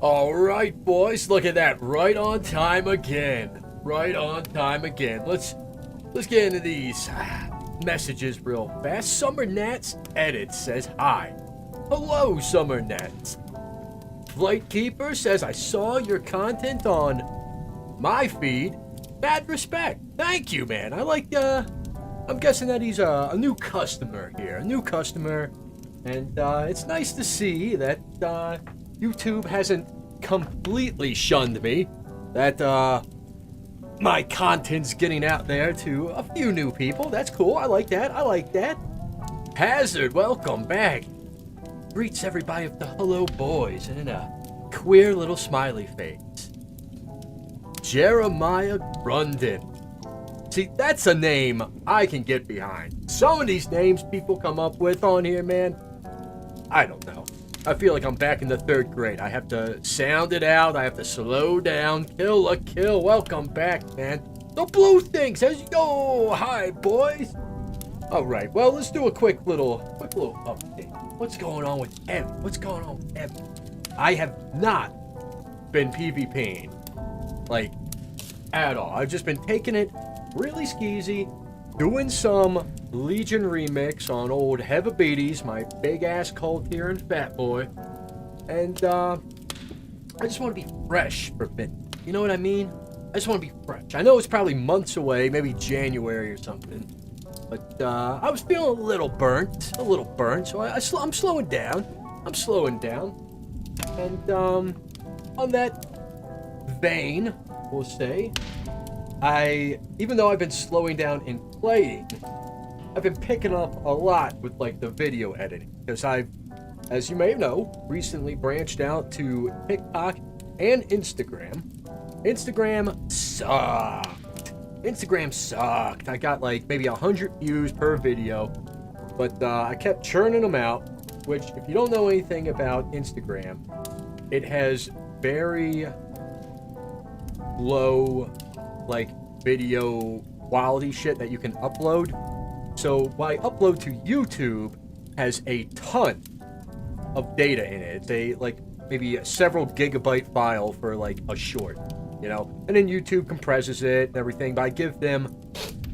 All right, boys, look at that. Right on time again. Right on time again. Let's get into these messages real fast. Summer Nats Edit says hi. Hello, Summer Nats. Flight Keeper says I saw your content on my feed. Mad respect. Thank you, man. I like I'm guessing that he's a new customer here. A new customer. And it's nice to see that YouTube hasn't completely shunned me. That my content's getting out there to a few new people. That's cool. I like that. I like that. Hazard, welcome back. Greets everybody with the hello boys and a queer little smiley face. Jeremiah Grundon. See, that's a name I can get behind. Some of these names people come up with on here, man, I don't know. I feel like I'm back in the 3rd grade. I have to sound it out. I have to slow down. Kill a kill. Welcome back, man. The blue things. How's you go? Hi, boys. All right. Well, let's do a quick little update. What's going on with Evan? What's going on with Evan? I have not been PvPing, like, at all. I've just been taking it really skeezy, doing some Legion remix on old Hevabetes, my big-ass cult here and fat boy. And, I just want to be fresh for a bit. You know what I mean? I just want to be fresh. I know it's probably months away, maybe January or something. But, I was feeling a little burnt, so I'm slowing down. I'm slowing down. And, on that vein, we'll say, even though I've been slowing down in playing, I've been picking up a lot with, like, the video editing. Because I've, as you may know, recently branched out to TikTok and Instagram. Instagram sucked. I got, like, maybe 100 views per video. But I kept churning them out, which, if you don't know anything about Instagram, it has very low, like, video quality shit that you can upload. So what I upload to YouTube has a ton of data in it. It's a, like, maybe a several gigabyte file for, like, a short, you know? And then YouTube compresses it and everything, but I give them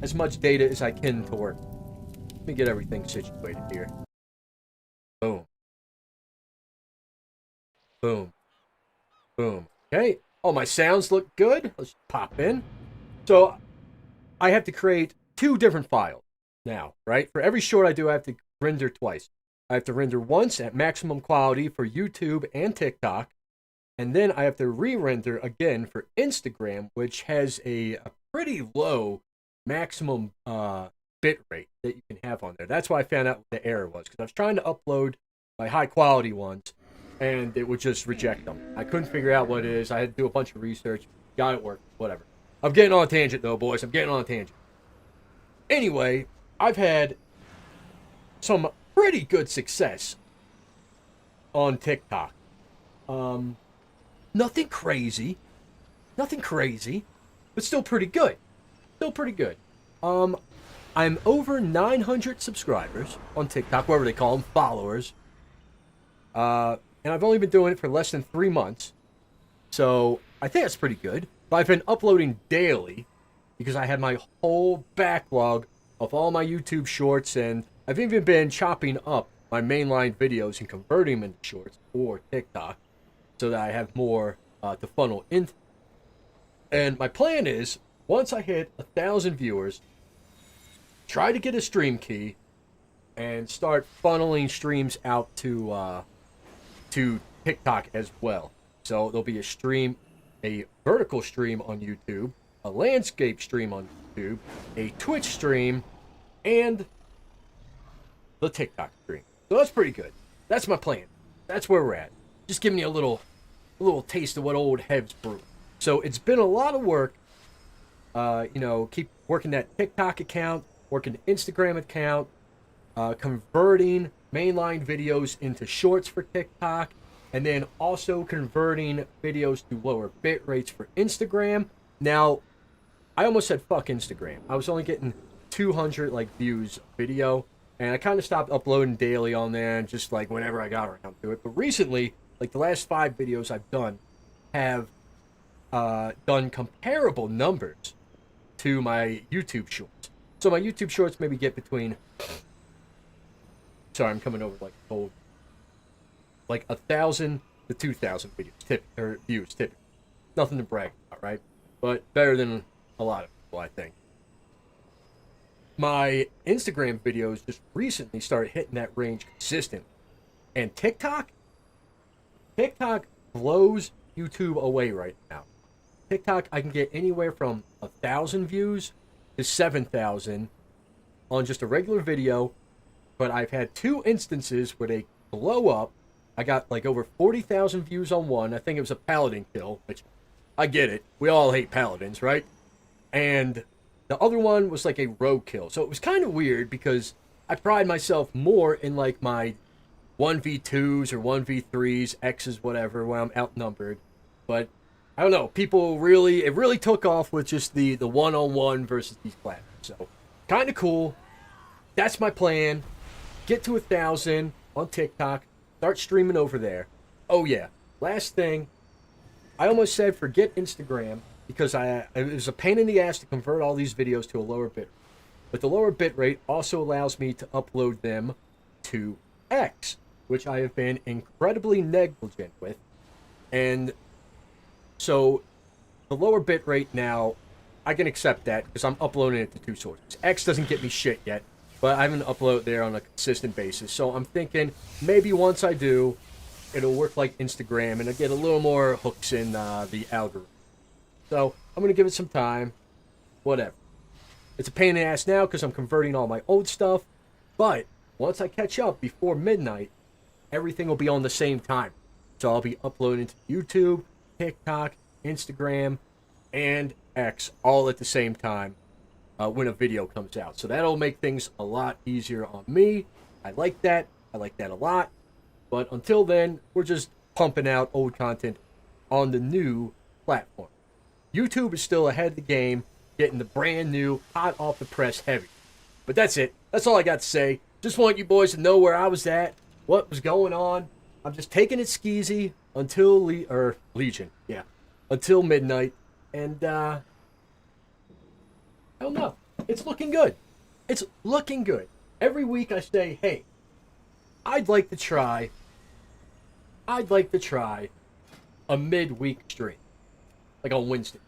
as much data as I can to work. Let me get everything situated here. Boom. Boom. Boom. Okay. Oh, my sounds look good. Let's pop in. So, I have to create 2 different files now, right? For every short I do, I have to render twice. I have to render once at maximum quality for YouTube and TikTok, and then I have to re-render again for Instagram, which has a pretty low maximum bit rate that you can have on there. That's why I found out what the error was, because I was trying to upload my high-quality ones, and it would just reject them. I couldn't figure out what it is. I had to do a bunch of research. Got it worked. Whatever. I'm getting on a tangent, though, boys. I'm getting on a tangent. Anyway, I've had some pretty good success on TikTok. Nothing crazy, but still pretty good. I'm over 900 subscribers on TikTok, whatever they call them, followers. And I've only been doing it for less than 3 months. So I think that's pretty good. But I've been uploading daily because I had my whole backlog of all my YouTube shorts, and I've even been chopping up my mainline videos and converting them into shorts for TikTok so that I have more to funnel into. And my plan is, once I hit 1,000 viewers, try to get a stream key and start funneling streams out to TikTok as well. So there'll be a vertical stream on YouTube, a landscape stream on YouTube, a Twitch stream, and the TikTok stream. So that's pretty good. That's my plan. That's where we're at. Just giving you a little taste of what old Hev's brew. So it's been a lot of work. Keep working that TikTok account, working the Instagram account, converting mainline videos into shorts for TikTok, and then also converting videos to lower bit rates for Instagram. Now, I almost said fuck Instagram. I was only getting 200 views a video, and I kind of stopped uploading daily on there, and just whenever I got around to it. But recently, like the last 5 videos I've done have done comparable numbers to my YouTube shorts. So my YouTube shorts maybe get between, sorry, I'm coming over like cold, like 1,000 to 2,000 views typically. Nothing to brag about, right? But better than a lot of people, I think. My Instagram videos just recently started hitting that range consistently. And TikTok blows YouTube away right now. TikTok, I can get anywhere from 1,000 views to 7,000 on just a regular video. But I've had 2 instances where they blow up. I got like over 40,000 views on one. I think it was a paladin kill, which I get it. We all hate paladins, right? And the other one was like a rogue kill. So it was kind of weird because I pride myself more in like my 1v2s or 1v3s, X's, whatever, when I'm outnumbered. But I don't know. It really took off with just the one-on-one versus these classes. So kind of cool. That's my plan. Get to 1,000 on TikTok. Start streaming over there. Oh yeah. Last thing. I almost said forget Instagram because it was a pain in the ass to convert all these videos to a lower bit. But the lower bit rate also allows me to upload them to X, which I have been incredibly negligent with. And so the lower bit rate now, I can accept that because I'm uploading it to 2 sources. X doesn't get me shit yet, but I haven't uploaded there on a consistent basis. So I'm thinking maybe once I do, it'll work like Instagram and I'll get a little more hooks in the algorithm. So I'm going to give it some time. Whatever. It's a pain in the ass now because I'm converting all my old stuff. But once I catch up before midnight, everything will be on the same time. So I'll be uploading to YouTube, TikTok, Instagram, and X all at the same time when a video comes out. So that'll make things a lot easier on me. I like that. I like that a lot. But until then, we're just pumping out old content on the new platform. YouTube is still ahead of the game, getting the brand new, hot off the press heavy. But that's it. That's all I got to say. Just want you boys to know where I was at, what was going on. I'm just taking it skeezy until Legion, yeah, until midnight. And I don't know. It's looking good. It's looking good. Every week I say, hey, I'd like to try a midweek stream, like on Wednesday.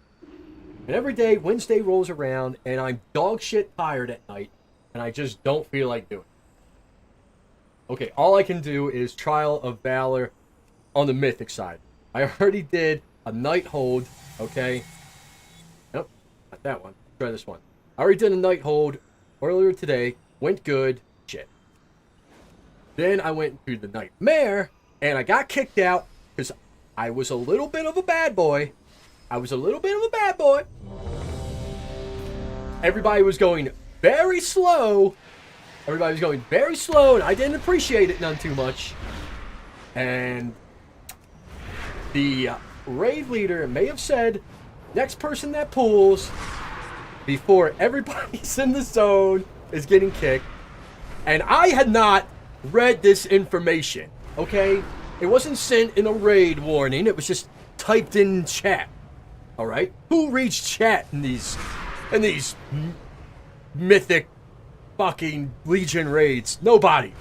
And every day, Wednesday rolls around, and I'm dog shit tired at night, and I just don't feel like doing it. Okay, all I can do is Trial of Valor on the Mythic side. I already did a Night Hold, okay? Nope, not that one. Try this one. I already did a Night Hold earlier today. Went good. Shit. Then I went to the Nightmare, and I got kicked out because I was a little bit of a bad boy. Everybody was going very slow. And I didn't appreciate it none too much. And the raid leader may have said, next person that pulls before everybody's in the zone is getting kicked. And I had not read this information, okay? It wasn't sent in a raid warning. It was just typed in chat. All right? Who reads chat in these mythic fucking Legion raids? Nobody.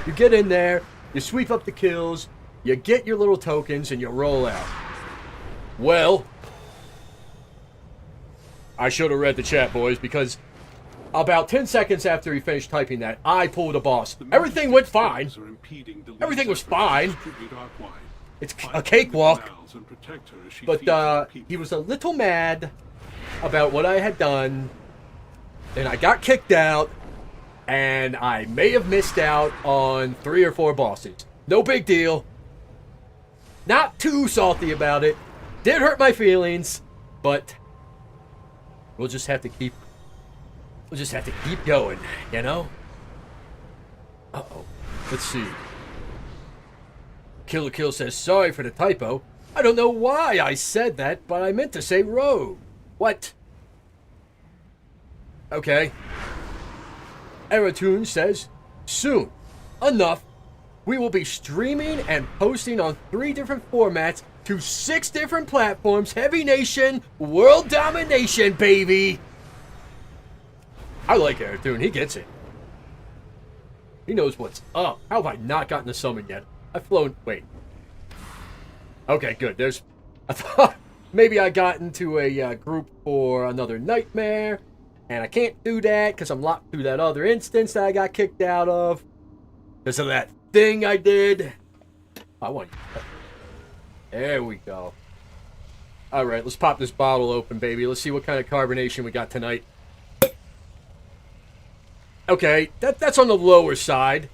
You get in there, you sweep up the kills, you get your little tokens, and you roll out. Well, I should have read the chat, boys, because about 10 seconds after he finished typing that, I pulled a boss. Everything went fine. Everything was fine. It's a cakewalk. But he was a little mad about what I had done. And I got kicked out. And I may have missed out on 3 or 4 bosses. No big deal. Not too salty about it. Did hurt my feelings. But we'll just have to keep going, you know? Uh-oh. Let's see. Killer Kill says, sorry for the typo. I don't know why I said that, but I meant to say rogue. What? Okay. Eratoon says, soon. Enough we will be streaming and posting on 3 different formats to 6 different platforms. Heavy Nation, world domination, baby. I like Eric, dude. He gets it. He knows what's up. How have I not gotten the summon yet? I've flown. Wait. Okay, good. I thought maybe I got into a group for another nightmare, and I can't do that because I'm locked through that other instance that I got kicked out of because of that thing I did. I want you. There we go. All right, let's pop this bottle open, baby. Let's see what kind of carbonation we got tonight. Okay, that's on the lower side.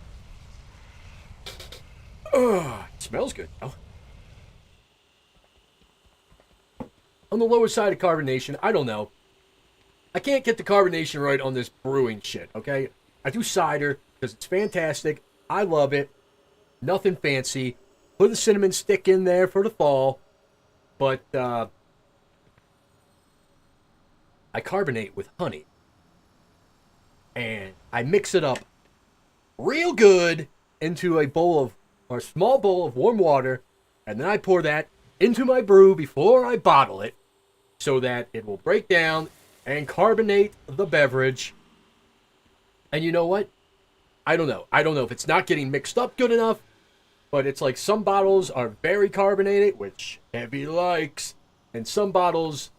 Ugh, it smells good, though. On the lower side of carbonation, I don't know. I can't get the carbonation right on this brewing shit, okay? I do cider because it's fantastic. I love it. Nothing fancy. Put a cinnamon stick in there for the fall. But, I carbonate with honey. And I mix it up real good into a small bowl of warm water, and then I pour that into my brew before I bottle it so that it will break down and carbonate the beverage. And you know what? I don't know. I don't know if it's not getting mixed up good enough, but it's like some bottles are very carbonated, which Heavy likes, and some bottles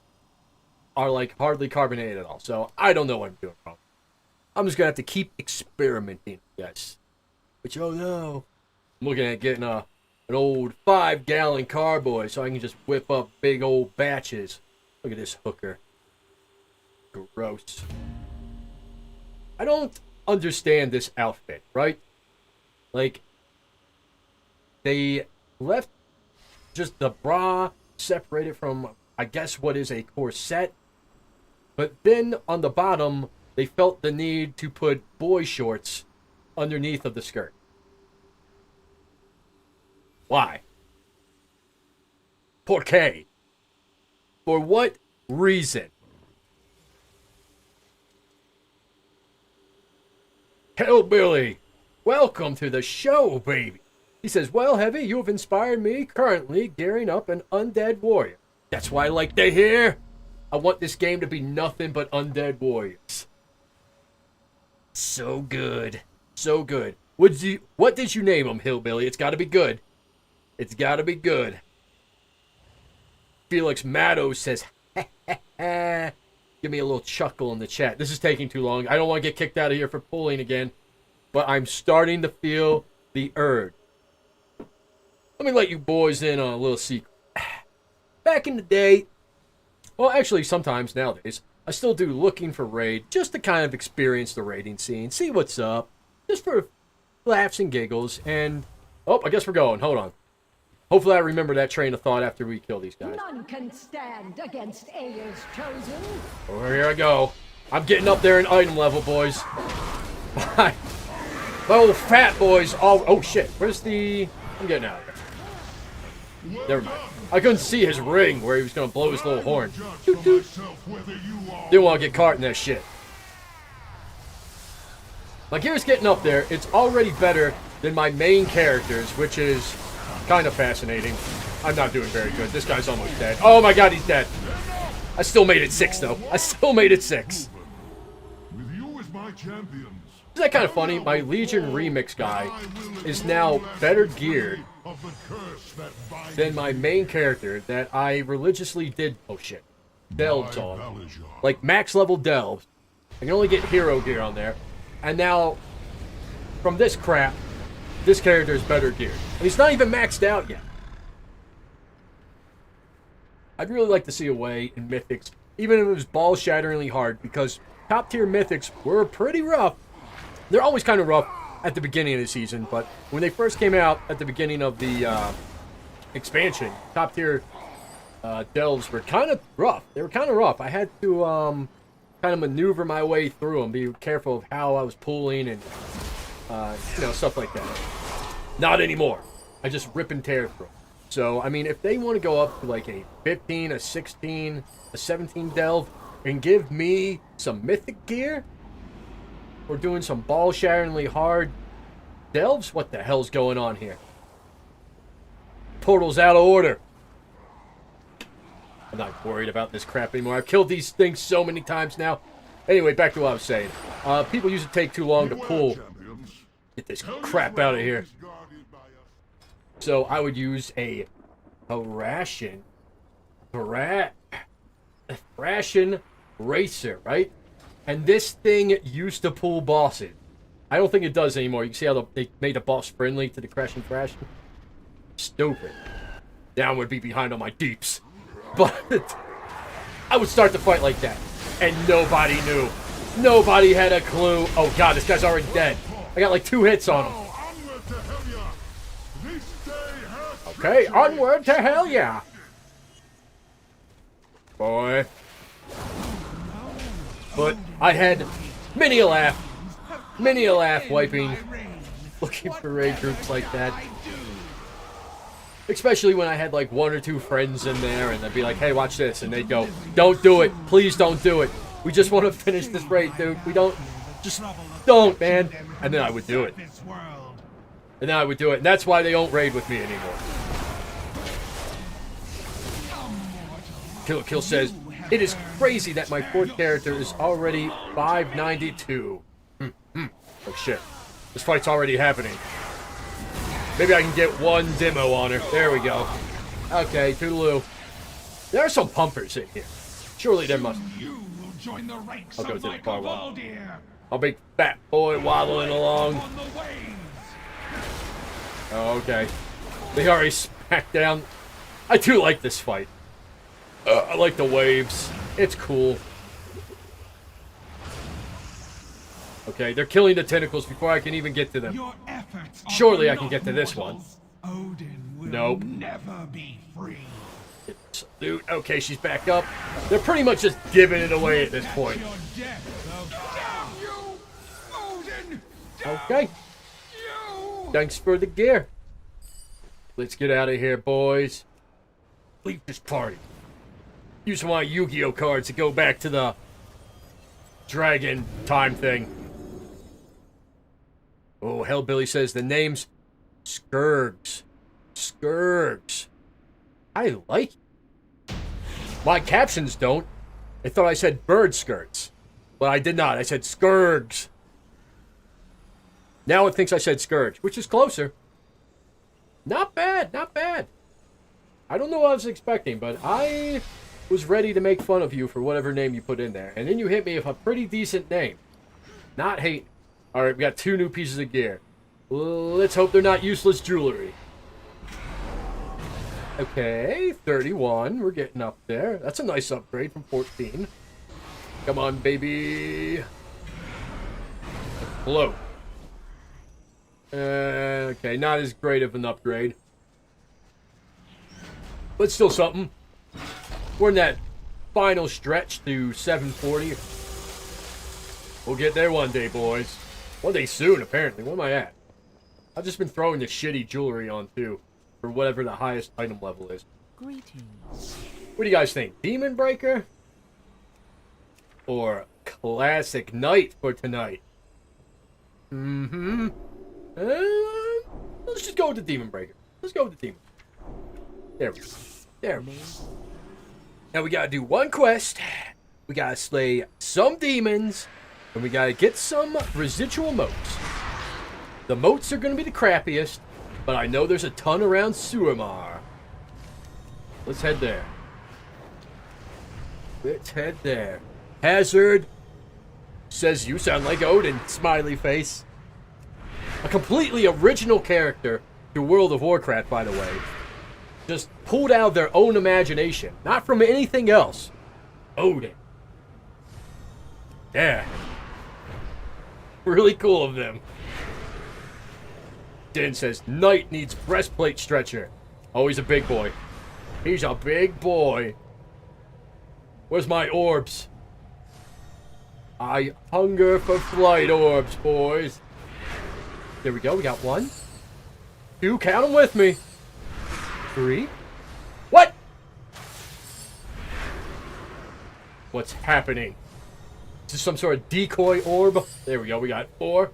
are like hardly carbonated at all. So I don't know what I'm doing wrong. I'm just going to have to keep experimenting, yes. But oh no. I'm looking at getting an old 5-gallon carboy so I can just whip up big old batches. Look at this hooker. Gross. I don't understand this outfit, right? Like, they left just the bra separated from, I guess, what is a corset. But then on the bottom, they felt the need to put boy shorts underneath of the skirt. Why? ¿Por qué? For what reason? Hillbilly, welcome to the show, baby. He says, well, Heavy, you have inspired me currently gearing up an undead warrior. That's why I like to hear. I want this game to be nothing but undead warriors. So good. So good. What did you name him, Hillbilly? It's got to be good. It's got to be good. Felix Maddow says, give me a little chuckle in the chat. This is taking too long. I don't want to get kicked out of here for pulling again, but I'm starting to feel the urge. Let me let you boys in on a little secret. Back in the day, well, actually, sometimes nowadays, I still do looking for raid, just to kind of experience the raiding scene, see what's up, just for laughs and giggles, and, oh, I guess we're going, hold on. Hopefully I remember that train of thought after we kill these guys. None can stand against Aya's chosen. Oh, here I go. I'm getting up there in item level, boys. My old fat boys all, oh shit, where's the, I'm getting out of here. Never mind. I couldn't see his ring where he was going to blow his little horn. Doot, doot. Didn't want to get caught in that shit. My gear's getting up there. It's already better than my main characters, which is kind of fascinating. I'm not doing very good. This guy's almost dead. Oh my god, he's dead. I still made it 6, though. I still made it 6. With you as my champions. Isn't that kind of funny? My Legion Remix guy is now better geared than my main character that I religiously did, oh shit, delves on. Like max level delves. I can only get hero gear on there. And now, from this crap, this character is better geared. And he's not even maxed out yet. I'd really like to see a way in Mythics, even if it was ball-shatteringly hard, because top-tier Mythics were pretty rough. They're always kind of rough at the beginning of the season, but when they first came out at the beginning of the expansion, top-tier delves were kind of rough. They were kind of rough. I had to kind of maneuver my way through them, be careful of how I was pulling and, you know, stuff like that. Not anymore. I just rip and tear through them. So, I mean, if they want to go up to like a 15, a 16, a 17 delve, and give me some mythic gear, or doing some ball-shatteringly hard delves? What the hell's going on here? Portal's out of order. I'm not worried about this crap anymore. I've killed these things so many times now. Anyway, back to what I was saying. People usually take too long to pull. Get this crap out of here. So I would use a ration racer, right? And this thing used to pull bosses. I don't think it does anymore. You can see how they made the boss friendly to the Crash and Thrash. Stupid. Down would be behind on my deeps. But I would start the fight like that. And nobody knew. Nobody had a clue. Oh god, this guy's already dead. I got like 2 hits on him. Okay, onward to hell yeah. Boy. But I had many a laugh wiping, looking for raid groups like that. Especially when I had like 1 or 2 friends in there and I'd be like, hey, watch this. And they'd go, don't do it. Please don't do it. We just want to finish this raid, dude. We don't, just don't, man. And then I would do it. And then I would do it. And that's why they don't raid with me anymore. Kill says, it is crazy that my 4th character is already 592. Oh shit. This fight's already happening. Maybe I can get 1 demo on her. There we go. Okay, toodaloo. There are some pumpers in here. Surely there must be. I'll go to the car while I'll be fat boy waddling along. Oh, okay. They already smacked down. I do like this fight. I like the waves. It's cool. Okay, they're killing the tentacles before I can even get to them. Surely I can get to this one. Nope. Never be free. Dude, okay, she's back up. They're pretty much just giving it away at this point. Okay. Thanks for the gear. Let's get out of here, boys. Leave this party. Use my Yu-Gi-Oh cards to go back to the dragon time thing. Oh, Hellbilly says the name's Skurgs. Skurgs. I like it. My captions don't. They thought I said bird skirts. But I did not. I said Skurgs. Now it thinks I said Scourge, which is closer. Not bad, not bad. I don't know what I was expecting, but I was ready to make fun of you for whatever name you put in there. And then you hit me with a pretty decent name. Not hate. Alright, we got 2 new pieces of gear. Let's hope they're not useless jewelry. Okay, 31. We're getting up there. That's a nice upgrade from 14. Come on, baby. Hello. Okay, not as great of an upgrade. But still something. We're in that final stretch to 740. We'll get there one day, boys. One day soon, apparently. Where am I at? I've just been throwing the shitty jewelry on, too. For whatever the highest item level is. Greetings. What do you guys think? Demon Breaker? Or Classic Knight for tonight? Mm-hmm. Let's just go with the Demon Breaker. Let's go with the Demon. There we go. There we go. Now we gotta do one quest. We gotta slay some demons. And we gotta get some residual motes. The motes are gonna be the crappiest. But I know there's a ton around Suramar. Let's head there. Let's head there. Hazard says you sound like Odin. Smiley face. A completely original character to World of Warcraft, by the way. Just pulled out of their own imagination. Not from anything else. Odin. Yeah. Really cool of them. Din says, Knight needs breastplate stretcher. Oh, he's a big boy. He's a big boy. Where's my orbs? I hunger for flight orbs, boys. There we go. We got 1, 2. Count them with me. 3. What? What's happening? Is this some sort of decoy orb? There we go. We got 4.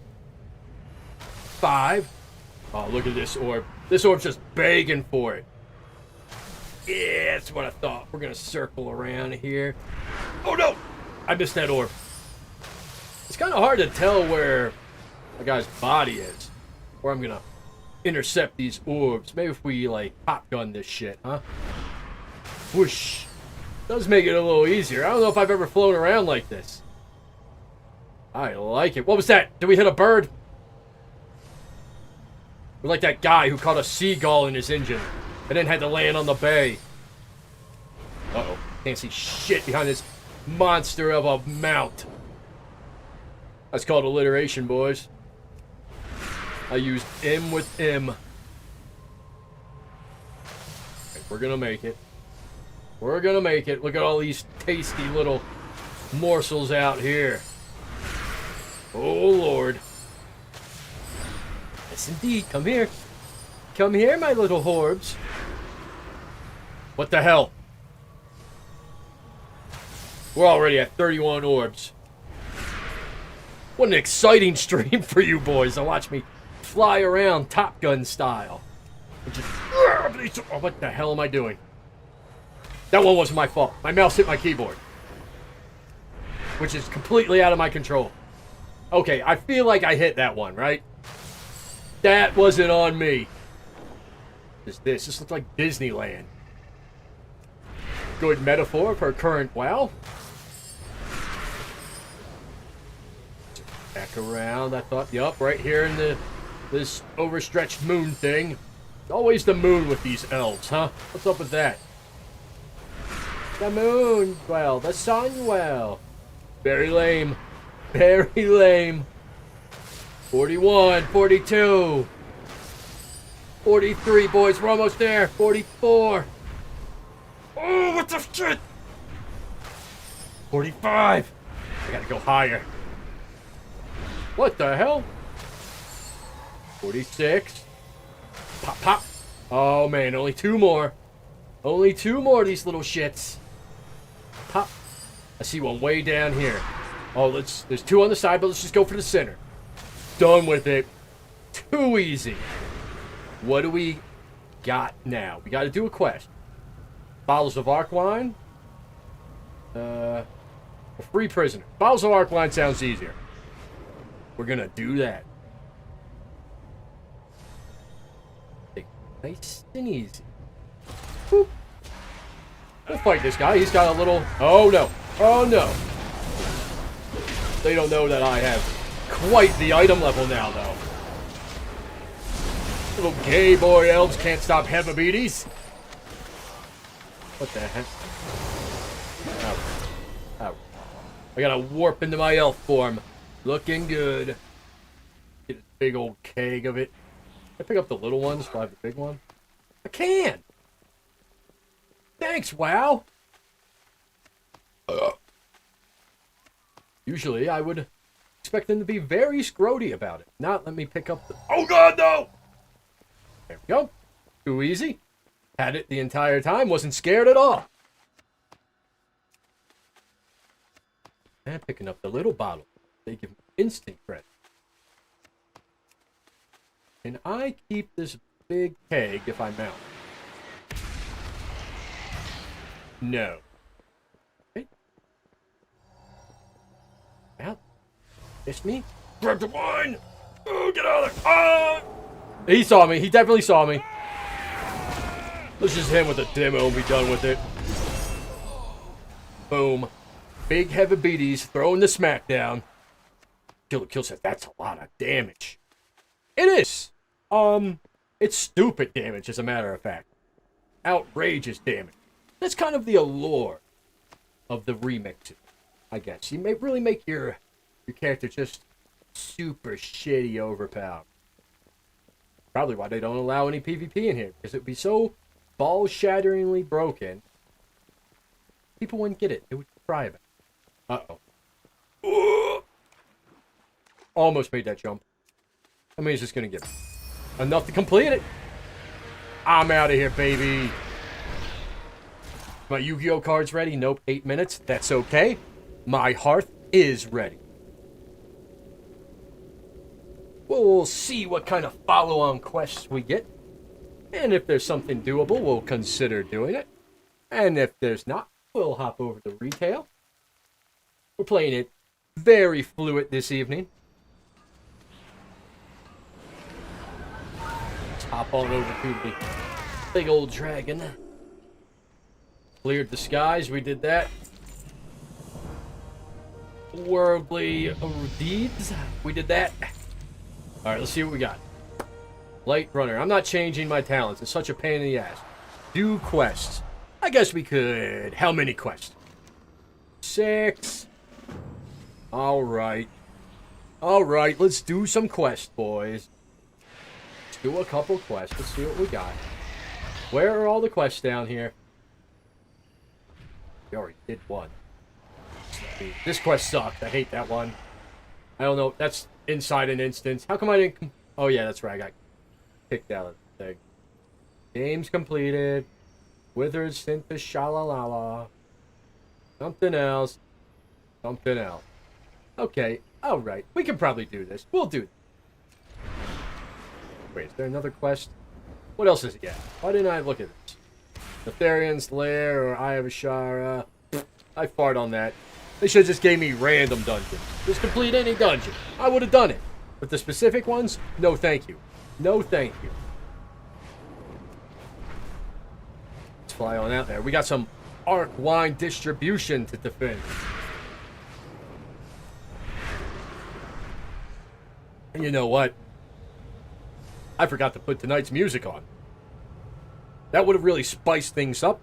45. Oh, look at this orb. This orb's just begging for it. Yeah, that's what I thought. We're going to circle around here. Oh, no! I missed that orb. It's kind of hard to tell where a guy's body is. Where I'm going to intercept these orbs. Maybe if we, like, pop gun this shit, huh? Whoosh. Does make it a little easier. I don't know if I've ever flown around like this. I like it. What was that? Did we hit a bird? We're like that guy who caught a seagull in his engine and then had to land on the bay. Uh-oh. Can't see shit behind this monster of a mount. That's called alliteration, boys. I used M with M. Okay, we're gonna make it. We're gonna make it. Look at all these tasty little morsels out here. Oh, Lord. Yes, indeed. Come here. Come here, my little horbs. What the hell? We're already at 31 orbs. What an exciting stream for you boys to watch me fly around Top Gun style. Just, oh, what the hell am I doing? That one wasn't my fault. My mouse hit my keyboard. Which is completely out of my control. Okay, I feel like I hit that one, right? That wasn't on me. What is this? This looks like Disneyland. Good metaphor for current WoW. Back around, I thought. Yup, right here in this overstretched moon thing. It's always the moon with these elves, huh? What's up with that? The moon, well, the sun, well. Very lame. Very lame. 41, 42. 43, boys, we're almost there. 44. Oh, what the shit? 45. I gotta go higher. What the hell? 46. Pop, pop. Oh, man, only 2 more. Only 2 more of these little shits. Pop. I see one way down here. Oh, there's 2 on the side, but let's just go for the center. Done with it. Too easy. What do we got now? We got to do a quest. Bottles of arc wine. A free prisoner. Bottles of arc wine sounds easier. We're gonna do that. Take it nice and easy. Boop. We'll fight this guy. He's got a little... Oh, no. Oh, no. They don't know that I have quite the item level now, though. Little gay boy elves can't stop hebebetes. What the heck? Ow. Ow. I gotta warp into my elf form. Looking good. Get a big old keg of it. Can I pick up the little ones so I have the big one? I can! Thanks, WoW! Usually, I would expect them to be very scroty about it. Not let me pick up the... Oh, God, no! There we go. Too easy. Had it the entire time. Wasn't scared at all. And picking up the little bottle. They give instant credit. Can I keep this big keg if I mount? No. Okay. Out. It's me. Grab the wine. Oh, get out of there. Oh! He saw me. He definitely saw me. Let's just hit him with a demo and be done with it. Boom. Big heavy beaties throwing the smackdown. Kill set. That's a lot of damage. It is. It's stupid damage, as a matter of fact. Outrageous damage. That's kind of the allure of the remix, I guess. You may really make your character just super shitty overpowered. Probably why they don't allow any PvP in here, because it would be so ball-shatteringly broken. People wouldn't get it. They would cry about it. Uh-oh. Almost made that jump. How many is this going to give? Enough to complete it. I'm out of here, baby. My Yu-Gi-Oh cards ready? Nope. 8 minutes. That's okay. My hearth is ready. We'll see what kind of follow-on quests we get. And if there's something doable, we'll consider doing it. And if there's not, we'll hop over to retail. We're playing it very fluid this evening. Let's hop on over to the big old dragon. Cleared the skies, we did that. Worldly deeds, we did that. Alright, let's see what we got. Light runner. I'm not changing my talents. It's such a pain in the ass. Do quests. I guess we could. How many quests? 6. Alright. Alright, let's do some quests, boys. Let's do a couple quests. Let's see what we got. Where are all the quests down here? We already did one. This quest sucked. I hate that one. I don't know. That's inside an instance. How come I didn't... Oh, yeah, that's right. I got kicked out of the thing. Game's completed. Withered Synthesis Shalalala. Something else. Something else. Okay. Alright. We can probably do this. We'll do this. Wait, is there another quest? What else is it yet? Why didn't I look at this? Nefarian's Lair or Eye of Ashara. I fart on that. They should have just gave me random dungeons. Just complete any dungeon. I would have done it. But the specific ones, no thank you. No thank you. Let's fly on out there. We got some Arc Wine distribution to defend. And you know what? I forgot to put tonight's music on. That would have really spiced things up.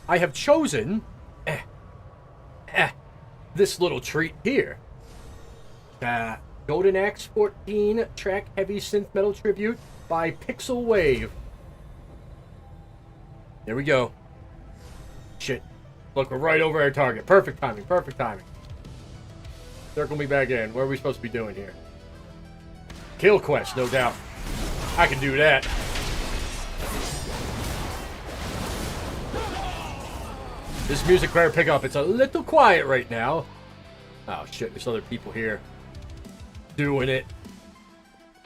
I have chosen this little treat here. Golden Axe 14 track heavy synth metal tribute by Pixel Wave. There we go. Shit. Look, we're right over our target. Perfect timing, perfect timing. Circle me back in. What are we supposed to be doing here? Kill quest, no doubt. I can do that. This music better pick up. It's a little quiet right now. Oh shit, there's other people here. Doing it.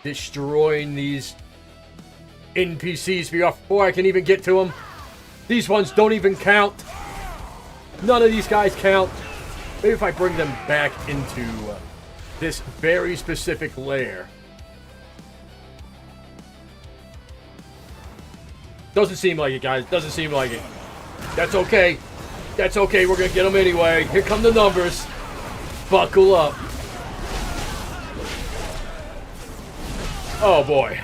Destroying these NPCs before I can even get to them. These ones don't even count. None of these guys count. Maybe if I bring them back into this very specific lair. Doesn't seem like it, guys. Doesn't seem like it. That's okay. That's okay. We're going to get them anyway. Here come the numbers. Buckle up. Oh, boy.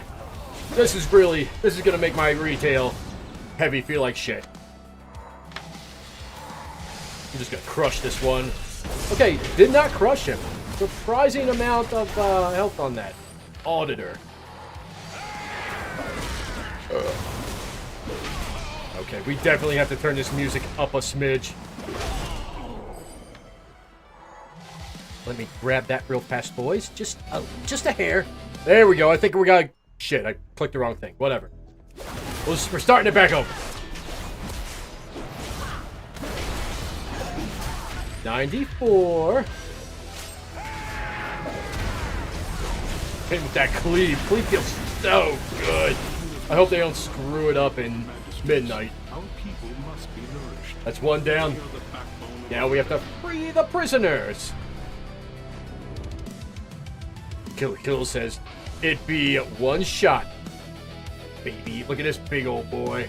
This is going to make my retail heavy feel like shit. I'm just going to crush this one. Okay, did not crush him. Surprising amount of health on that. Auditor. Okay, we definitely have to turn this music up a smidge. Let me grab that real fast, boys. Just a hair. There we go. I think we got... Shit, I clicked the wrong thing. Whatever. We're starting it back over. 94. Hit with that cleave. Cleave feels so good. I hope they don't screw it up in midnight. That's one down. Now we have to free the prisoners. Kill says, it be one shot. Baby, look at this big old boy.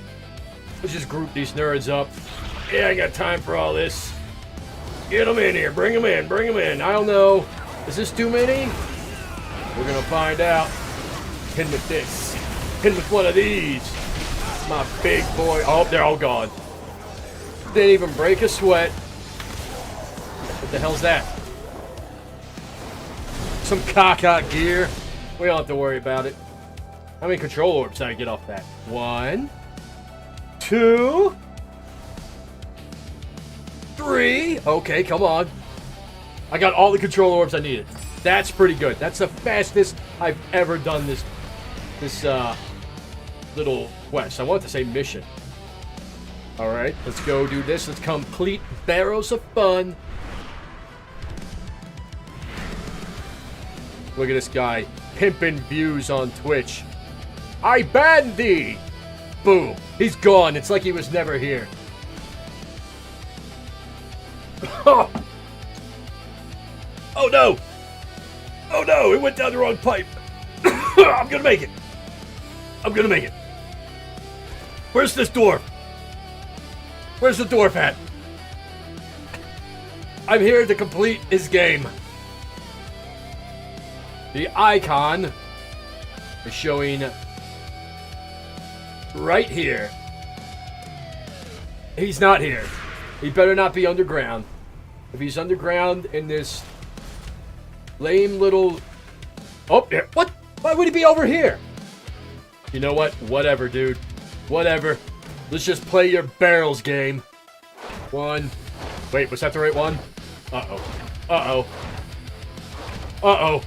Let's just group these nerds up. Yeah, I got time for all this. Get them in here. Bring them in. Bring them in. I don't know. Is this too many? We're going to find out. Hit with this. Hit with one of these. My big boy. Oh, they're all gone. Didn't even break a sweat. What the hell's that? Some cock-out gear. We don't have to worry about it. How many control orbs did I get off that? 1, 2, 3. Okay, come on. I got all the control orbs I needed. That's pretty good. That's the fastest I've ever done this little quest. I wanted to say mission. Alright, let's go do this. Let's complete Barrows of Fun. Look at this guy pimpin' views on Twitch. I banned thee! Boom. He's gone. It's like he was never here. Oh no! Oh no! It went down the wrong pipe. I'm gonna make it. I'm gonna make it. Where's this dwarf? Where's the dwarf at? I'm here to complete his game. The icon is showing right here. He's not here. He better not be underground. If he's underground in this lame little... Oh, yeah. What? Why would he be over here? You know what? Whatever, dude. Whatever. Let's just play your barrels game. One. Wait, was that the right one? Uh-oh. Uh-oh. Uh-oh.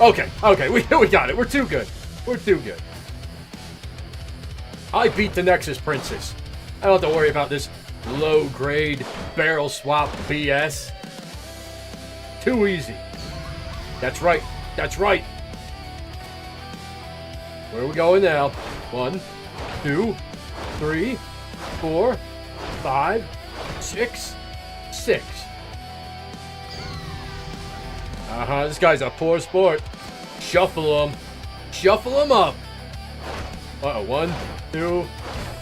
Okay, okay, we got it. We're too good. We're too good. I beat the Nexus Princess. I don't have to worry about this low-grade barrel swap BS. Too easy. That's right. That's right. Where are we going now? 1, 2, 3, 4, 5, 6, 6. This guy's a poor sport. Shuffle him. Shuffle him up. Uh-oh. 1, 2,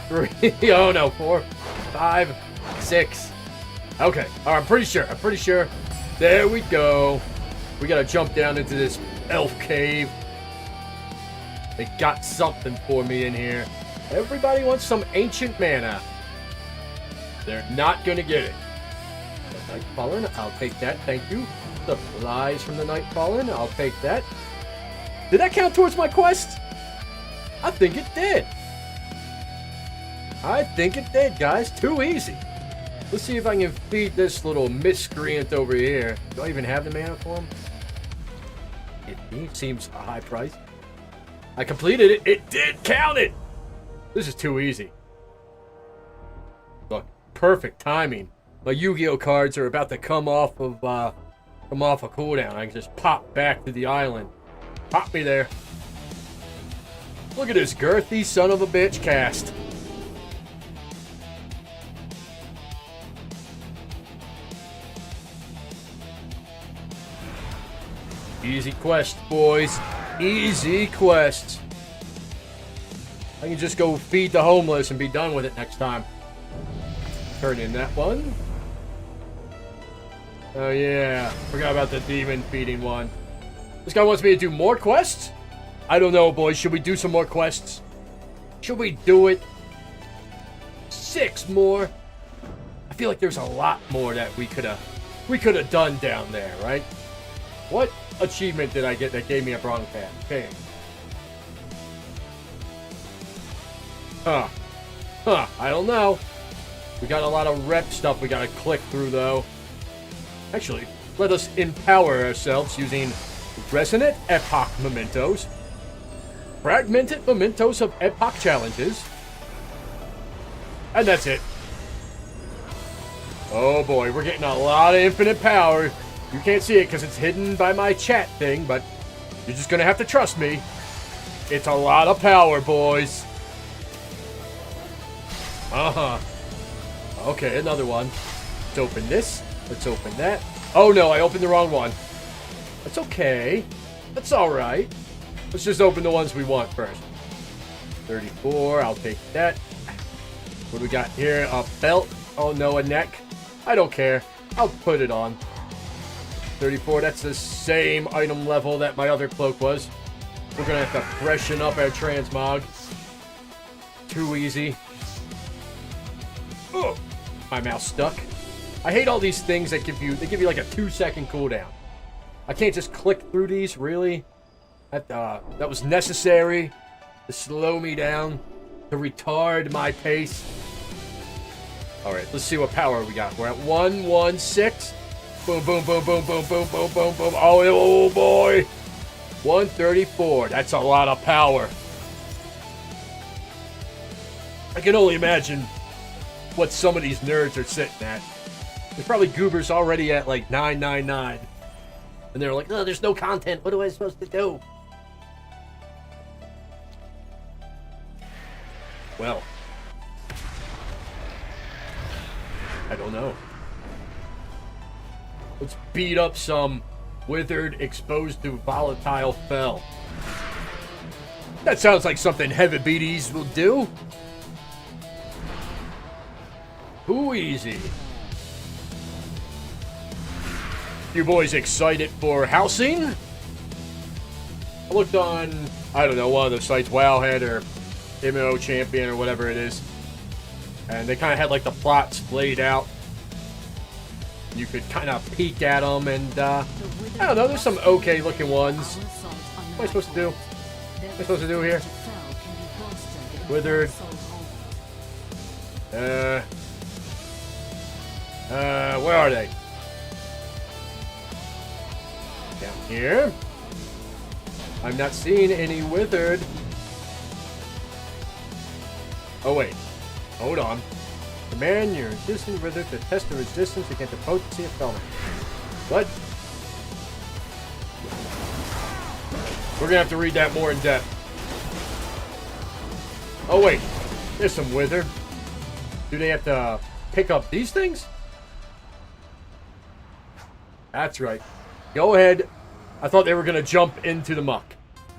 3. Oh, no. 4, 5, 6. Okay. All right, I'm pretty sure. I'm pretty sure. There we go. We got to jump down into this elf cave. They got something for me in here. Everybody wants some ancient mana. They're not going to get it. The Night Fallen, I'll take that. Thank you. Supplies from the Night Fallen, I'll take that. Did that count towards my quest? I think it did. I think it did, guys. Too easy. Let's see if I can feed this little miscreant over here. Do I even have the mana for him? It seems a high price. I completed it. It did count it. This is too easy. Look, perfect timing. My Yu-Gi-Oh cards are about to come off of a cooldown. I can just pop back to the island. Pop me there. Look at this girthy son of a bitch cast. Easy quest, boys. Easy quest. I can just go feed the homeless and be done with it next time. Turn in that one. Oh yeah, forgot about the demon feeding one. This guy wants me to do more quests? I don't know, boys. Should we do some more quests? Should we do it? 6 more? I feel like there's a lot more that we could have done down there, right? What achievement did I get that gave me a bronze pad? Okay. Huh, I don't know. We got a lot of rep stuff we gotta click through, though. Actually, let us empower ourselves using Resonant Epoch Mementos, Fragmented Mementos of Epoch Challenges, and that's it. Oh boy, we're getting a lot of infinite power. You can't see it because it's hidden by my chat thing, but you're just gonna have to trust me. It's a lot of power, boys. Okay, another one. Let's open this. Let's open that. Oh no, I opened the wrong one. That's okay. That's alright. Let's just open the ones we want first. 34, I'll take that. What do we got here? A belt. Oh no, a neck. I don't care. I'll put it on. 34, that's the same item level that my other cloak was. We're gonna have to freshen up our transmog. Too easy. Oh, my mouse stuck. I hate all these things that give you like a 2-second cooldown. I can't just click through these, really. That was necessary to slow me down, to retard my pace. Alright, let's see what power we got. We're at 116. Boom, boom, boom, boom, boom, boom, boom, boom, boom. Oh boy. 134. That's a lot of power. I can only imagine what some of these nerds are sitting at. There's probably goobers already at like 999. And they're like, oh, there's no content. What am I supposed to do? Well, I don't know. Let's beat up some withered, exposed to volatile fell. That sounds like something heavy beaties will do. Who easy. You boys excited for housing? I looked on, I don't know, one of the sites, Wowhead or MMO Champion or whatever it is. And they kind of had like the plots laid out. You could kind of peek at them and, I don't know, there's some okay looking ones. What am I supposed to do? What am I supposed to do here? Withered. Where are they? Down here. I'm not seeing any withered. Oh, wait. Hold on. Command your resistant withered to test the resistance against the potency of felon. What? We're gonna have to read that more in depth. Oh, wait. There's some withered. Do they have to pick up these things? That's right. Go ahead. I thought they were going to jump into the muck.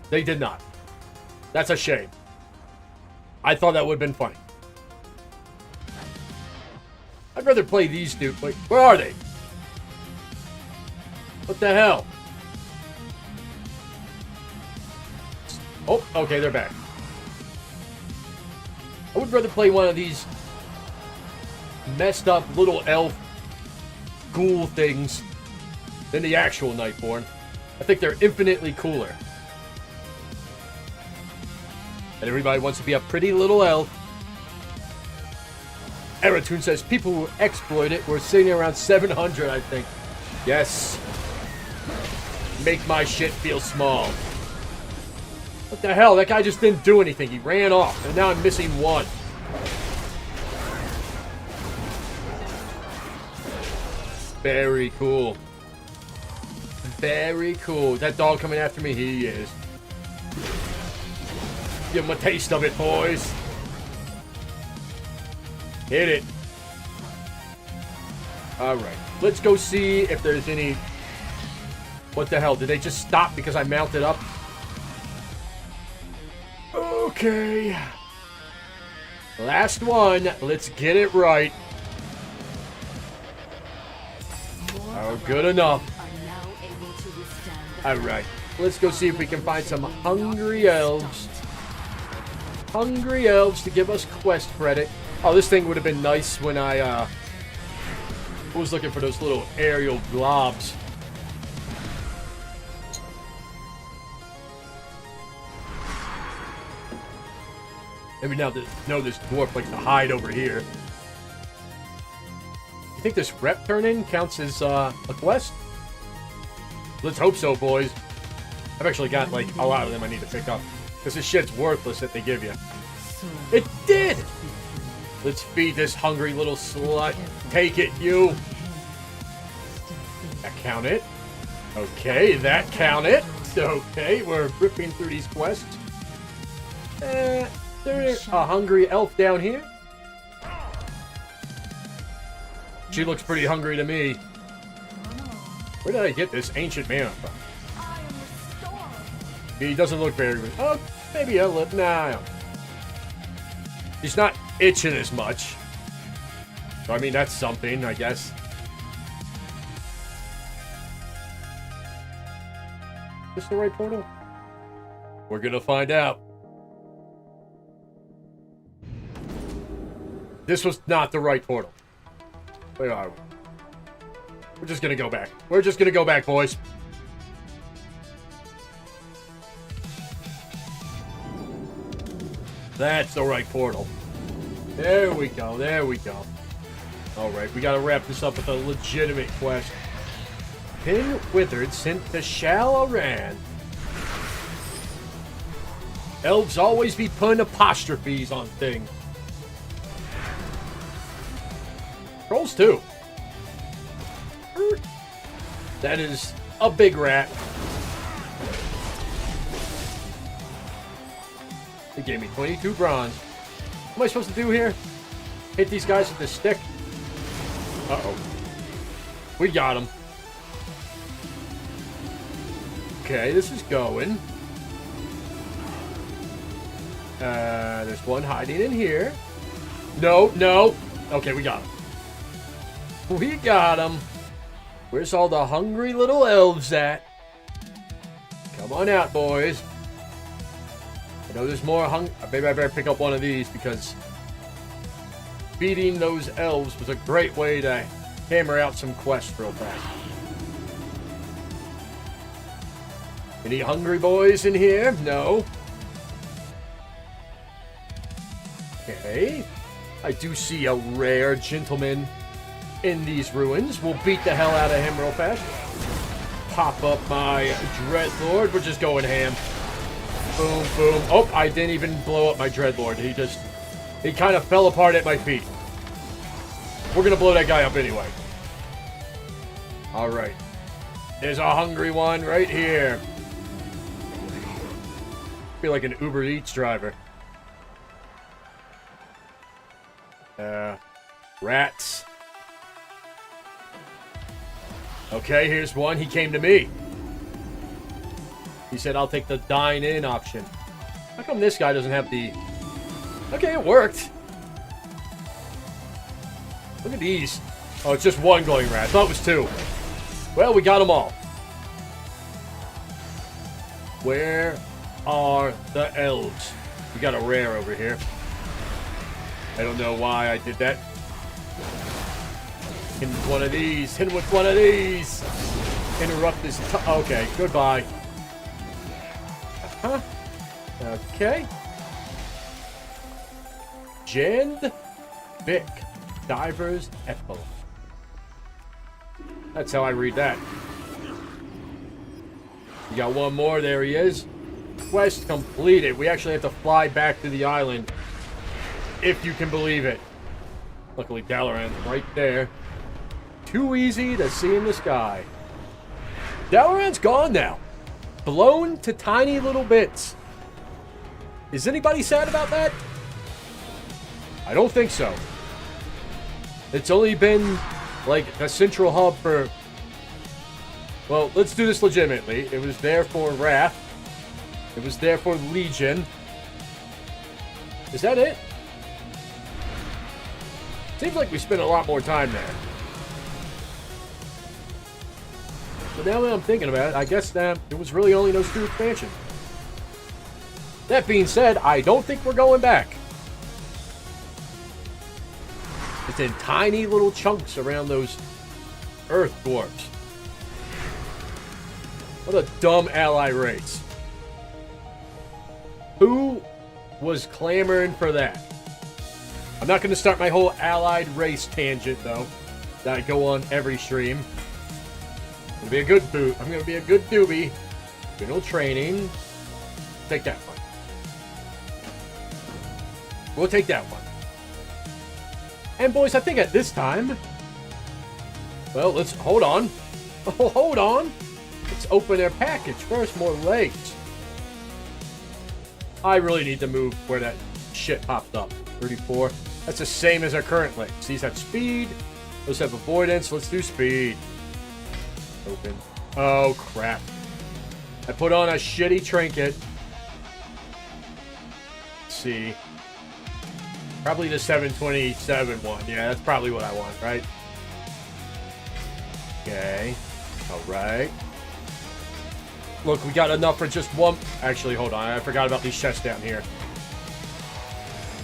They did not. That's a shame. I thought that would have been funny. I'd rather play these dudes. Wait, where are they? What the hell? Oh, okay, they're back. I would rather play one of these messed up little elf ghoul things than the actual Nightborn. I think they're infinitely cooler. And everybody wants to be a pretty little elf. Eratoon says people who exploit it were sitting around 700, I think. Yes. Make my shit feel small. What the hell? That guy just didn't do anything. He ran off, and now I'm missing one. Very cool. Very cool. That dog coming after me? He is. Give him a taste of it, boys. Hit it. Alright. Let's go see if there's any... What the hell? Did they just stop because I mounted up? Okay. Last one. Let's get it right. Oh, good enough. Alright. Let's go see if we can find some hungry elves. Hungry elves to give us quest credit. Oh, this thing would have been nice when I was looking for those little aerial globs. Maybe now know this dwarf likes to hide over here. You think this rep turn-in counts as a quest? Let's hope so, boys. I've actually got like a lot of them I need to pick up. Because this shit's worthless that they give you. It did! Let's feed this hungry little slut. Take it, you. That count it. Okay, that count it. Okay, we're ripping through these quests. There's a hungry elf down here. She looks pretty hungry to me. Where did I get this ancient mana from? He doesn't look very good. Oh, maybe a little. Nah. He's not itching as much. So, I mean, that's something, I guess. Is this the right portal? We're gonna find out. This was not the right portal. Where are we? We're just gonna go back. We're just gonna go back, boys. That's the right portal. There we go. There we go. Alright, we gotta wrap this up with a legitimate quest. Pin Withered sent to Shalaran. Elves always be putting apostrophes on things. Trolls too. That is a big rat. He gave me 22 bronze. What am I supposed to do here? Hit these guys with the stick? Uh-oh. We got him. Okay, this is going. There's one hiding in here. No, no. Okay, we got him. We got him. Where's all the hungry little elves at? Come on out, boys. I know there's more maybe I better pick up one of these because beating those elves was a great way to hammer out some quests real fast. Any hungry boys in here? No. Okay. I do see a rare gentleman in these ruins. We'll beat the hell out of him real fast. Pop up my Dreadlord. We're just going ham. Boom, boom. Oh, I didn't even blow up my Dreadlord. He kind of fell apart at my feet. We're going to blow that guy up anyway. All right. There's a hungry one right here. I feel like an Uber Eats driver. Rats. Okay, here's one. He came to me. He said, I'll take the dine-in option. How come this guy doesn't have the... Okay, it worked. Look at these. Oh, it's just one glowing rat. I thought it was two. Well, we got them all. Where are the elves? We got a rare over here. I don't know why I did that. Hit him with one of these. Hit him with one of these. Interrupt this. Okay, goodbye. Huh? Okay. Jend Vic. Diver's Echo. That's how I read that. You got one more. There he is. Quest completed. We actually have to fly back to the island. If you can believe it. Luckily, Dalaran's right there. Too easy to see in the sky. Dalaran's gone now. Blown to tiny little bits. Is anybody sad about that? I don't think so. It's only been like a central hub for... Well, let's do this legitimately. It was there for Wrath. It was there for Legion. Is that it? Seems like we spent a lot more time there. But now that I'm thinking about it, I guess that it was really only those two expansions. That being said, I don't think we're going back. It's in tiny little chunks around those Earth dwarfs. What a dumb ally race. Who was clamoring for that? I'm not going to start my whole allied race tangent, though, that I go on every stream. I'm going to be a good boot. I'm going to be a good doobie. Good old training. Take that one. We'll take that one. And boys, I think at this time... Well, let's... Hold on. Oh, hold on. Let's open their package first. More legs. I really need to move where that shit popped up. 34. That's the same as our current legs. These have speed. Those have avoidance. Let's do speed. Open. Oh, crap. I put on a shitty trinket. Let's see. Probably the 727 one. Yeah, that's probably what I want, right? Okay. All right. Look, we got enough for just one. Actually, hold on. I forgot about these chests down here.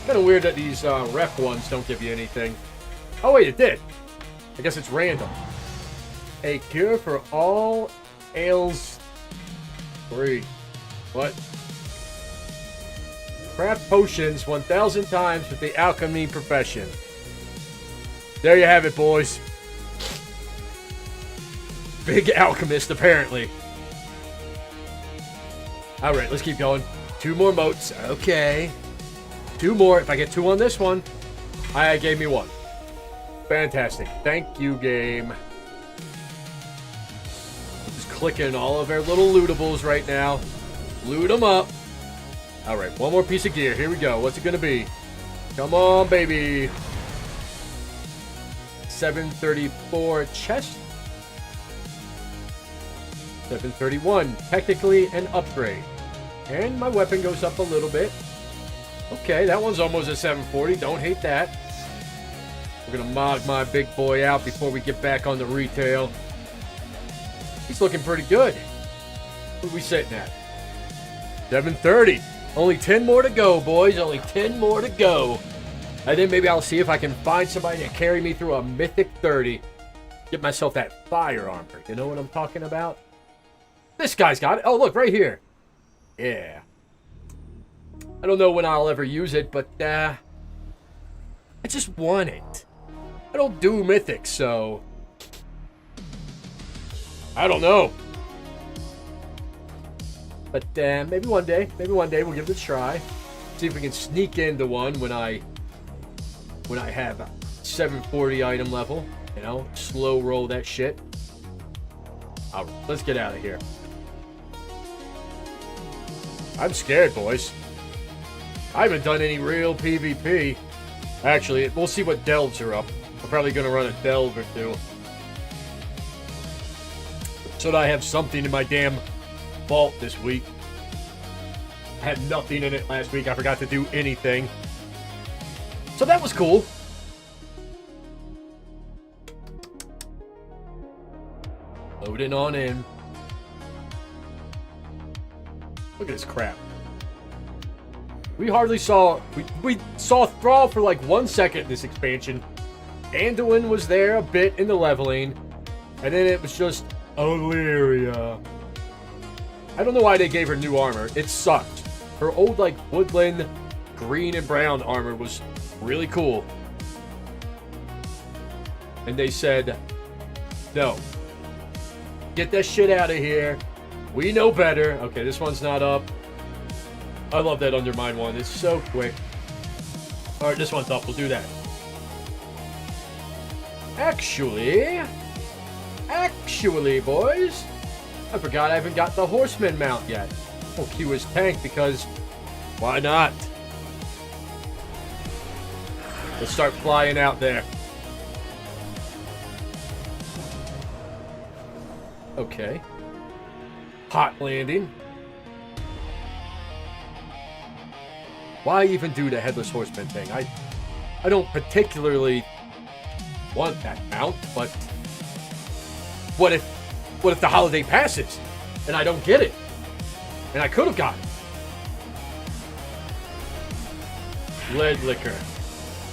Kind of weird that these ref ones don't give you anything. Oh, wait, it did. I guess it's random. A cure for all ails 3. What? Craft potions 1,000 times with the alchemy profession. There you have it, boys. Big alchemist, apparently. Alright, let's keep going. 2 more motes. Okay. 2 more. If I get 2 on this one, I gave me 1. Fantastic. Thank you, game. Just clicking all of our little lootables right now. Loot them up. All right, one more piece of gear. Here we go. What's it going to be? Come on, baby. 734 chest. 731. Technically an upgrade. And my weapon goes up a little bit. Okay, that one's almost a 740. Don't hate that. We're going to mod my big boy out before we get back on the retail. He's looking pretty good. What are we sitting at? 730. Only 10 more to go, boys. Only 10 more to go. And then maybe I'll see if I can find somebody to carry me through a Mythic 30. Get myself that fire armor. You know what I'm talking about? This guy's got it. Oh, look, right here. Yeah. I don't know when I'll ever use it, but I just want it. I don't do Mythics, so... I don't know. But maybe one day we'll give it a try. See if we can sneak into one when I have a 740 item level. You know, slow roll that shit. All right, let's get out of here. I'm scared, boys. I haven't done any real PvP. Actually, we'll see what delves are up. I'm probably going to run a delve or two. So that I have something in my damn vault this week. I had nothing in it last week. I forgot to do anything. So that was cool. Loading on in. Look at this crap. We hardly saw... We saw Thrall for like 1 second in this expansion. Anduin was there a bit in the leveling. And then it was just... Illyria. I don't know why they gave her new armor. It sucked. Her old, like, woodland green and brown armor was really cool. And they said, no. Get that shit out of here. We know better. Okay, this one's not up. I love that Undermine one. It's so quick. Alright, this one's up. We'll do that. Actually, boys, I forgot I haven't got the Horseman mount yet. We'll queue his tank because why not? Let's start flying out there. Okay. Hot landing. Why even do the Headless Horseman thing? I don't particularly want that mount, but what if the holiday passes and I don't get it? And I could have got it. Lead Liquor.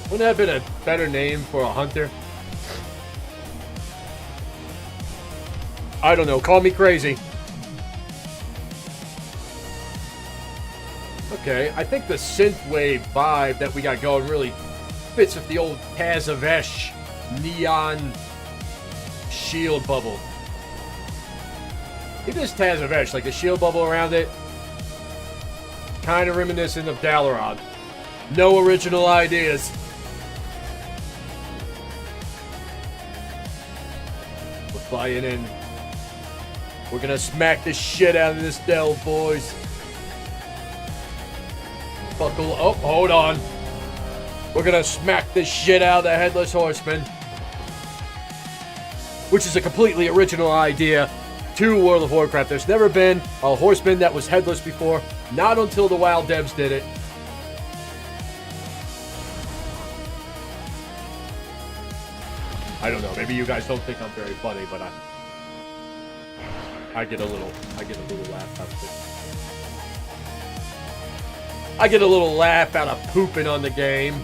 Wouldn't that have been a better name for a hunter? I don't know. Call me crazy. Okay, I think the synthwave vibe that we got going really fits with the old Tazavesh neon shield bubble. It is Tazavesh, like the shield bubble around it. Kind of reminiscent of Dalaran. No original ideas. We're flying in. We're gonna smack the shit out of this delve, boys. Buckle up, hold on. We're gonna smack the shit out of the Headless Horseman. Which is a completely original idea to World of Warcraft. There's never been a horseman that was headless before. Not until the WoW devs did it. I don't know, maybe you guys don't think I'm very funny, but I get a little laugh out of it. I get a little laugh out of pooping on the game.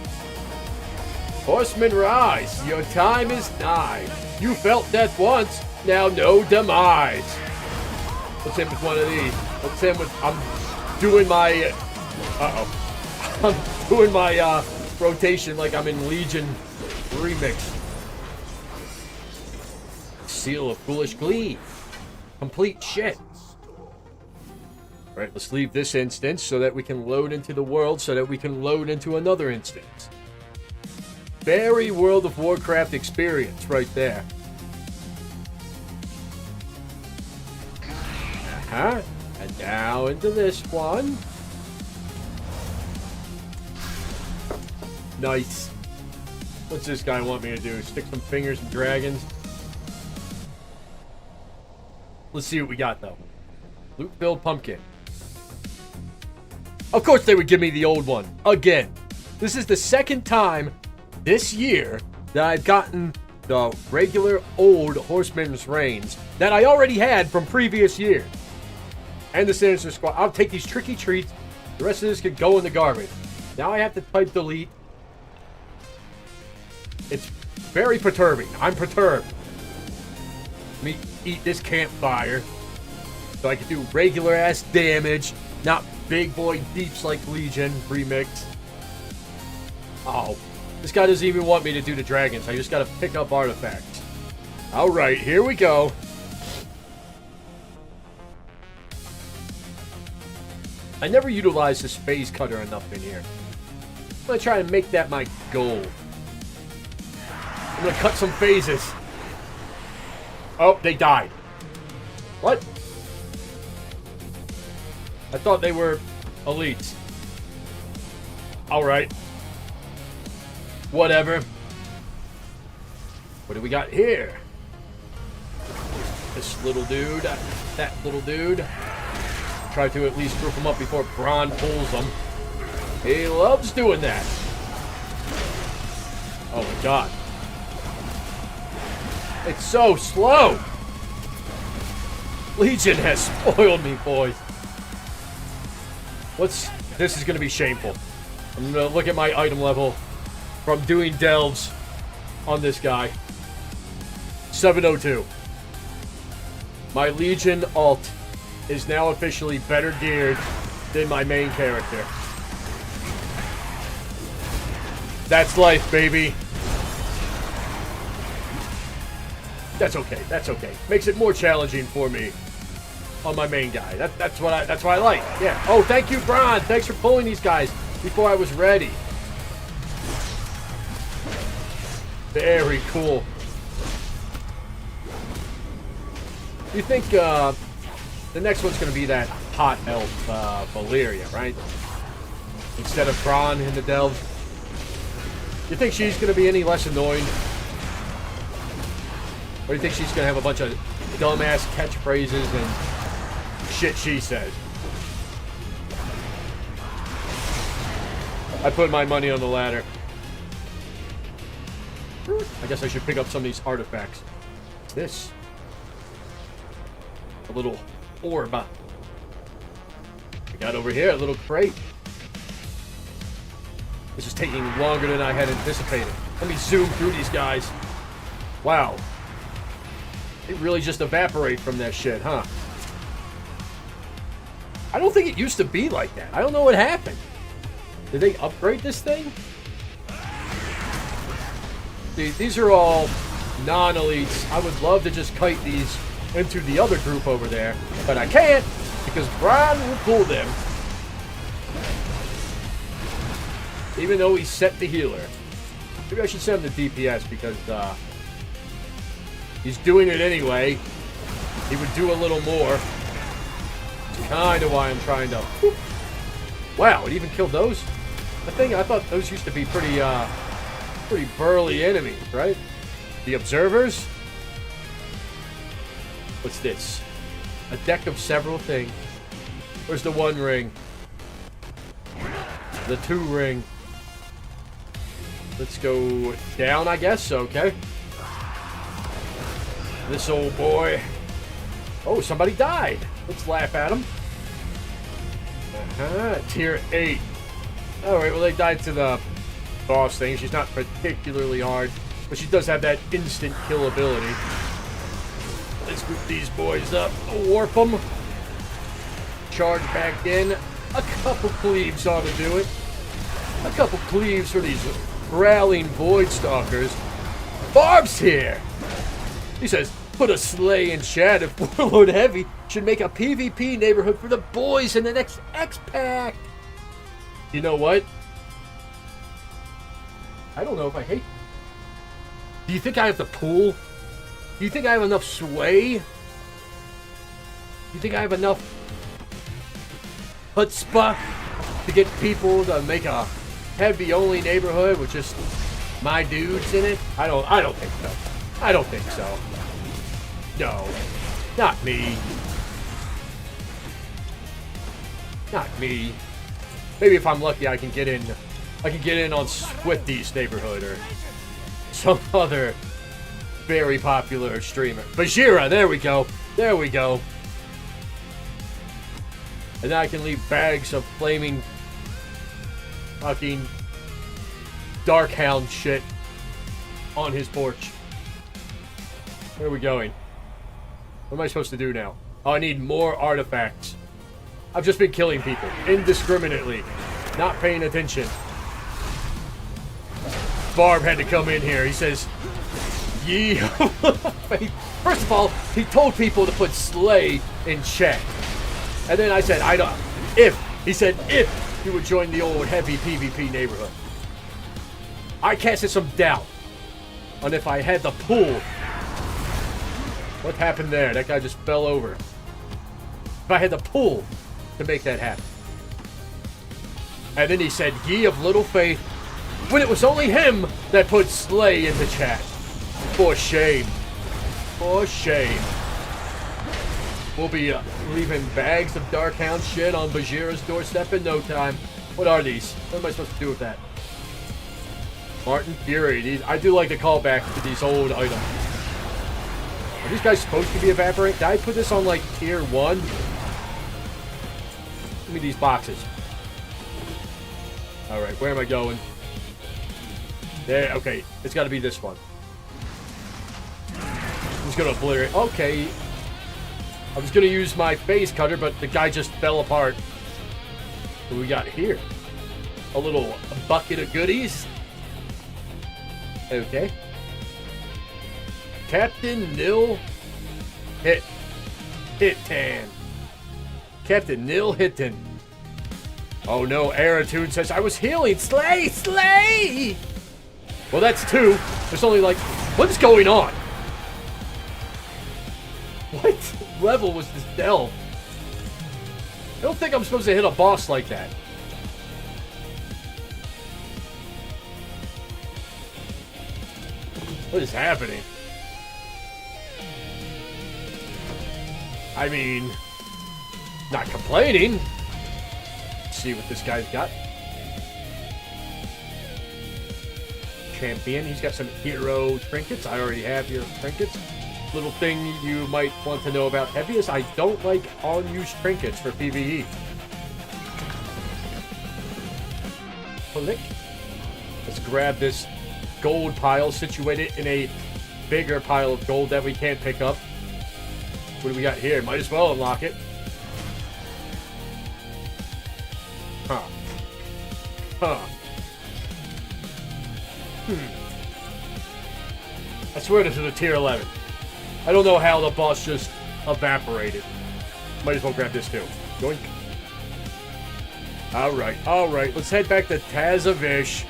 Horsemen rise, your time is nigh. You felt death once, now no demise. Let's hit with one of these. Let's hit with, I'm doing my, I'm doing my rotation like I'm in Legion REMIX. Seal of Foolish Glee. Complete shit. Alright, let's leave this instance so that we can load into the world, so that we can load into another instance. Very World of Warcraft experience right there. Uh-huh. And now into this one. Nice. What's this guy want me to do? Stick some fingers in dragons? Let's see what we got, though. Loot-filled pumpkin. Of course they would give me the old one. Again. This is the second time this year that I've gotten the regular old Horseman's Reins that I already had from previous years. And the Sinister Squad. I'll take these tricky treats. The rest of this could go in the garbage. Now I have to type delete. It's very perturbing. I'm perturbed. Let me eat this campfire so I can do regular ass damage, not big boy deeps like Legion remix. Oh, this guy doesn't even want me to do the dragons. I just gotta pick up artifacts. Alright, here we go. I never utilized this phase cutter enough in here. I'm gonna try and make that my goal. I'm gonna cut some phases. Oh, they died. What? I thought they were elites. Alright. Whatever. What do we got here? This little dude. That little dude. Try to at least group them up before Braun pulls them. He loves doing that. Oh my god. It's so slow. Legion has spoiled me, boys. This is going to be shameful. I'm going to look at my item level from doing delves on this guy. 702. My Legion alt is now officially better geared than my main character. That's life, baby. That's okay. That's okay. Makes it more challenging for me on my main guy. That's what I like. Yeah. Oh, thank you, Braun. Thanks for pulling these guys before I was ready. Very cool. You think the next one's going to be that hot elf Valyria, right? Instead of Braun in the delve. You think she's going to be any less annoying? Or do you think she's going to have a bunch of dumbass catchphrases and shit she says? I put my money on the latter. I guess I should pick up some of these artifacts. What's this? A little orb. We got over here a little crate. This is taking longer than I had anticipated. Let me zoom through these guys. Wow. They really just evaporate from that shit, huh? I don't think it used to be like that. I don't know what happened. Did they upgrade this thing? These are all non-elites. I would love to just kite these into the other group over there, but I can't because Braun will pull them. Even though he's set the healer. Maybe I should send him to DPS because he's doing it anyway. He would do a little more. It's kind of why I'm trying to... Whoop. Wow, it even killed those? I thought those used to be pretty burly enemies, right? The observers? What's this? A deck of several things. Where's the 1 ring? The 2 ring. Let's go down, I guess. Okay. This old boy. Oh, somebody died. Let's laugh at him. Tier 8. Alright, well, they died to the boss thing. She's not particularly hard, but she does have that instant kill ability. Let's group these boys up. Warp them. Charge back in. A couple cleaves ought to do it. A couple cleaves for these growling void stalkers. Barb's here. He says, put a sleigh in chat if Warlord Heavy should make a PvP neighborhood for the boys in the next X-Pack. You know what? I don't know if I hate... Do you think I have the pull? Do you think I have enough sway? You think I have enough chutzpah to get people to make a heavy-only neighborhood with just my dudes in it? I don't think so. I don't think so. No. Not me. Not me. Maybe if I'm lucky I can get in on Swifty's neighborhood or some other very popular streamer. Bajira, there we go. There we go. And then I can leave bags of flaming fucking Darkhound shit on his porch. Where are we going? What am I supposed to do now? Oh, I need more artifacts. I've just been killing people indiscriminately, not paying attention. Barb had to come in here. He says, "Ye." First of all, he told people to put slay in chat. And then I said, he said, if you would join the old heavy PvP neighborhood. I casted some doubt on if I had the pull. What happened there? That guy just fell over. If I had the pull to make that happen. And then he said, "Ye of little faith," when it was only him that put slay in the chat. For shame. For shame. We'll be leaving bags of Darkhound shit on Bajira's doorstep in no time. What are these? What am I supposed to do with that? Martin Fury. I do like the callback to these old items. Are these guys supposed to be evaporate? Did I put this on like tier 1? Give me these boxes. Alright, where am I going? There, okay. It's got to be this one. I'm just going to obliterate. Okay. I was going to use my phase cutter, but the guy just fell apart. What do we got here? A little bucket of goodies. Okay. Captain Nil Hittan. Captain Nil Hittan. Oh no, Aratune says, "I was healing. Slay! Slay!" Well, that's 2. There's only like... What is going on? What level was this delve? I don't think I'm supposed to hit a boss like that. What is happening? I mean, not complaining. Let's see what this guy's got. Champion. He's got some hero trinkets. I already have hero trinkets. Little thing you might want to know about Heavy is I don't like unused trinkets for PvE. Click. Let's grab this gold pile situated in a bigger pile of gold that we can't pick up. What do we got here? Might as well unlock it. Huh. Huh. I swear this is a tier 11. I don't know how the boss just evaporated. Might as well grab this too. Yoink. Alright, alright. Let's head back to Tazavish.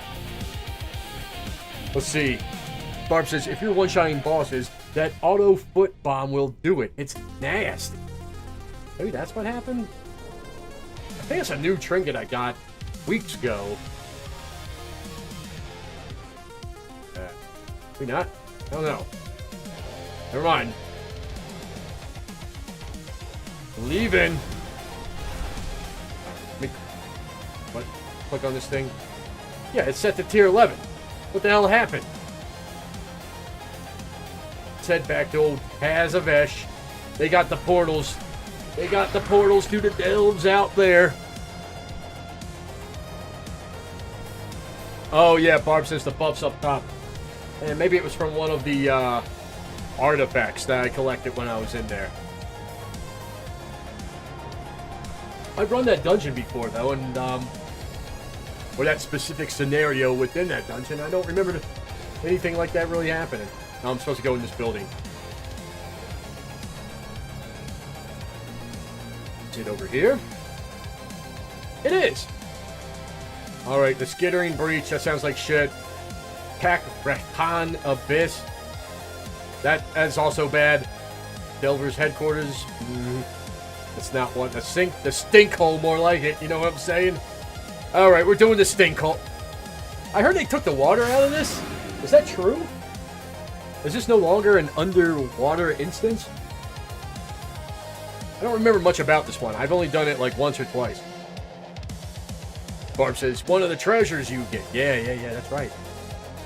Let's see. Barb says, if you're one-shotting bosses, that auto foot bomb will do it. It's nasty. Maybe that's what happened? I think it's a new trinket I got weeks ago. Maybe not? I don't know. Never mind. Leaving. What? Click on this thing. Yeah, it's set to tier 11. What the hell happened? Let's head back to old Tazavesh. They got the portals. They got the portals to the delves out there. Oh yeah, Barb says the buff's up top. And maybe it was from one of the artifacts that I collected when I was in there. I've run that dungeon before though, and or that specific scenario within that dungeon. I don't remember anything like that really happening. Now I'm supposed to go in this building. Is it over here? It is! Alright, the Skittering Breach, that sounds like shit. Kakratan Abyss. That is also bad. Delver's Headquarters. That's not what the stink hole, more like it. You know what I'm saying? All right, we're doing the stink hole. I heard they took the water out of this. Is that true? Is this no longer an underwater instance? I don't remember much about this one. I've only done it like once or twice. Barb says, one of the treasures you get. Yeah, that's right.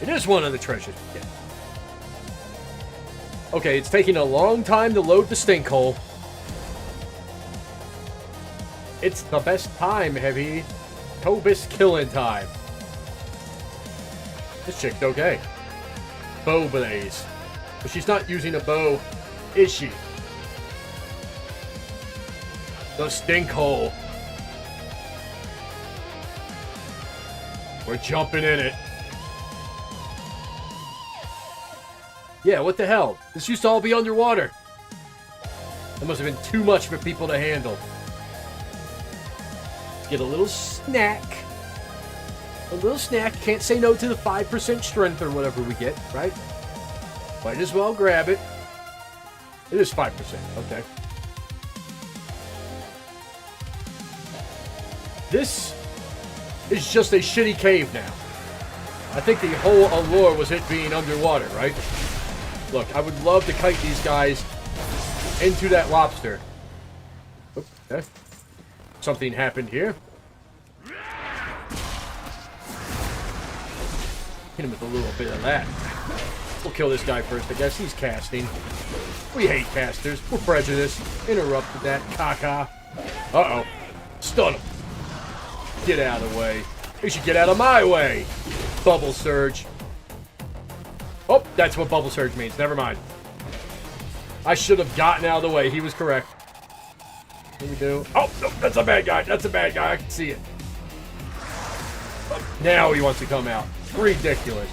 It is one of the treasures you get. Okay, it's taking a long time to load the stink hole. It's the best time, Heavy. Tobis killing time. This chick's okay. Bow blaze. But she's not using a bow, is she? The stink hole. We're jumping in it. Yeah, what the hell? This used to all be underwater. That must have been too much for people to handle. Let's get a little snack. A little snack. Can't say no to the 5% strength or whatever we get, right? Might as well grab it. It is 5%. Okay. This is just a shitty cave now. I think the whole allure was it being underwater, right? Look, I would love to kite these guys into that lobster. Okay. Something happened here. Hit him with a little bit of that. We'll kill this guy first, I guess. He's casting. We hate casters. We're prejudiced. Interrupted that caca. Uh-oh. Stun him. Get out of the way. You should get out of my way. Bubble surge. Oh, that's what bubble surge means. Never mind. I should have gotten out of the way. He was correct. What do we do? Oh, no, that's a bad guy. That's a bad guy. I can see it. Oh, now he wants to come out. Ridiculous.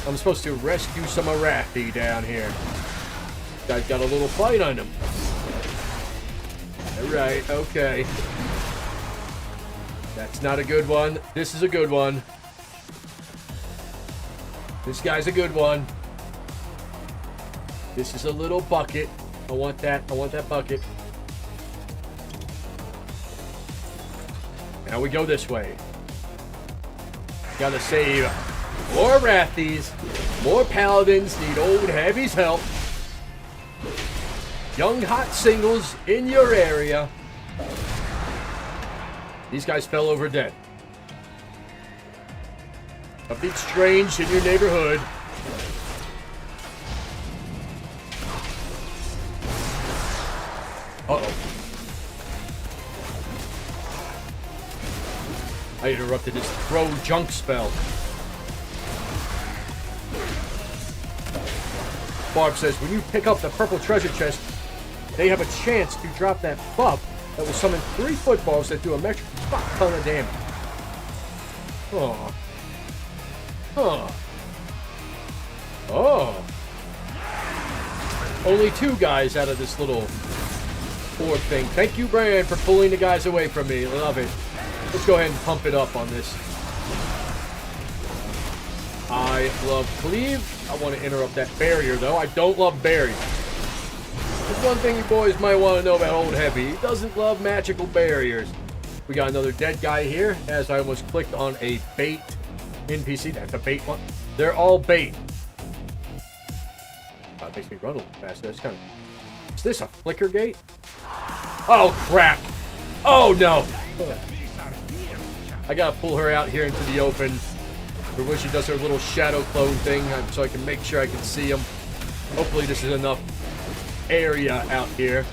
I'm supposed to rescue some Arathi down here. Guy's got a little fight on him. Alright, okay. That's not a good one. This is a good one. This guy's a good one. This is a little bucket. I want that. I want that bucket. Now we go this way. Gotta save more Arathis. More paladins need old Heavy's help. Young hot singles in your area. These guys fell over dead. Something strange in your neighborhood. Uh-oh. I interrupted his throw junk spell. Barb says, when you pick up the purple treasure chest, they have a chance to drop that buff that will summon 3 footballs that do a metric ton of damage. Oh. Huh. Oh. Only 2 guys out of this little orb thing. Thank you, Brand, for pulling the guys away from me. Love it. Let's go ahead and pump it up on this. I love cleave. I want to interrupt that barrier, though. I don't love barriers. There's one thing you boys might want to know about Old Heavy. He doesn't love magical barriers. We got another dead guy here, as I almost clicked on a bait NPC. That's a bait one. They're all bait. That makes me run a little faster. That's kind of... Is this a flicker gate? Oh, crap. Oh, no. I gotta pull her out here into the open for when she does her little shadow clone thing, so I can make sure I can see them. Hopefully this is enough area out here.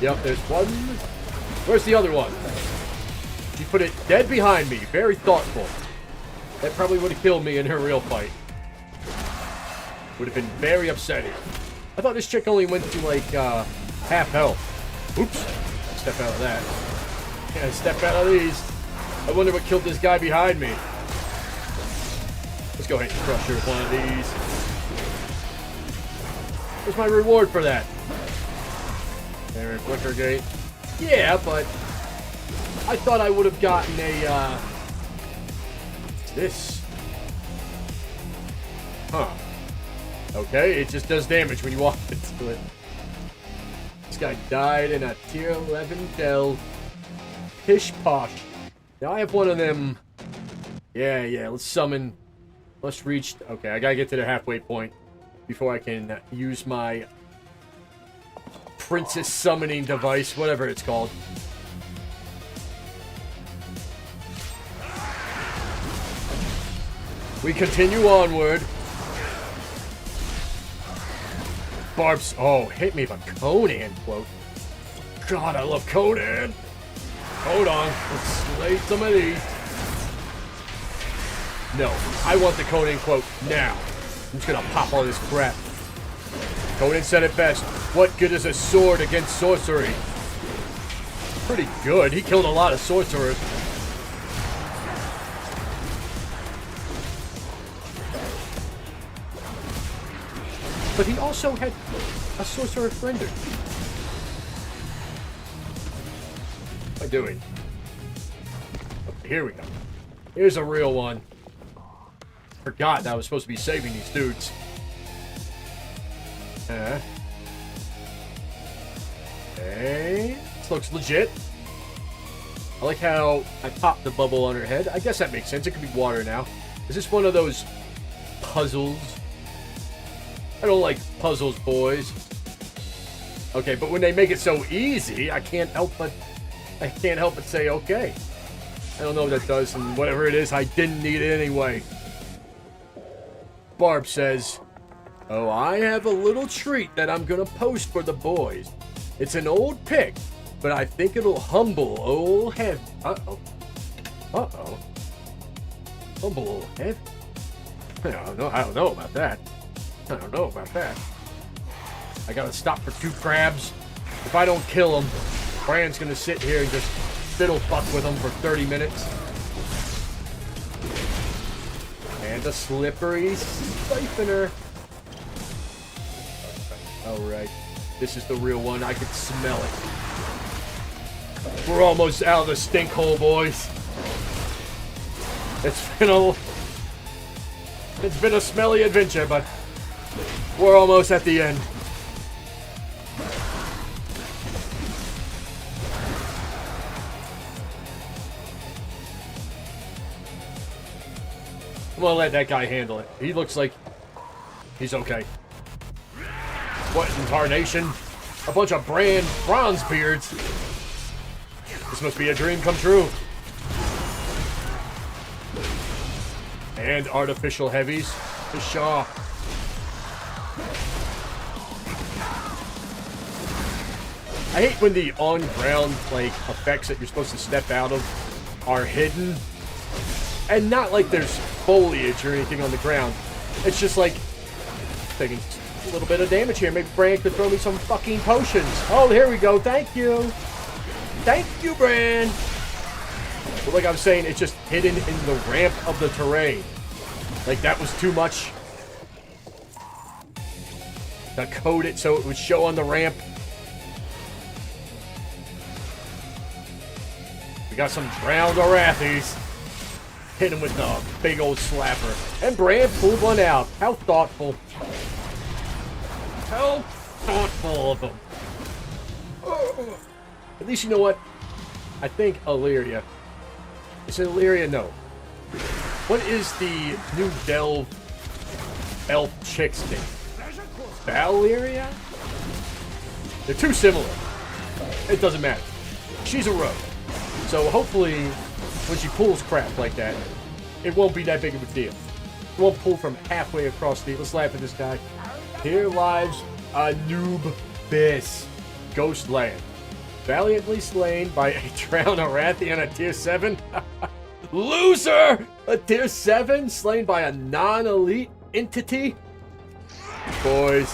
Yep, there's one. Where's the other one? She put it dead behind me. Very thoughtful. That probably would have killed me in her real fight. Would have been very upsetting. I thought this chick only went to like half health. Oops. Step out of that. Yeah, step out of these. I wonder what killed this guy behind me. Let's go ahead and crush her with one of these. What's my reward for that? There, flicker gate. Yeah, but I thought I would have gotten a what's this? Huh. Okay, it just does damage when you walk into it. This guy died in a tier 11 delve. Pish posh. Now I have one of them. Yeah, let's summon. Let's reach. Okay, I gotta get to the halfway point before I can use my princess summoning device, whatever it's called. We continue onward. Barb's. Oh, hit me, but Conan quote. God, I love Conan. Hold on, let's slay some of these. No, I want the Conan quote now. I'm just gonna pop all this crap. Conan said it best. What good is a sword against sorcery? Pretty good. He killed a lot of sorcerers. But he also had a sorcerer friender. What am I doing? Okay, here we go. Here's a real one. Forgot that I was supposed to be saving these dudes. Okay. This looks legit. I like how I popped the bubble on her head. I guess that makes sense. It could be water now. Is this one of those puzzles? I don't like puzzles, boys. Okay, but when they make it so easy, I can't help but say okay. I don't know what that does, and whatever it is, I didn't need it anyway. Barb says, "Oh, I have a little treat that I'm gonna post for the boys. It's an old pic, but I think it'll humble old heavy." Uh-oh. Humble old heavy? I don't know about that. I gotta stop for 2 crabs. If I don't kill them, Bran's gonna sit here and just fiddle fuck with them for 30 minutes. And a slippery siphoner. Alright. This is the real one. I can smell it. We're almost out of the stink hole, boys. It's been a smelly adventure, but we're almost at the end. I'm gonna let that guy handle it. He looks like he's okay. What incarnation? A bunch of bronze beards. This must be a dream come true. And artificial heavies. Pshaw. I hate when the on-ground like effects that you're supposed to step out of are hidden. And not like there's foliage or anything on the ground. It's just like taking a little bit of damage here. Maybe Bran could throw me some fucking potions. Oh, here we go. Thank you. Thank you, Bran. But like I was saying, it's just hidden in the ramp of the terrain. Like that was too much. To code it so it would show on the ramp. We got some drowned Arathis. Hit him with a big old slapper. And Bran pulled one out. How thoughtful. How thoughtful of him. Oh. At least you know what? I think Illyria. Is it Illyria? No. What is the new Delve elf chick's name? Valyria? They're too similar. It doesn't matter. She's a rogue. So hopefully, when she pulls crap like that, it won't be that big of a deal. It won't pull from halfway across the... Let's laugh at this guy. Here lies Anubis, Ghost Land. Valiantly slain by a drowned Arathian at tier 7. Loser! A tier 7 slain by a non-elite entity? Boys,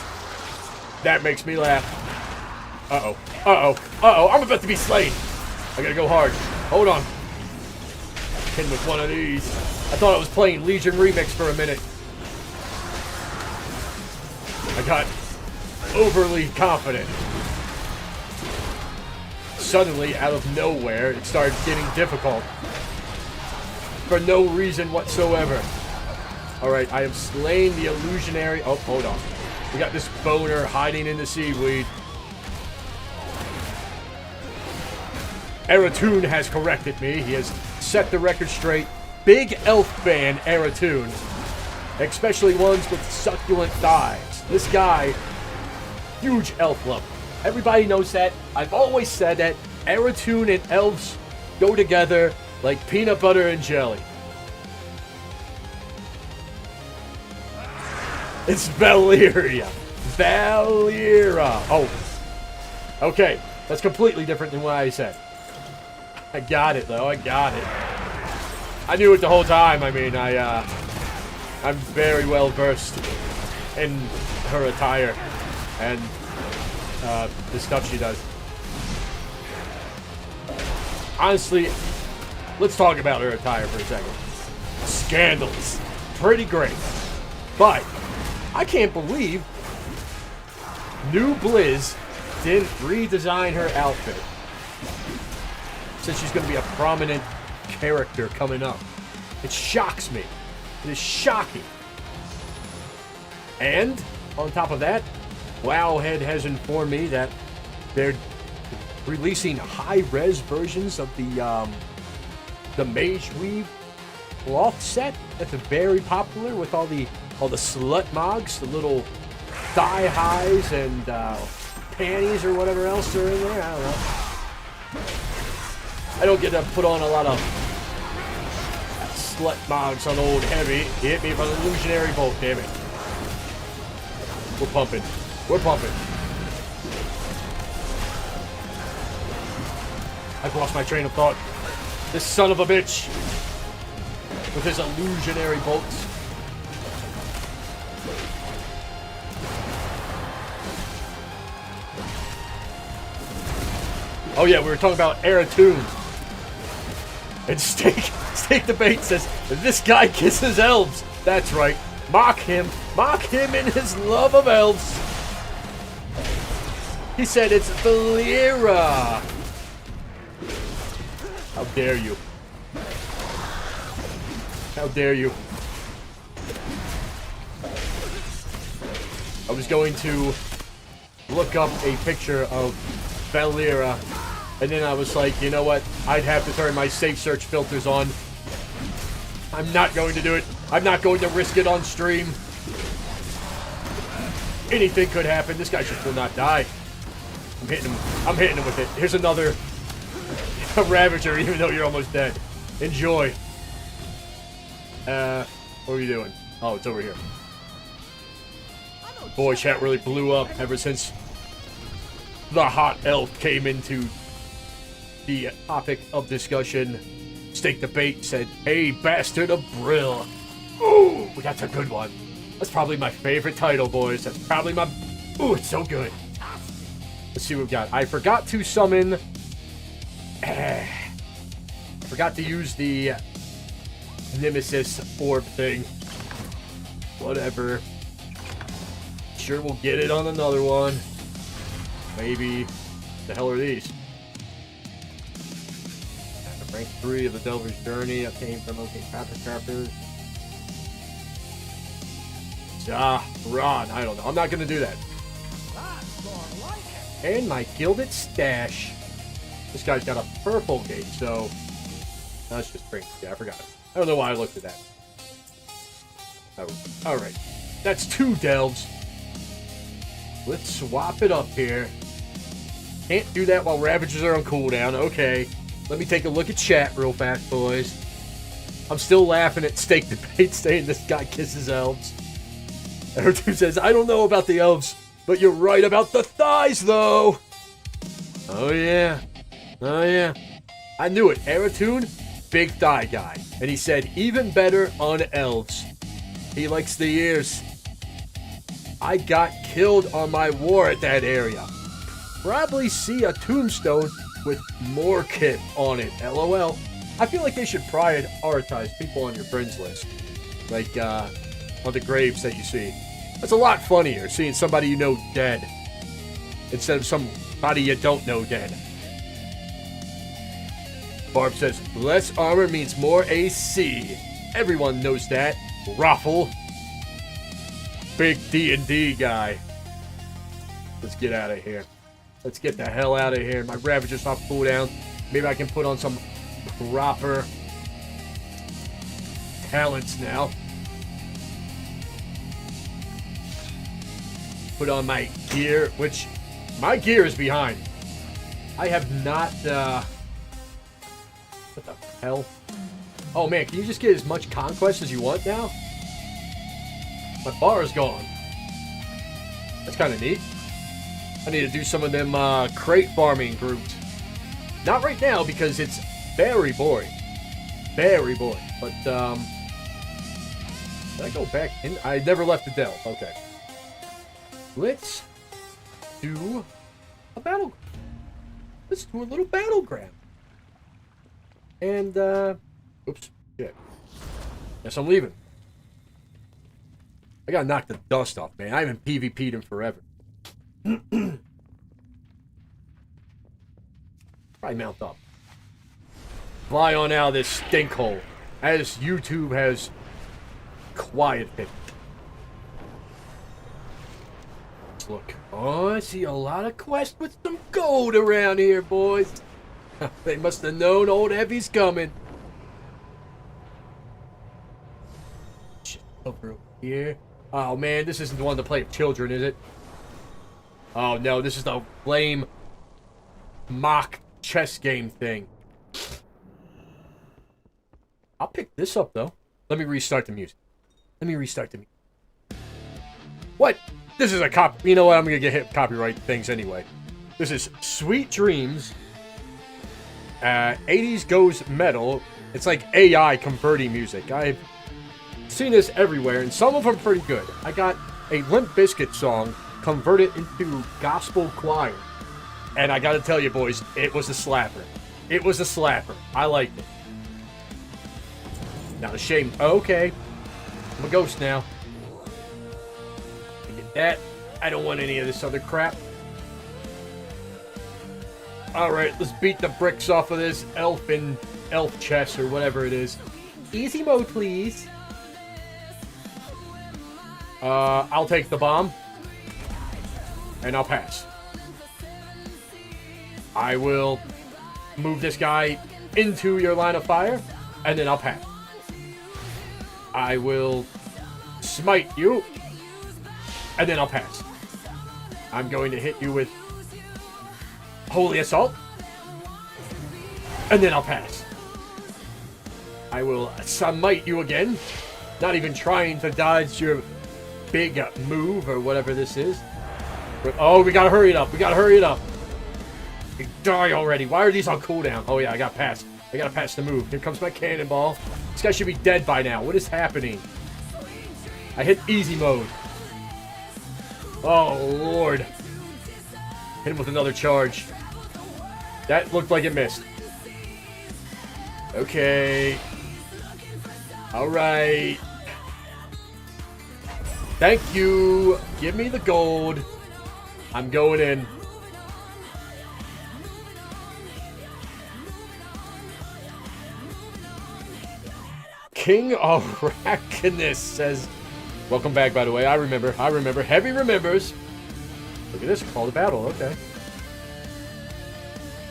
that makes me laugh. Uh-oh. I'm about to be slain. I gotta go hard. Hold on. Hit with one of these. I thought I was playing Legion Remix for a minute. I got overly confident. Suddenly, out of nowhere, it started getting difficult. For no reason whatsoever. Alright, I have slain the illusionary... Oh, hold on. We got this boner hiding in the seaweed. Eratoon has corrected me. He has set the record straight. Big elf fan, Eratoon. Especially ones with succulent thighs. This guy, huge elf lover. Everybody knows that. I've always said that Eratoon and elves go together like peanut butter and jelly. It's Valyria. Valyria. Oh. Okay. That's completely different than what I said. I got it, though. I got it. I knew it the whole time. I mean, I'm very well versed in her attire and the stuff she does. Honestly, let's talk about her attire for a second. Scandalous. Pretty great. But I can't believe New Blizz didn't redesign her outfit. Since she's going to be a prominent character coming up. It shocks me. It is shocking. And, on top of that, Wowhead has informed me that they're releasing high-res versions of the Mage Weave cloth set that's very popular with all the slut mogs, the little thigh highs and panties or whatever else are in there. I don't know. I don't get to put on a lot of slut mogs on old Heavy. He hit me with an illusionary bolt, damn it. We're pumping. We're pumping. I've lost my train of thought. This son of a bitch with his illusionary bolts. Oh yeah, we were talking about Eratoon. And Steak the Bait says, this guy kisses elves. That's right. Mock him. Mock him in his love of elves. He said it's Valyria. How dare you? How dare you? I was going to look up a picture of Valyria, and then I was like, you know what? I'd have to turn my safe search filters on. I'm not going to do it. I'm not going to risk it on stream. Anything could happen. This guy should not die. I'm hitting him. I'm hitting him with it. Here's another Ravager, even though you're almost dead. Enjoy. What are you doing? Oh, it's over here. Boy, chat really blew up ever since the hot elf came into the topic of discussion. Steak the Bait said, "Hey, bastard of Brill." Ooh, that's a good one. That's probably my favorite title, boys. That's probably my... Ooh, it's so good. Let's see what we've got. I forgot to summon... I forgot to use the Nemesis orb thing. Whatever. Sure, we'll get it on another one. Maybe. The hell are these? Rank 3 of the Delver's Journey. I came from OK Carpers. Ron. I don't know. I'm not going to do that. And my Gilded Stash. This guy's got a purple gate, so let's just bring. Yeah, I forgot. I don't know why I looked at that. Oh, all right. That's 2 delves. Let's swap it up here. Can't do that while Ravagers are on cooldown. Okay. Let me take a look at chat real fast, boys. I'm still laughing at Steak the Bait saying this guy kisses elves. Eratoon says, I don't know about the elves, but you're right about the thighs, though. Oh, yeah. Oh, yeah. I knew it. Eratoon, big thigh guy. And he said, even better on elves. He likes the ears. I got killed on my war at that area. Probably see a tombstone with more kit on it. LOL. I feel like they should prioritize people on your friends list. Like, on the graves that you see. That's a lot funnier, seeing somebody you know dead. Instead of somebody you don't know dead. Barb says, less armor means more AC. Everyone knows that. Raffle. Big D&D guy. Let's get out of here. Let's get the hell out of here. My Ravager's off cooldown. Maybe I can put on some proper talents now. Put on my gear, which my gear is behind. I have not, what the hell? Oh man, can you just get as much conquest as you want now? My bar is gone. That's kind of neat. I need to do some of them crate farming groups. Not right now because it's very boring. Very boring. But, did I go back in? I never left the delve. Okay. Let's do a battle. Let's do a little battleground. And, oops. Shit. Guess I'm leaving. I gotta knock the dust off, man. I haven't PvP'd in forever. Probably mount up. Fly on out of this stink hole. As YouTube has quieted it. Let's look. Oh, I see a lot of quests with some gold around here, boys. They must have known old Heavy's coming. Shit, over here. Oh man, this isn't the one to play with children, is it? Oh no, this is the lame mock chess game thing. I'll pick this up though. Let me restart the music. What? This is a cop. You know what? I'm gonna get hit copyright things anyway. This is Sweet Dreams. 80s Goes Metal. It's like AI converting music. I've seen this everywhere, and some of them pretty good. I got a Limp Bizkit song converted into gospel choir. And I gotta tell you, boys, it was a slapper. It was a slapper. I liked it. Not a shame. Okay. I'm a ghost now. Get that. I don't want any of this other crap. Alright, let's beat the bricks off of this elf chest or whatever it is. Easy mode, please. I'll take the bomb. And I'll pass. I will move this guy into your line of fire. And then I'll pass. I will smite you. And then I'll pass. I'm going to hit you with Holy Assault. And then I'll pass. I will smite you again. Not even trying to dodge your big move or whatever this is. Oh, we gotta hurry it up. We gotta hurry it up. You die already. Why are these on cooldown? Oh yeah, I gotta pass. I gotta pass the move. Here comes my cannonball. This guy should be dead by now. What is happening? I hit easy mode. Oh, Lord. Hit him with another charge. That looked like it missed. Okay. Alright. Thank you. Give me the gold. I'm going in. King Arachnis says, welcome back, by the way. I remember. Heavy remembers. Look at this. Call to battle. Okay.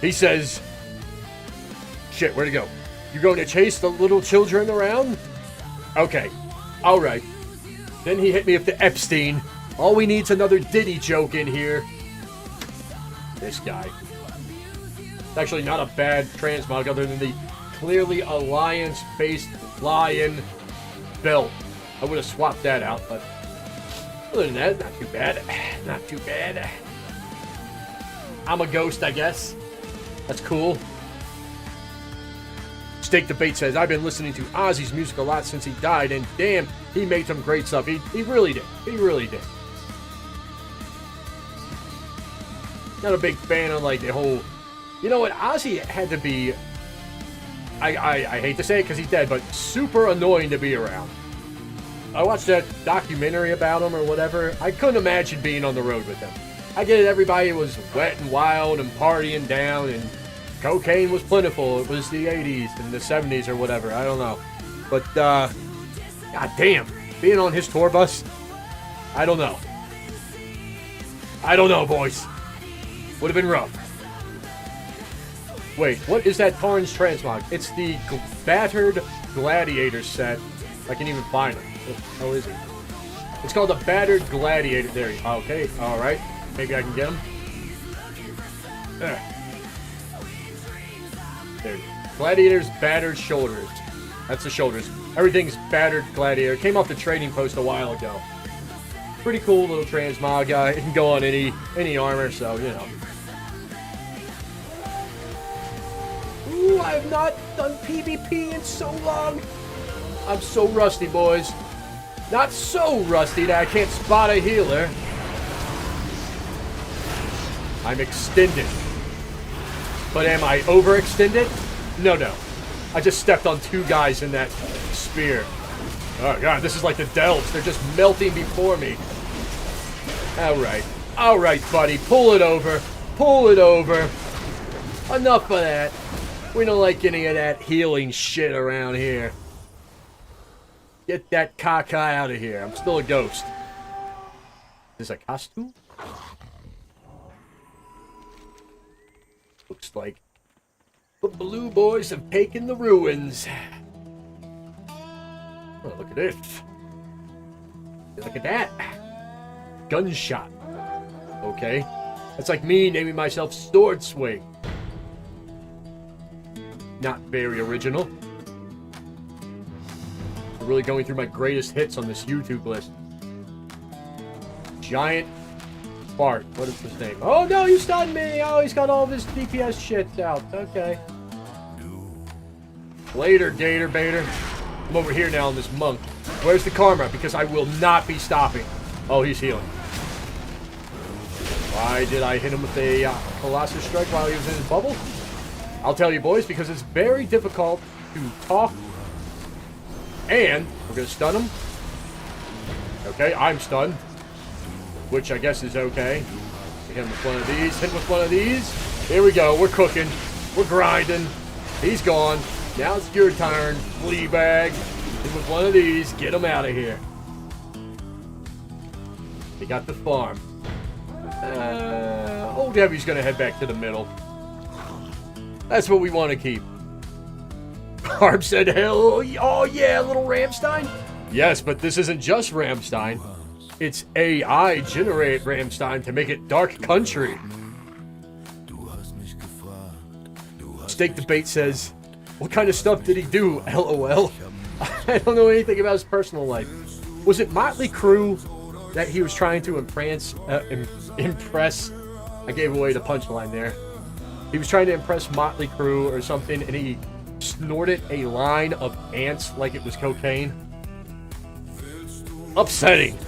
He says, shit, where'd it go? You going to chase the little children around? Okay. All right. Then he hit me with the Epstein. All we need's another Diddy joke in here. This guy. It's actually not a bad transmog other than the clearly alliance-based lion belt. I would have swapped that out, but other than that, not too bad. Not too bad. I'm a ghost, I guess. That's cool. Steak Debate says, I've been listening to Ozzy's music a lot since he died, and damn, he made some great stuff. He really did. He really did. Not a big fan of, like, the whole... You know what? Ozzy had to be... I hate to say it because he's dead, but super annoying to be around. I watched that documentary about him or whatever. I couldn't imagine being on the road with him. I get it, everybody was wet and wild and partying down, and cocaine was plentiful. It was the 80s and the 70s or whatever. I don't know. But, god damn. Being on his tour bus, I don't know. I don't know, boys. Would have been rough. Wait, what is that Tarn's transmog? It's the Battered Gladiator set. I can even find it. What the hell is it? It's called the Battered Gladiator. There you go. Okay, alright. Maybe I can get him. There. There. Gladiator's Battered Shoulders. That's the shoulders. Everything's Battered Gladiator. Came off the trading post a while ago. Pretty cool little transmog guy. It can go on any armor, so, you know. Ooh, I have not done PvP in so long. I'm so rusty, boys. Not so rusty that I can't spot a healer. I'm extended. But am I overextended? No, no. I just stepped on 2 guys in that spear. Oh, God, this is like the Delves. They're just melting before me. Alright. Alright, buddy. Pull it over. Pull it over. Enough of that. We don't like any of that healing shit around here. Get that caca out of here. I'm still a ghost. Is this a costume? Looks like the blue boys have taken the ruins. Oh, look at this. Look at that. Gunshot. Okay. That's like me naming myself Sword Swing. Not very original. I'm really going through my greatest hits on this YouTube list. Giant Fart. What is his name? Oh no, you stunned me! Oh, he's got all this DPS shit out. Okay. Later, Gator Baiter. I'm over here now on this monk. Where's the karma? Because I will not be stopping. Oh, he's healing. Why did I hit him with a Colossus Strike while he was in his bubble? I'll tell you, boys, because it's very difficult to talk. And we're going to stun him. Okay, I'm stunned. Which I guess is okay. Hit him with one of these. Hit him with one of these. Here we go. We're cooking. We're grinding. He's gone. Now it's your turn. Fleabag. Hit him with one of these. Get him out of here. They got the farm. Old Heavy's going to head back to the middle. That's what we want to keep. Harp said, hell, oh yeah, little Ramstein. Yes, but this isn't just Ramstein. It's AI generate Ramstein to make it Dark Country. Steak Debate says, what kind of stuff did he do, LOL? I don't know anything about his personal life. Was it Motley Crue that he was trying to impress? I gave away the punchline there. He was trying to impress Motley Crue or something, and he snorted a line of ants like it was cocaine. Upsetting.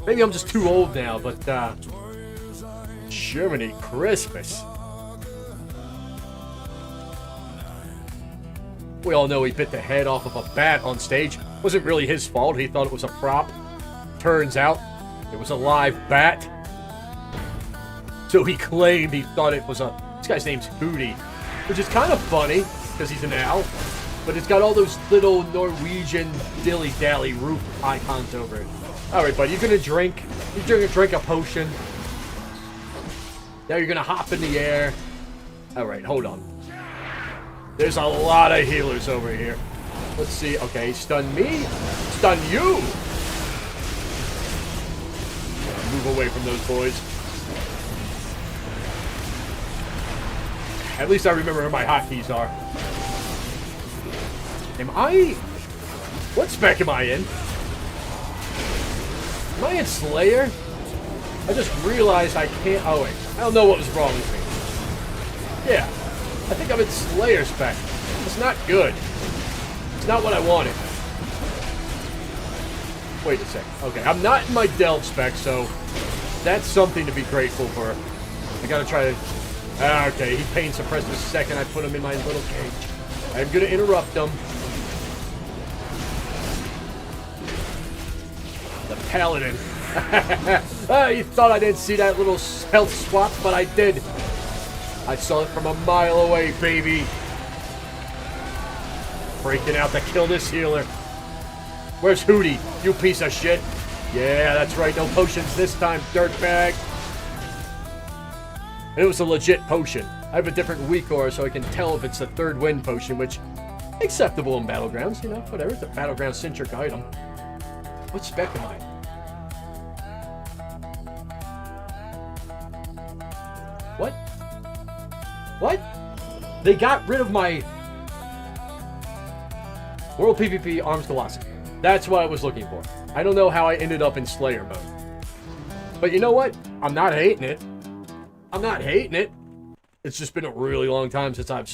Maybe I'm just too old now, but, Germany Christmas. We all know he bit the head off of a bat on stage. Wasn't really his fault. He thought it was a prop. Turns out, it was a live bat. So he claimed he thought it was a... This guy's name's Hootie, which is kind of funny, because he's an owl. But it's got all those little Norwegian dilly-dally roof icons over it. Alright, buddy, you're gonna drink. You're gonna drink a potion. Now you're gonna hop in the air. Alright, hold on. There's a lot of healers over here. Let's see. Okay, stun me. Stun you! Move away from those boys. At least I remember where my hotkeys are. Am I... What spec am I in? Am I in Slayer? I just realized I can't... Oh, wait. I don't know what was wrong with me. Yeah. I think I'm in Slayer spec. It's not good. It's not what I wanted. Wait a sec. Okay, I'm not in my Delve spec, so that's something to be grateful for. I gotta try to... Okay, he pain suppressed the second I put him in my little cage. I'm gonna interrupt him. The Paladin. You thought I didn't see that little health swap, but I did. I saw it from a mile away, baby. Breaking out to kill this healer. Where's Hootie, you piece of shit? Yeah, that's right, no potions this time, dirtbag. And it was a legit potion. I have a different weak aura, so I can tell if it's the third wind potion, which acceptable in Battlegrounds, you know, whatever. It's a Battleground-centric item. What spec am I? What? What? They got rid of my World PvP Arms Colossus. That's what I was looking for. I don't know how I ended up in Slayer mode. But you know what? I'm not hating it. I'm not hating it. It's just been a really long time since I've,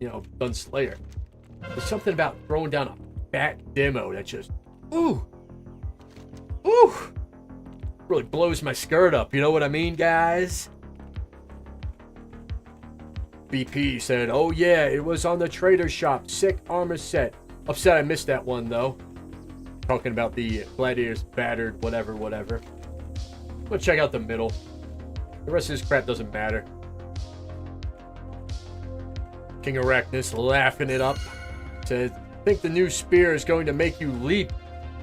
you know, done Slayer. There's something about throwing down a fat demo that just, ooh, really blows my skirt up. You know what I mean, guys? BP said, oh yeah, it was on the trader shop. Sick armor set. Upset I missed that one, though. Talking about the gladiators battered, whatever. Go check out the middle. The rest of this crap doesn't matter. King Arachnus laughing it up. Said, think the new spear is going to make you leap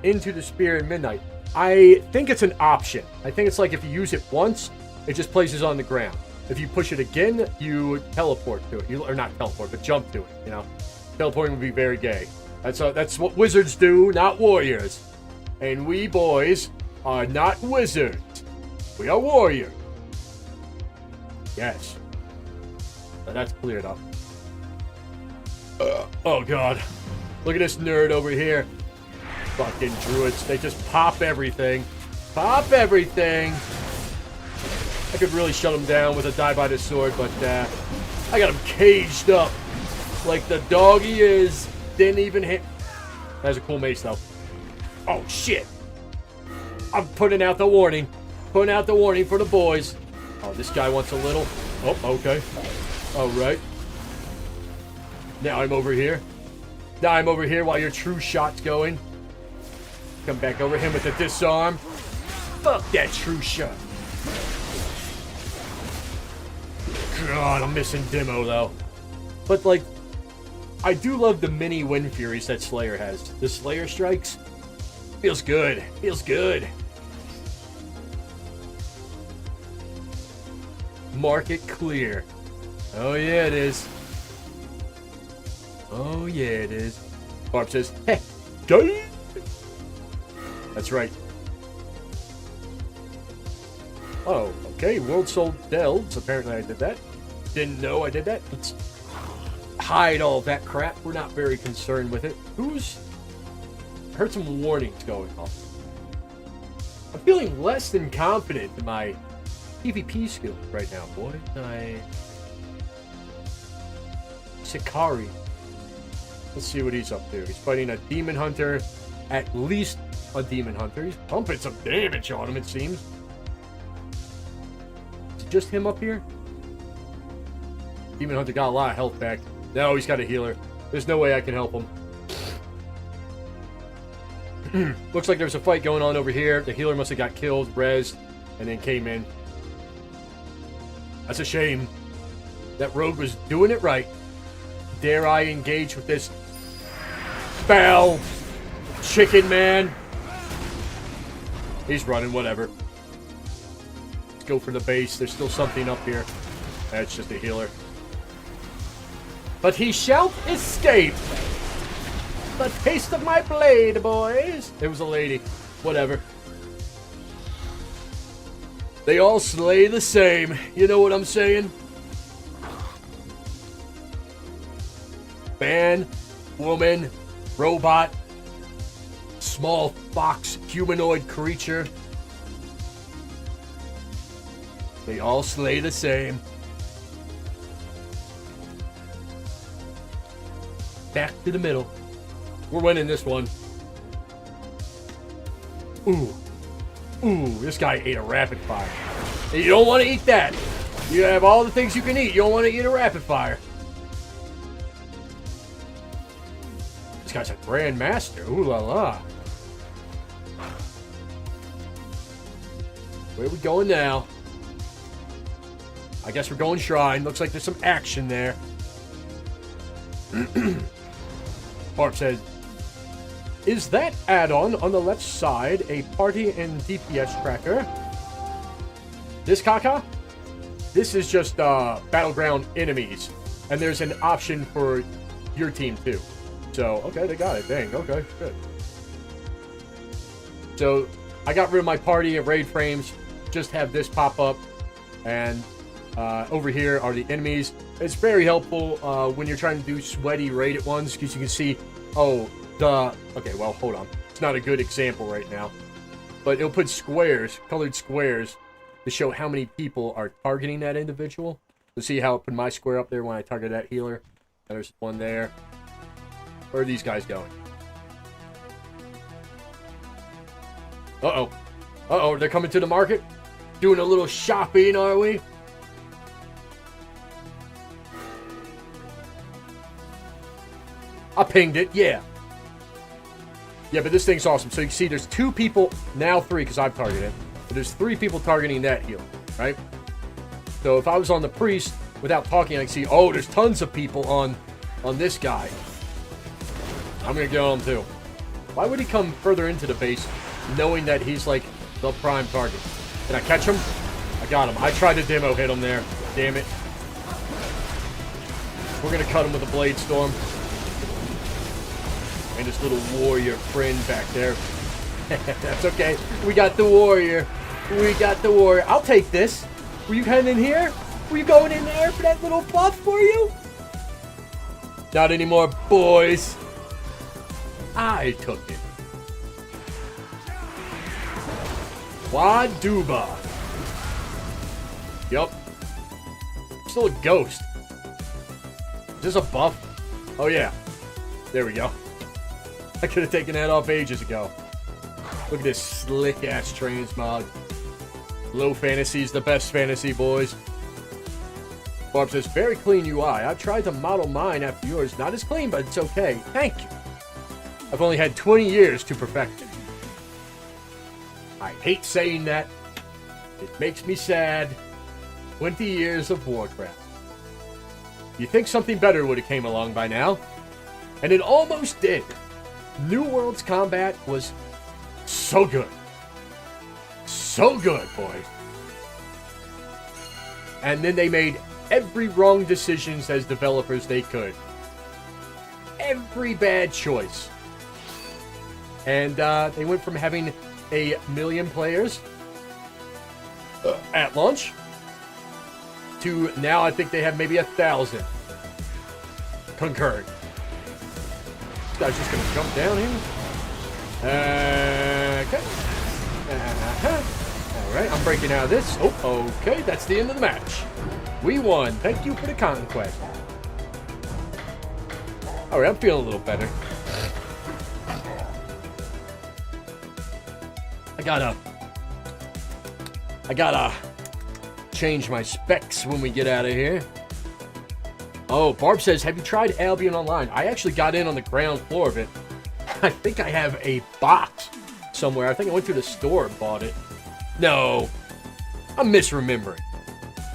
into the spear at midnight. I think it's an option. I think it's like if you use it once, it just places on the ground. If you push it again, you teleport to it. Or not teleport, but jump to it, you know. Teleporting would be very gay. That's what wizards do, not warriors. And we boys are not wizards. We are warriors. Yes. So that's cleared up. Oh god. Look at this nerd over here. Fucking druids. They just pop everything. Pop everything. I could really shut him down with a die by the sword, but I got him caged up. Like the dog he is. Didn't even hit. That's a cool mace, though. Oh, shit. I'm putting out the warning. Putting out the warning for the boys. Oh, this guy wants a little. Oh, okay. All right. Now I'm over here. Now I'm over here while your true shot's going. Come back over him with the disarm. Fuck that true shot. God, I'm missing Demo, though. But, like, I do love the mini Wind Furies that Slayer has. The Slayer strikes. Feels good. Feels good. Market clear. Oh, yeah, it is. Oh, yeah, it is. Barb says, heh, gay. That's right. Oh, okay. World Soul Delves. Apparently I did that. Didn't know I did that. Let's hide all that crap. We're not very concerned with it. I heard some warnings going off. I'm feeling less than confident in my PvP skills right now, boy. Sikari. Let's see what he's up to. He's fighting a demon hunter. At least a demon hunter. He's pumping some damage on him, it seems. Is it just him up here? Demon hunter got a lot of health back. No, he's got a healer. There's no way I can help him. Looks like there's a fight going on over here. The healer must have got killed, rezzed, and then came in. That's a shame. That rogue was doing it right. Dare I engage with this foul chicken man? He's running, whatever. Let's go for the base. There's still something up here. That's just a healer. But he shall escape. The taste of my blade, boys. It was a lady. Whatever. They all slay the same. You know what I'm saying? Man, woman, robot, small fox, humanoid creature. They all slay the same. Back to the middle. We're winning this one. Ooh. Ooh, this guy ate a rapid fire. And you don't want to eat that. You have all the things you can eat. You don't want to eat a rapid fire. This guy's a Grand Master. Ooh la la. Where are we going now? I guess we're going Shrine. Looks like there's some action there. Barb says, is that add-on on the left side a party and DPS tracker? This caca? This is just battleground enemies. And there's an option for your team too. So, okay, they got it. Dang, okay, good. So, I got rid of my party of raid frames. Just have this pop up. And over here are the enemies. It's very helpful when you're trying to do sweaty raided ones. Because you can see, oh, okay, well, hold on. It's not a good example right now. But it'll put squares, colored squares, to show how many people are targeting that individual. So see how it put my square up there when I target that healer? There's one there. Where are these guys going? Uh-oh. Uh-oh, they're coming to the market? Doing a little shopping, are we? I pinged it, yeah. Yeah, but this thing's awesome. So you can see there's 2 people, now 3 because I've targeted. But there's 3 people targeting that healer, right? So if I was on the priest, without talking, I can see, oh, there's tons of people on this guy. I'm going to get on him too. Why would he come further into the base knowing that he's like the prime target? Did I catch him? I got him. I tried to demo hit him there. Damn it. We're going to cut him with a blade storm. And this little warrior friend back there. That's okay. We got the warrior. We got the warrior. I'll take this. Were you heading in here? Were you going in there for that little buff for you? Not anymore, boys. I took it. Waduba. Yup. Still a ghost. Is this a buff? Oh, yeah. There we go. I could have taken that off ages ago. Look at this slick-ass transmog. Low fantasy is the best fantasy, boys. Barb says, very clean UI. I've tried to model mine after yours. Not as clean, but it's okay. Thank you. I've only had 20 years to perfect it. I hate saying that. It makes me sad. 20 years of Warcraft. You'd think something better would have came along by now. And it almost did. New World's combat was so good. So good, boys. And then they made every wrong decisions as developers they could. Every bad choice. And they went from having 1 million players at launch to now I think they have maybe 1,000 concurrent. This guy's just gonna jump down here. Okay. Alright, I'm breaking out of this. Oh, okay, that's the end of the match. We won. Thank you for the conquest. Alright, I'm feeling a little better. I gotta change my specs when we get out of here. Oh, Barb says, have you tried Albion Online? I actually got in on the ground floor of it. I think I have a box somewhere. I think I went to the store and bought it. No, I'm misremembering.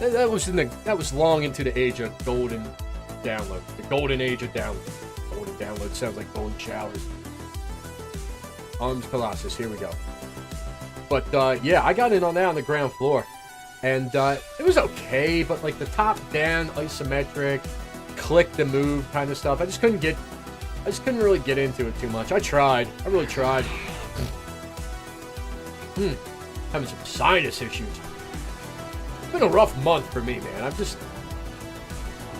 That was long into the age of golden download. The golden age of download. Golden download sounds like golden showers. Arms Colossus, here we go. But yeah, I got in on that on the ground floor. And it was okay, but like the top-down, isometric, click to move kind of stuff, I just couldn't really get into it too much. I tried. I really tried. Having some sinus issues. It's been a rough month for me, man. I've just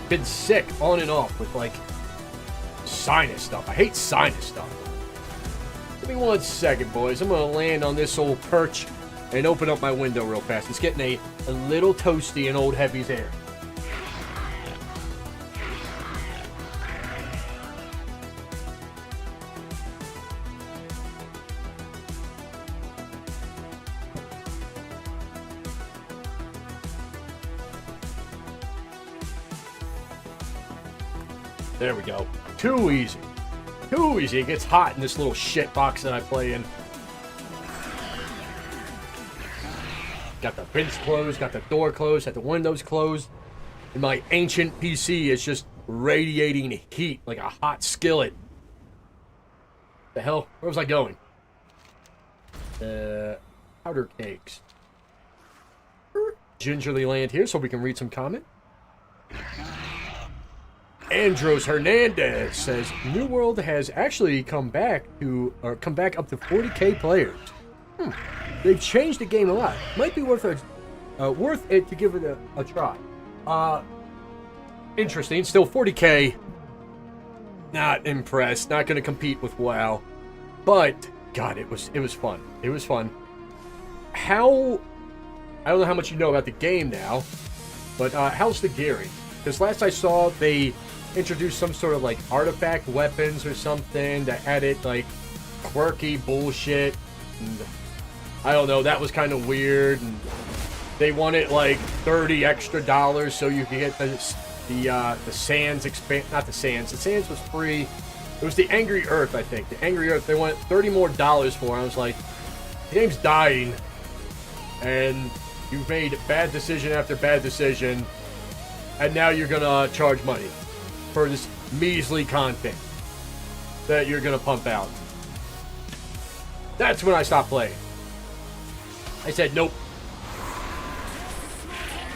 been sick on and off with like sinus stuff. I hate sinus stuff. Give me 1 second, boys. I'm gonna land on this old perch and open up my window real fast. It's getting a little toasty in old Heavy's hair. There we go. Too easy. Too easy. It gets hot in this little shit box that I play in. Got the vents closed, got the door closed, got the windows closed. And my ancient PC is just radiating heat like a hot skillet. The hell? Where was I going? Powder cakes. gingerly land here so we can read some comment. Andros Hernandez says New World has actually come back up to 40k players. They've changed the game a lot. Might be worth it to give it a try. Interesting. Still 40k. Not impressed. Not going to compete with WoW. But God, it was fun. It was fun. I don't know how much you know about the game now, but how's the gearing? Because last I saw, they introduced some sort of like artifact weapons or something that added like quirky bullshit. And I don't know, that was kind of weird. And they wanted like $30 extra so you could get the Sands expand. Not the Sands. The Sands was free. It was the Angry Earth, I think. The Angry Earth. They wanted $30 more for. I was like, the game's dying, and you've made bad decision after bad decision, and now you're gonna charge money for this measly content that you're gonna pump out. That's when I stopped playing. I said, nope.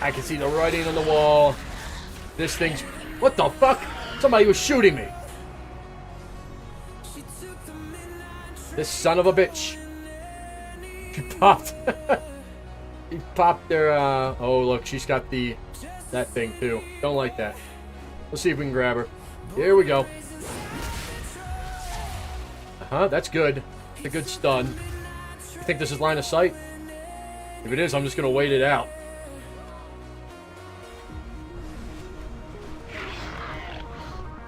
I can see the writing on the wall. This thing's... What the fuck? Somebody was shooting me. This son of a bitch. She popped. He popped their... Oh, look. She's got that thing, too. Don't like that. Let's see if we can grab her. Here we go. That's good. It's a good stun. I think this is line of sight. If it is, I'm just going to wait it out.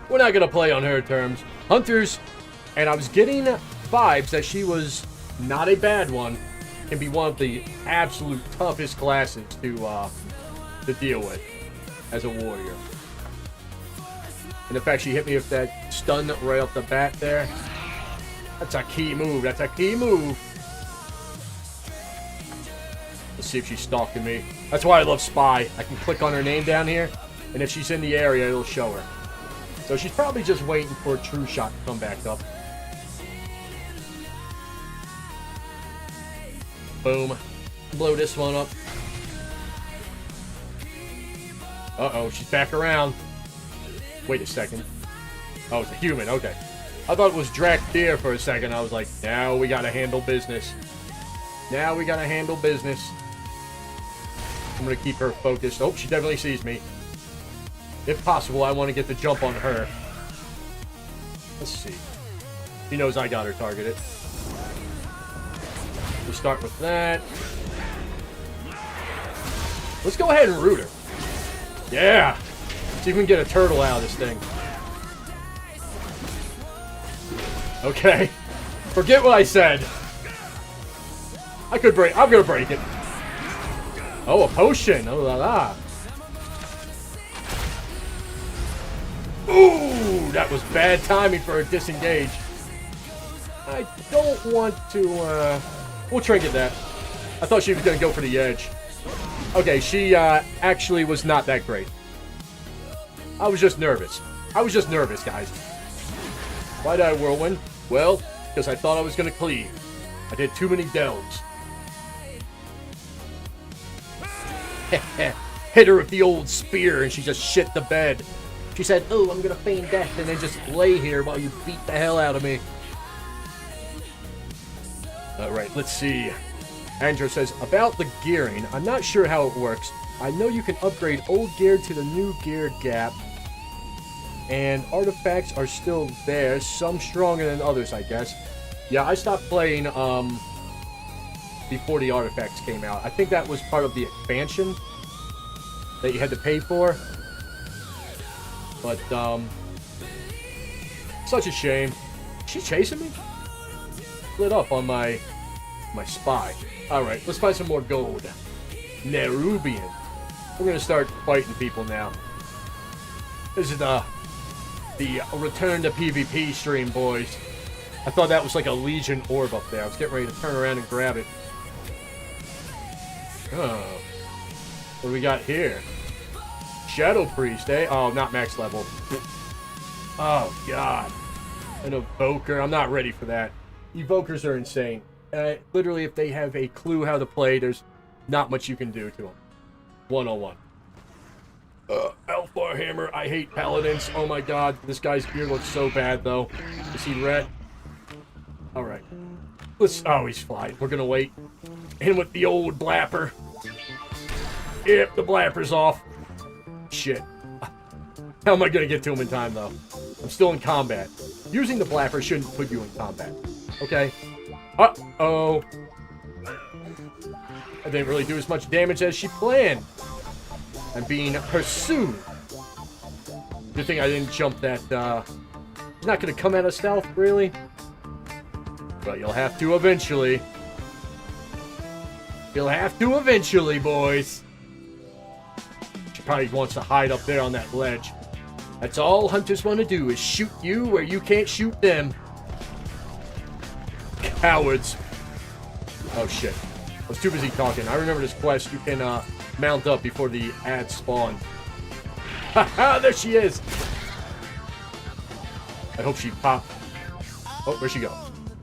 We're not going to play on her terms. Hunters, and I was getting vibes that she was not a bad one, can be one of the absolute toughest classes to deal with as a warrior. And the fact she hit me with that stun right off the bat there, that's a key move. That's a key move. Let's see if she's stalking me. That's why I love Spy. I can click on her name down here, and if she's in the area, it'll show her. So she's probably just waiting for a true shot to come back up. Boom. Blow this one up. Uh-oh, she's back around. Wait a second. Oh, it's a human. Okay. I thought it was Drakdir for a second. I was like, now we gotta handle business. Now we gotta handle business. I'm gonna keep her focused. Oh, she definitely sees me. If possible, I want to get the jump on her. Let's see. She knows I got her targeted. We'll start with that. Let's go ahead and root her. Yeah! See if we can get a turtle out of this thing. Okay. Forget what I said. I'm gonna break it. Oh, a potion. Oh la la. Ooh, that was bad timing for a disengage. I don't want to, we'll trinket that. I thought she was going to go for the edge. Okay, she, actually was not that great. I was just nervous. Guys. Why did I whirlwind? Well, because I thought I was going to cleave. I did too many delves. Hit her with the old spear and she just shit the bed. She said, oh, I'm going to feign death and then just lay here while you beat the hell out of me. Alright, let's see. Andrew says, about the gearing, I'm not sure how it works. I know you can upgrade old gear to the new gear gap. And artifacts are still there. Some stronger than others, I guess. Yeah, I stopped playing before the artifacts came out. I think that was part of the expansion that you had to pay for. But, such a shame. Is she chasing me? Lit up on my spy. Alright, let's find some more gold. Nerubian. We're gonna start fighting people now. This is the return to PvP stream, boys. I thought that was like a Legion orb up there. I was getting ready to turn around and grab it. Oh. What do we got here? Shadow Priest, eh? Oh, not max level. Oh, God. An Evoker. I'm not ready for that. Evokers are insane. Literally, if they have a clue how to play, there's not much you can do to them. 101. Alpha Hammer. I hate paladins. Oh my god. This guy's gear looks so bad, though. Is he red? Alright. Let's... Oh, he's flying. We're gonna wait. In with the old blapper. Yep, the blapper's off. Shit. How am I gonna get to him in time, though? I'm still in combat. Using the blapper shouldn't put you in combat. Okay? Uh-oh. I didn't really do as much damage as she planned. I'm being pursued. Good thing I didn't jump that, He's not gonna come out of stealth, really? But you'll have to eventually. You'll have to eventually, boys. She probably wants to hide up there on that ledge. That's all hunters want to do, is shoot you where you can't shoot them. Cowards. Oh, shit. I was too busy talking. I remember this quest. You can, mount up before the ads spawn. Haha, there she is! I hope she popped. Oh, where'd she go?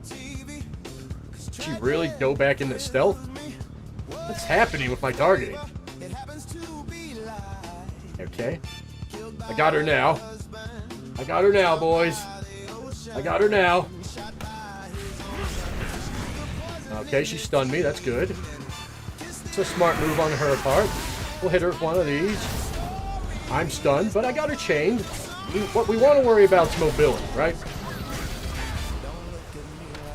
Did she really go back into stealth? What's happening with my targeting? Okay. I got her now. I got her now, boys. I got her now. Okay, she stunned me. That's good. It's a smart move on her part. We'll hit her with one of these. I'm stunned, but I got her chained. What we want to worry about is mobility, right?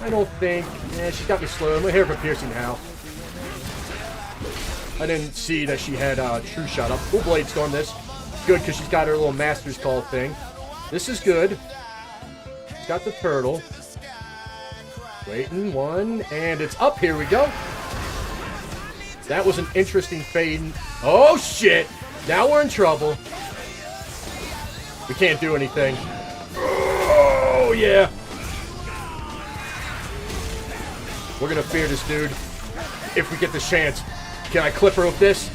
I don't think... she's got me slowed. I'm going to hit her for piercing now. I didn't see that she had True Shot up. We'll Blade Storm this. Good, because she's got her little Master's Call thing. This is good. She's got the turtle. Waiting, one, and it's up. Here we go. That was an interesting fade. Oh, shit. Now we're in trouble. We can't do anything. Oh, yeah. We're going to fear this dude if we get the chance. Can I clip her with this?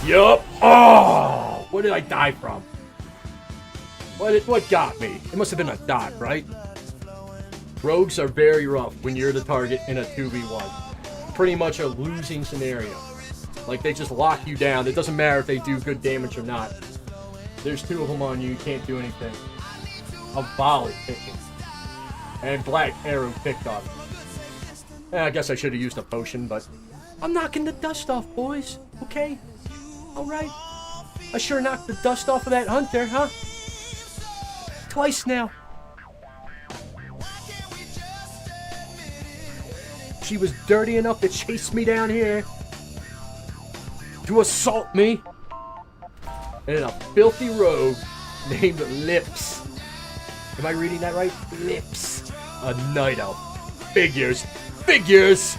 Yup. Oh, what did I die from? What got me? It must have been a dot, right? Rogues are very rough when you're the target in a 2v1. Pretty much a losing scenario. Like, they just lock you down. It doesn't matter if they do good damage or not. There's two of them on you. You can't do anything. A volley picking. And Black Arrow picked off. I guess I should have used a potion, but... I'm knocking the dust off, boys. Okay? Alright. I sure knocked the dust off of that hunter, huh? Twice now. She was dirty enough to chase me down here. To assault me. And a filthy rogue named Lips. Am I reading that right? Lips. A night elf. Figures. Figures!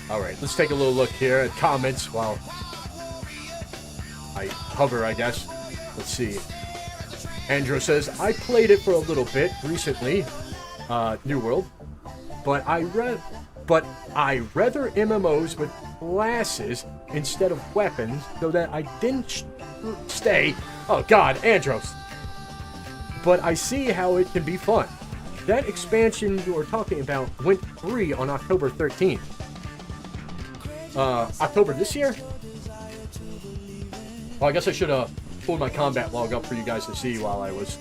Alright, let's take a little look here at comments while I hover, I guess. Let's see. Andrew says, I played it for a little bit recently. New World. But I rather MMOs with classes instead of weapons so that I didn't stay. Oh god, Andros. But I see how it can be fun. That expansion you were talking about went free on October 13th. October this year? Well, I guess I should have pulled my combat log up for you guys to see while I was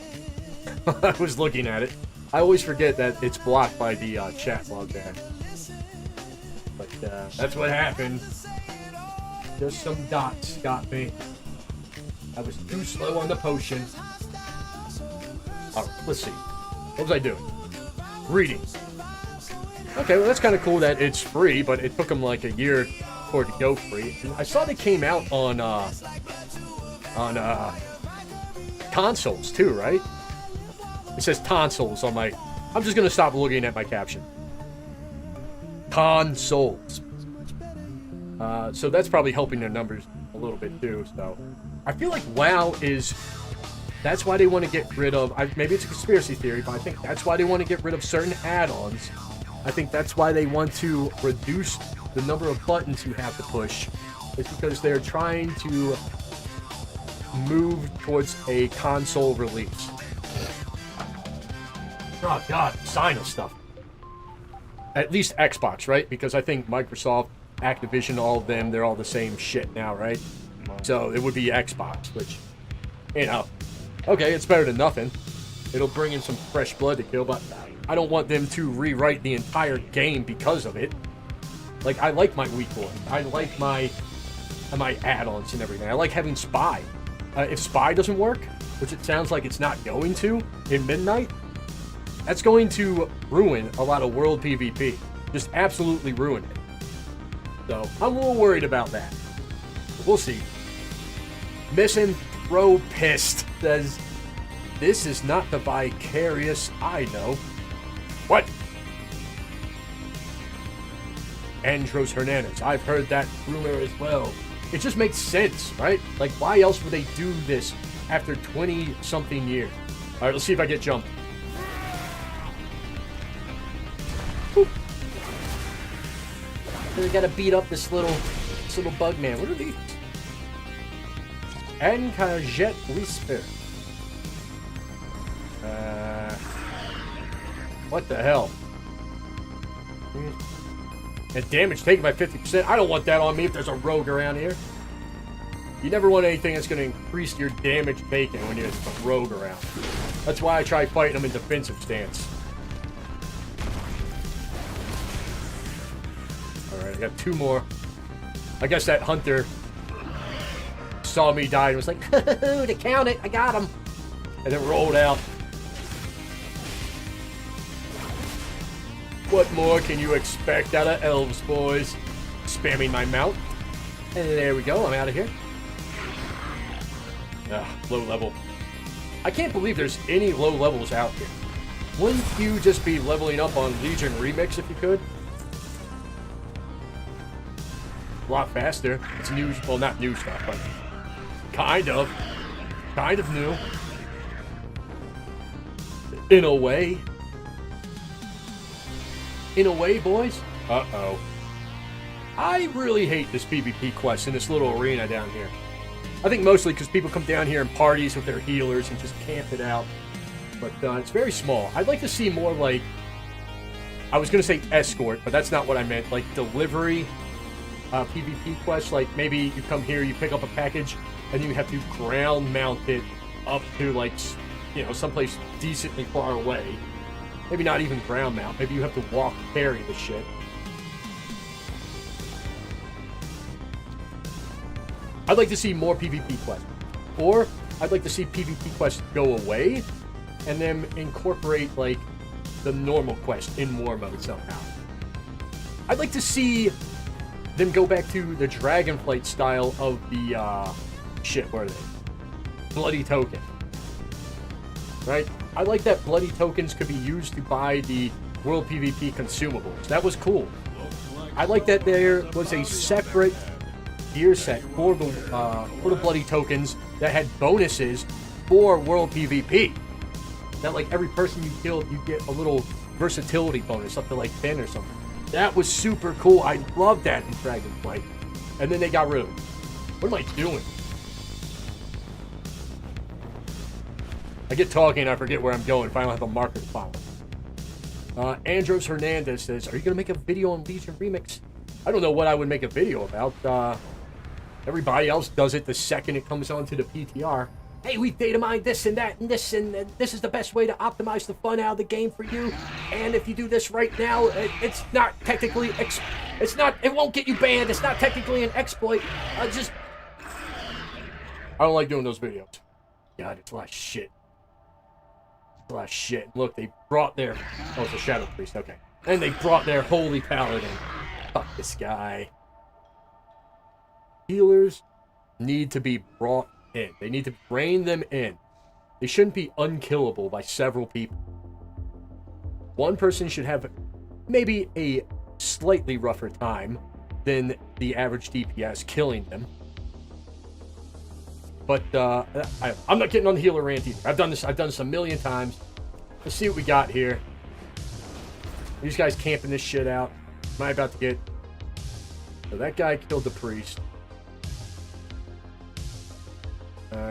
I was looking at it. I always forget that it's blocked by the chat log there. But that's what happened. Just some dots got me. I was too slow on the potion. Alright, let's see. What was I doing? Reading. Okay, well that's kind of cool that it's free, but it took them like a year for it to go free. I saw they came out on consoles too, right? It says tonsils on my... I'm just gonna stop looking at my caption. Consoles. So that's probably helping their numbers a little bit too, so... I feel like WoW is... That's why they want to get rid of... maybe it's a conspiracy theory, but I think that's why they want to get rid of certain add-ons. I think that's why they want to reduce the number of buttons you have to push. It's because they're trying to move towards a console release. Oh god, sinus stuff. At least Xbox, right? Because I think Microsoft Activision, all of them, they're all the same shit now, right? So it would be Xbox, which, you know, okay, it's better than nothing. It'll bring in some fresh blood to kill, but I don't want them to rewrite the entire game because of it. Like, I like my weak one. I like my add-ons and everything. I like having Spy. If Spy doesn't work, which it sounds like it's not going to in Midnight, that's going to ruin a lot of world PvP. Just absolutely ruin it. So, I'm a little worried about that. But we'll see. Misanthropist says, this is not the Vicarious I know. What? Andros Hernandez. I've heard that rumor as well. It just makes sense, right? Like, why else would they do this after 20-something years? All right, let's see if I get jumped. Boop. I gotta beat up this little bug man. What are these? Ankajet Whisper. What the hell? And damage taken by 50%. I don't want that on me if there's a rogue around here. You never want anything that's going to increase your damage taken when there's a rogue around. That's why I try fighting them in defensive stance. Alright, I got 2 more. I guess that hunter saw me die and was like, to count it, I got him. And then rolled out. What more can you expect out of elves, boys? Spamming my mount. And there we go, I'm out of here. Low level. I can't believe there's any low levels out here. Wouldn't you just be leveling up on Legion Remix if you could? A lot faster. It's new, well, not new stuff, but kind of new. In a way. In a way, boys. Uh-oh. I really hate this PvP quest in this little arena down here. I think mostly because people come down here in parties with their healers and just camp it out. But it's very small. I'd like to see more like... I was going to say escort, but that's not what I meant. Like delivery PvP quests. Like maybe you come here, you pick up a package, and you have to ground mount it up to like, you know, someplace decently far away. Maybe not even ground mount. Maybe you have to walk carry the shit. I'd like to see more PvP quests. Or I'd like to see PvP quests go away and then incorporate like the normal quest in war mode somehow. I'd like to see them go back to the Dragonflight style of the shit, where are they? Bloody Token. Right? I like that bloody tokens could be used to buy the World PvP consumables. That was cool. I like that there was a separate gear set for the bloody tokens that had bonuses for World PvP. That like every person you killed, you get a little versatility bonus up to like 10 or something. That was super cool. I loved that in Dragonflight. And then they got rid of it. What am I doing? I get talking and I forget where I'm going. Finally, I have a marker to follow. Andros Hernandez says, are you going to make a video on Legion Remix? I don't know what I would make a video about. Everybody else does it the second it comes onto the PTR. Hey, we've data mined this and that and this, and this is the best way to optimize the fun out of the game for you. And if you do this right now, it's not technically, it won't get you banned. It's not technically an exploit. I don't like doing those videos. God, it's a lot of shit. It's a lot of shit. Look, they brought their, oh, it's a Shadow Priest, okay. And they brought their Holy Paladin. Fuck this guy. Healers need to be brought in. They need to rein them in. They shouldn't be unkillable by several people. One person should have maybe a slightly rougher time than the average DPS killing them. But I'm not getting on the healer rant either. I've done this a million times. Let's see what we got here. These guys camping this shit out. Am I about to get... So that guy killed the priest.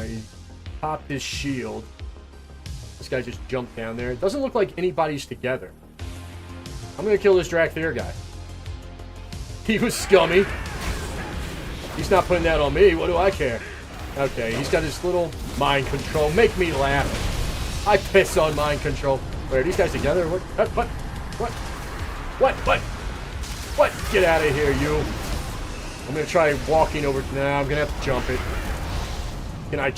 He popped his shield. This guy just jumped down there. It doesn't look like anybody's together. I'm gonna kill this Drakthir guy. He was scummy. He's not putting that on me. What do I care? Okay, he's got his little mind control. Make me laugh. I piss on mind control. Wait, are these guys together? What? Get out of here, you. I'm gonna try walking over. Nah, I'm gonna have to jump it. Can I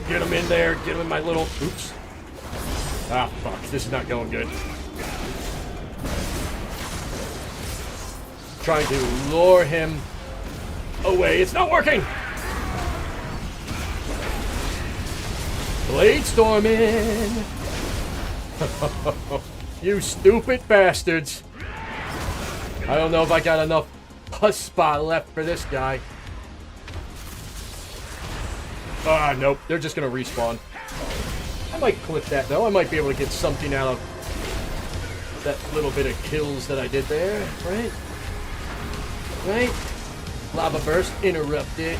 get him in there? Get him in my little... Oops. Ah, fuck. This is not going good. Trying to lure him away. It's not working! Blade storming! You stupid bastards. I don't know if I got enough pus spot left for this guy. Ah, nope. They're just gonna respawn. I might clip that, though. I might be able to get something out of that little bit of kills that I did there, right? Right? Lava burst interrupted.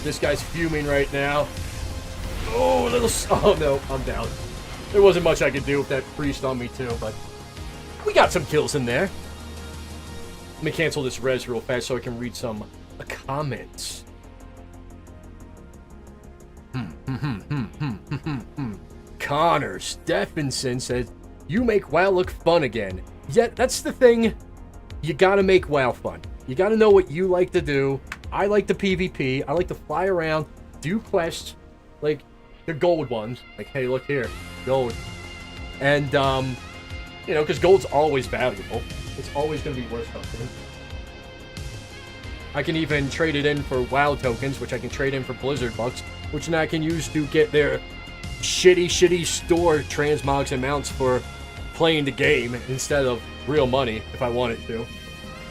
This guy's fuming right now. Oh, a little... Oh, no. I'm down. There wasn't much I could do with that priest on me, too, but... We got some kills in there. Let me cancel this res real fast so I can read some comments. Connor Stephenson says, you make WoW look fun again. Yeah, that's the thing. You gotta make WoW fun. You gotta know what you like to do. I like the PvP. I like to fly around, do quests, like the gold ones. Like, hey, look here, gold. And, you know, because gold's always valuable. It's always gonna be worth something. I can even trade it in for WoW tokens, which I can trade in for Blizzard bucks, which then I can use to get their shitty store transmogs and mounts for playing the game instead of real money if I wanted to.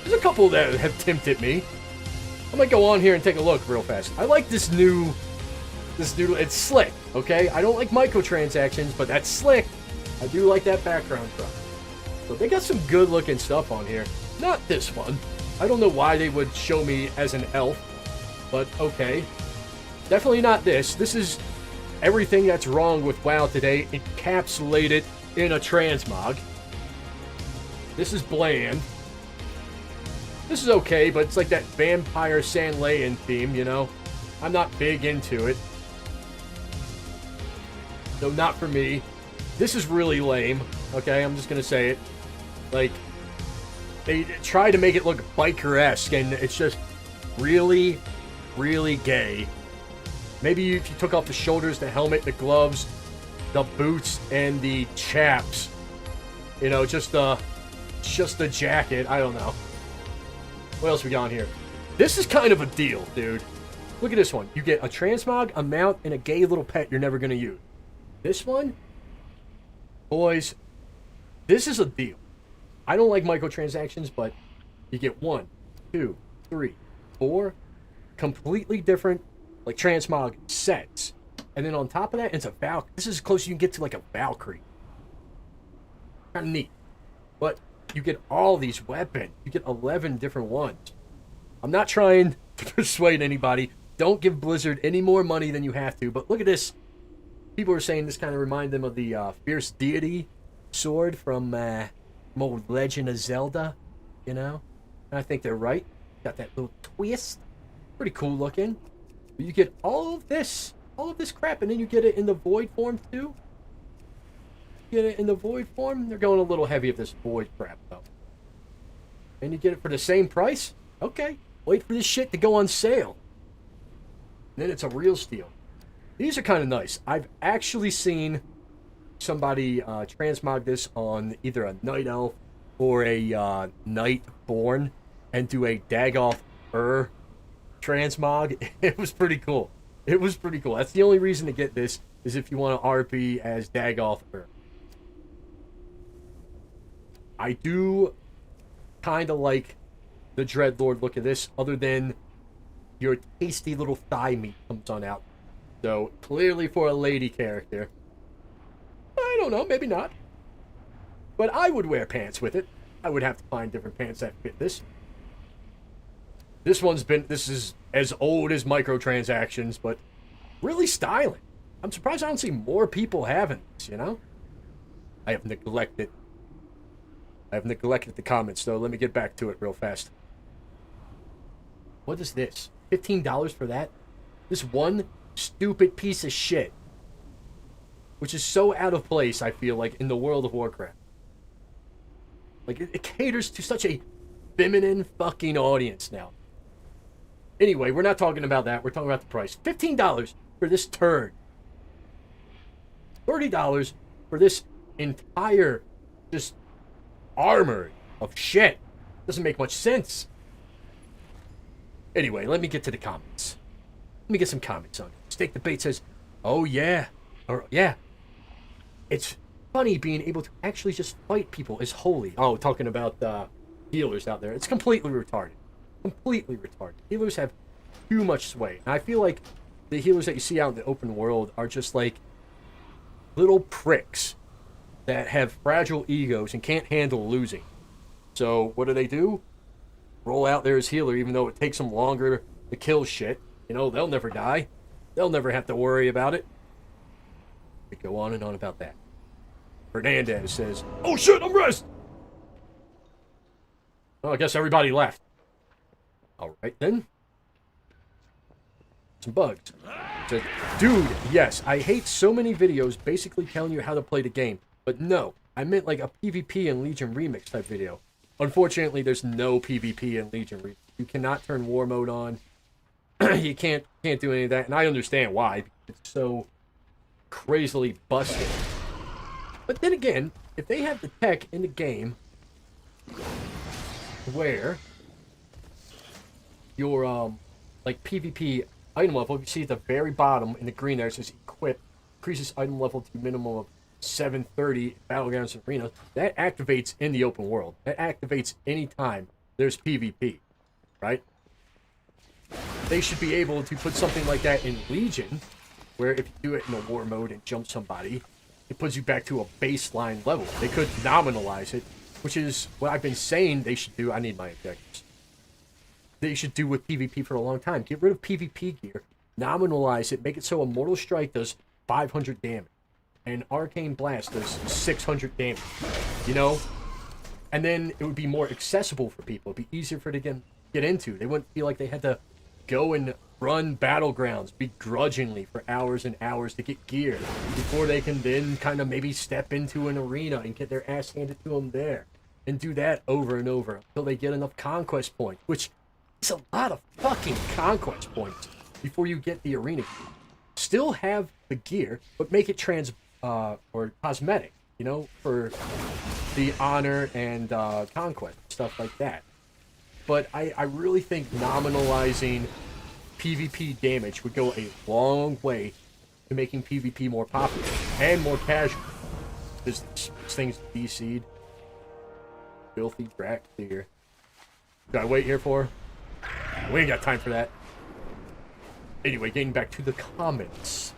There's a couple that have tempted me. I might go on here and take a look real fast. I like this new, it's slick, okay? I don't like microtransactions, but that's slick. I do like that background stuff. So they got some good looking stuff on here. Not this one. I don't know why they would show me as an elf, but okay. Definitely not this. This is everything that's wrong with WoW today encapsulated in a transmog. This is bland. This is okay, but it's like that vampire Sandlayan theme, you know? I'm not big into it. So not for me. This is really lame, okay? I'm just gonna say it. Like, they try to make it look biker-esque, and it's just really, really gay. Maybe if you took off the shoulders, the helmet, the gloves, the boots, and the chaps. You know, just the jacket. I don't know. What else we got on here? This is kind of a deal, dude. Look at this one. You get a transmog, a mount, and a gay little pet you're never going to use. This one? Boys, this is a deal. I don't like microtransactions, but you get 1, 2, 3, 4 completely different, like, transmog sets. And then on top of that, it's a Valkyrie. This is as close as you can get to, like, a Valkyrie. Kind of neat. But you get all these weapons. You get 11 different ones. I'm not trying to persuade anybody. Don't give Blizzard any more money than you have to. But look at this. People are saying this kind of reminds them of the Fierce Deity sword from old Legend of Zelda. You know? And I think they're right. Got that little twist. Pretty cool looking. But you get all of this crap, and then you get it in the void form too. Get it in the void form. They're going a little heavy of this void crap though. And you get it for the same price? Okay. Wait for this shit to go on sale. And then it's a real steal. These are kind of nice. I've actually seen somebody transmog this on either a Night Elf or a Night Born and do a Dagoth transmog. It was pretty cool. It was pretty cool. That's the only reason to get this, is if you want to RP as Dagoth. I do kind of like the Dreadlord look of this, other than your tasty little thigh meat comes on out. So, clearly for a lady character. I don't know, maybe not. But I would wear pants with it. I would have to find different pants that fit this. This is as old as microtransactions, but really styling. I'm surprised I don't see more people having this, you know? I have neglected the comments, though. Let me get back to it real fast. What is this? $15 for that? This one stupid piece of shit. Which is so out of place, I feel like, in the World of Warcraft. Like, it caters to such a feminine fucking audience now. Anyway, we're not talking about that. We're talking about the price. $15 for this turd. $30 for this entire just armor of shit. Doesn't make much sense. Anyway, let me get to the comments. Let me get some comments on it. Steak the Bait says, oh yeah. Or yeah. It's funny being able to actually just fight people is holy. Oh, talking about healers out there. It's completely retarded. Completely retarded. Healers have too much sway. And I feel like the healers that you see out in the open world are just like little pricks that have fragile egos and can't handle losing. So what do? Roll out there as healer, even though it takes them longer to kill shit. You know, they'll never die. They'll never have to worry about it. We go on and on about that. Fernandez says, oh shit, I'm rest! Well, I guess everybody left. Alright then. Some bugs. Says, dude, yes, I hate so many videos basically telling you how to play the game. But no, I meant like a PvP and Legion Remix type video. Unfortunately, there's no PvP in Legion Remix. You cannot turn war mode on. You can't do any of that, and I understand why. It's so crazily busted. But then again, if they have the tech in the game where your like PvP item level, you see at the very bottom in the green there, it says equip, increases item level to minimum of 730 battlegrounds and arenas. That activates in the open world. That activates anytime there's PvP, right? They should be able to put something like that in Legion, where if you do it in a war mode and jump somebody, it puts you back to a baseline level. They could nominalize it, which is what I've been saying they should do. I need my objectives. They should do with PvP for a long time. Get rid of PvP gear, nominalize it, make it so Immortal Strike does 500 damage, and Arcane Blast does 600 damage, you know? And then it would be more accessible for people. It'd be easier for them to get into. They wouldn't feel like they had to go and run battlegrounds begrudgingly for hours and hours to get gear before they can then kind of maybe step into an arena and get their ass handed to them there. And do that over and over until they get enough conquest points, which is a lot of fucking conquest points before you get the arena gear. Still have the gear, but make it or cosmetic, you know, for the honor and conquest, stuff like that. But I really think nominalizing PvP damage would go a long way to making PvP more popular and more casual. This thing's DC'd. Filthy Drac here. Should I wait here for? We ain't got time for that. Anyway, getting back to the comments.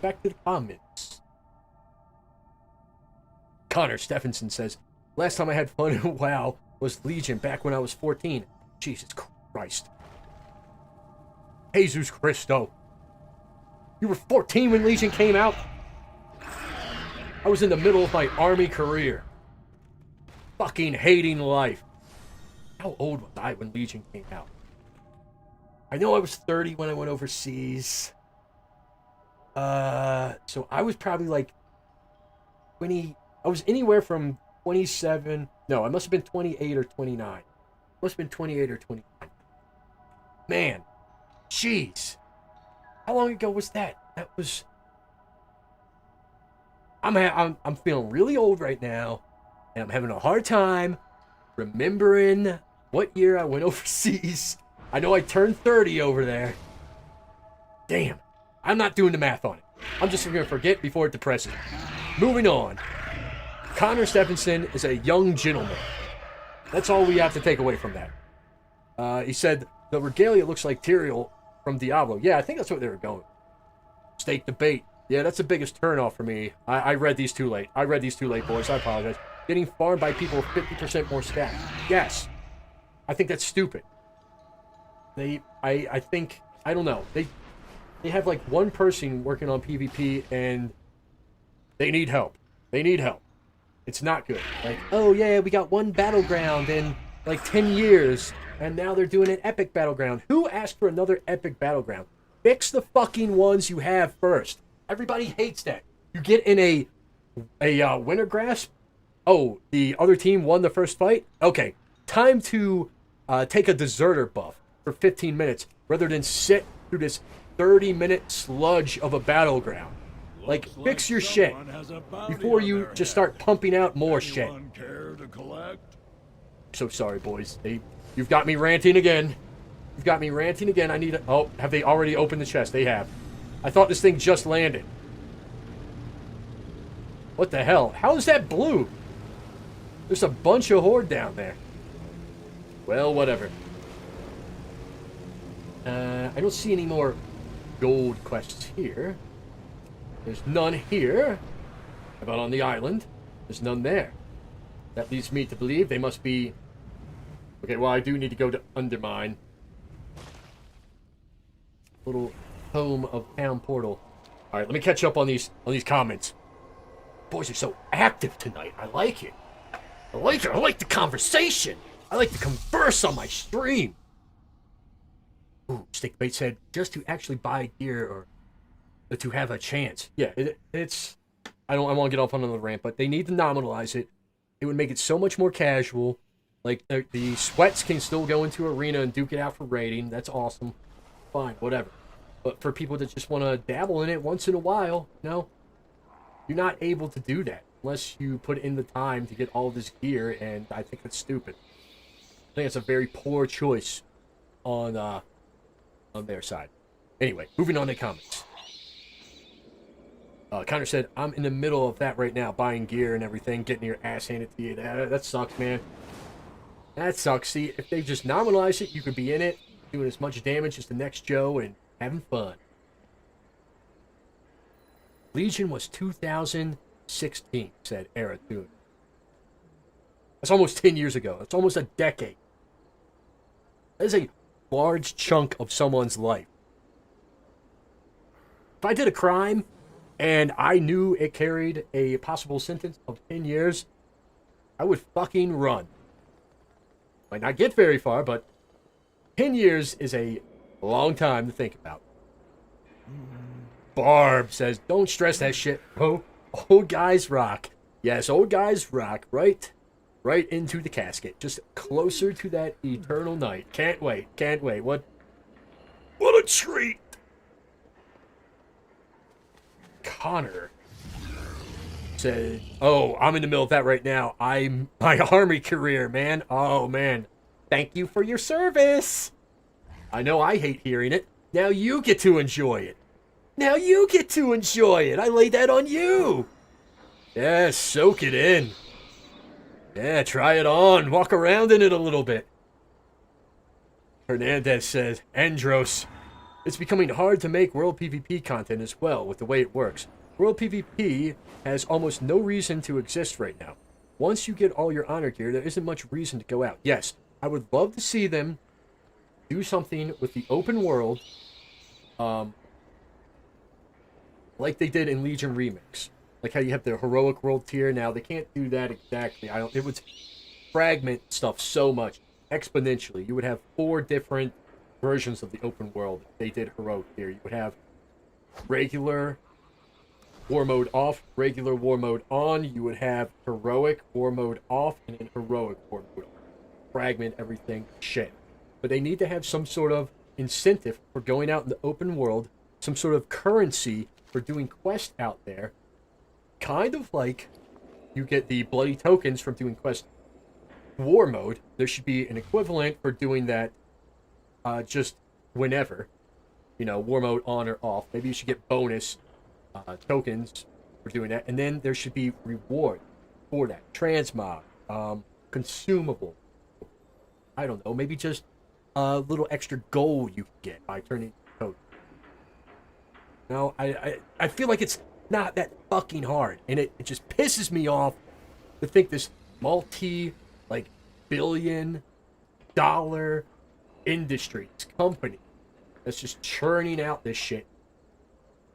Connor Stephenson says, last time I had fun in WoW was Legion back when I was 14. Jesus Christ. Jesus Christo. You were 14 when Legion came out? I was in the middle of my army career. Fucking hating life. How old was I when Legion came out? I know I was 30 when I went overseas. So I was probably like 20... I was anywhere from 27... No, I must have been 28 or 29. Must have been 28 or 29. Man. Jeez. How long ago was that? That was... I'm feeling really old right now. And I'm having a hard time remembering what year I went overseas. I know I turned 30 over there. Damn. I'm not doing the math on it. I'm just going to forget before it depresses me. Moving on. Connor Stephenson is a young gentleman. That's all we have to take away from that. He said, the regalia looks like Tyrael from Diablo. Yeah, I think that's what they were going. Steak the Bait. Yeah, that's the biggest turnoff for me. I read these too late. Boys. I apologize. Getting farmed by people with 50% more stats. Yes. I think that's stupid. I think, I don't know. They have like one person working on PvP and they need help. It's not good. Like, oh yeah, we got one battleground in like 10 years And now they're doing an epic battleground. Who asked for another epic battleground? Fix the fucking ones you have first. Everybody hates that. You get in a winter grasp. Oh, the other team won the first fight? Okay, time to take a deserter buff for 15 minutes rather than sit through this 30-minute sludge of a battleground. Like, fix your shit before you just start pumping out more shit. So sorry, boys. You've got me ranting again. You've got me ranting again. I need a... Oh, have they already opened the chest? They have. I thought this thing just landed. What the hell? How is that blue? There's a bunch of horde down there. Well, whatever. I don't see any more gold quests here. There's none here. How about on the island? There's none there. That leads me to believe they must be... Okay, well, I do need to go to Undermine. Little home of town portal. All right, let me catch up on these comments. Boys are so active tonight. I like it. I like it. I like the conversation. I like to converse on my stream. Ooh, Stickbait said, just to actually buy gear or to have a chance. Yeah, it's... I want to get off on another rant, but they need to nominalize it. It would make it so much more casual. Like, the sweats can still go into arena and duke it out for rating. That's awesome. Fine, whatever. But for people that just want to dabble in it once in a while, no, you're not able to do that unless you put in the time to get all this gear, and I think that's stupid. I think it's a very poor choice on their side. Anyway, moving on to comments. Connor said, I'm in the middle of that right now, buying gear and everything, getting your ass handed to you. That sucks, man. That sucks. See, if they just nominalize it, you could be in it, doing as much damage as the next Joe and having fun. Legion was 2016, said Era Toon. That's almost 10 years ago. That's almost a decade. That is a large chunk of someone's life. If I did a crime and I knew it carried a possible sentence of 10 years, I would fucking run. Might not get very far, but 10 years is a long time to think about. Barb says, don't stress that shit, bro. Old guys rock. Yes, old guys rock. Right into the casket. Just closer to that eternal night. Can't wait. Can't wait. What a treat. Connor said, oh, I'm in the middle of that right now. I'm my army career, man. Oh, man. Thank you for your service. I know I hate hearing it. Now you get to enjoy it. Now you get to enjoy it. I laid that on you. Yeah, soak it in. Yeah, try it on. Walk around in it a little bit. Hernandez says, Andros, it's becoming hard to make World PvP content as well with the way it works. World PvP has almost no reason to exist right now. Once you get all your honor gear, there isn't much reason to go out. Yes, I would love to see them do something with the open world, like they did in Legion Remix. Like how you have the heroic world tier now. They can't do that exactly. It would fragment stuff so much exponentially. You would have 4 different versions of the open world if they did heroic tier. You would have regular war mode off, regular war mode on. You would have heroic war mode off, and then heroic war mode on. Fragment everything. Shit. But they need to have some sort of incentive for going out in the open world, some sort of currency for doing quests out there. Kind of like you get the bloody tokens from doing quest war mode. There should be an equivalent for doing that just whenever. You know, war mode on or off. Maybe you should get bonus tokens for doing that. And then there should be reward for that. Transmog. Consumable. I don't know. Maybe just a little extra gold you can get by turning token. No, I feel like it's not that fucking hard, and it just pisses me off to think this billion-dollar industry, this company that's just churning out this shit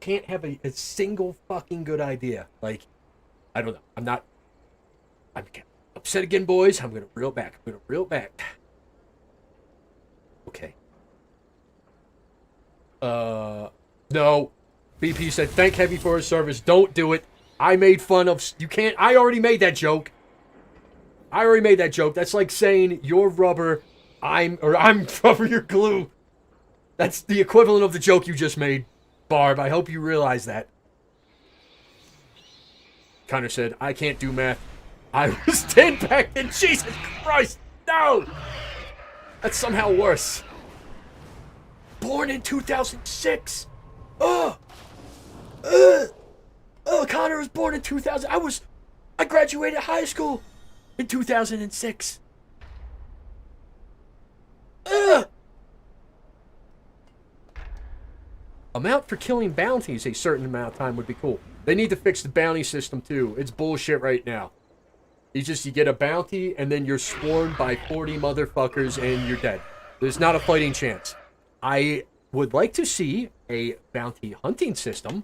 can't have a single fucking good idea. Like, I don't know. I'm upset again, boys. I'm gonna reel back. No. BP said, thank Heavy for his service. Don't do it. I made fun of... You can't... I already made that joke. That's like saying, you're rubber, I'm rubber, you're glue. That's the equivalent of the joke you just made, Barb. I hope you realize that. Connor said, I can't do math. I was 10 back then. Jesus Christ. No. That's somehow worse. Born in 2006. Oh, Connor was born in 2000. I graduated high school in 2006. Amount for killing bounties a certain amount of time would be cool. They need to fix the bounty system too. It's bullshit right now. You get a bounty and then you're swarmed by 40 motherfuckers and you're dead. There's not a fighting chance. I would like to see a bounty hunting system.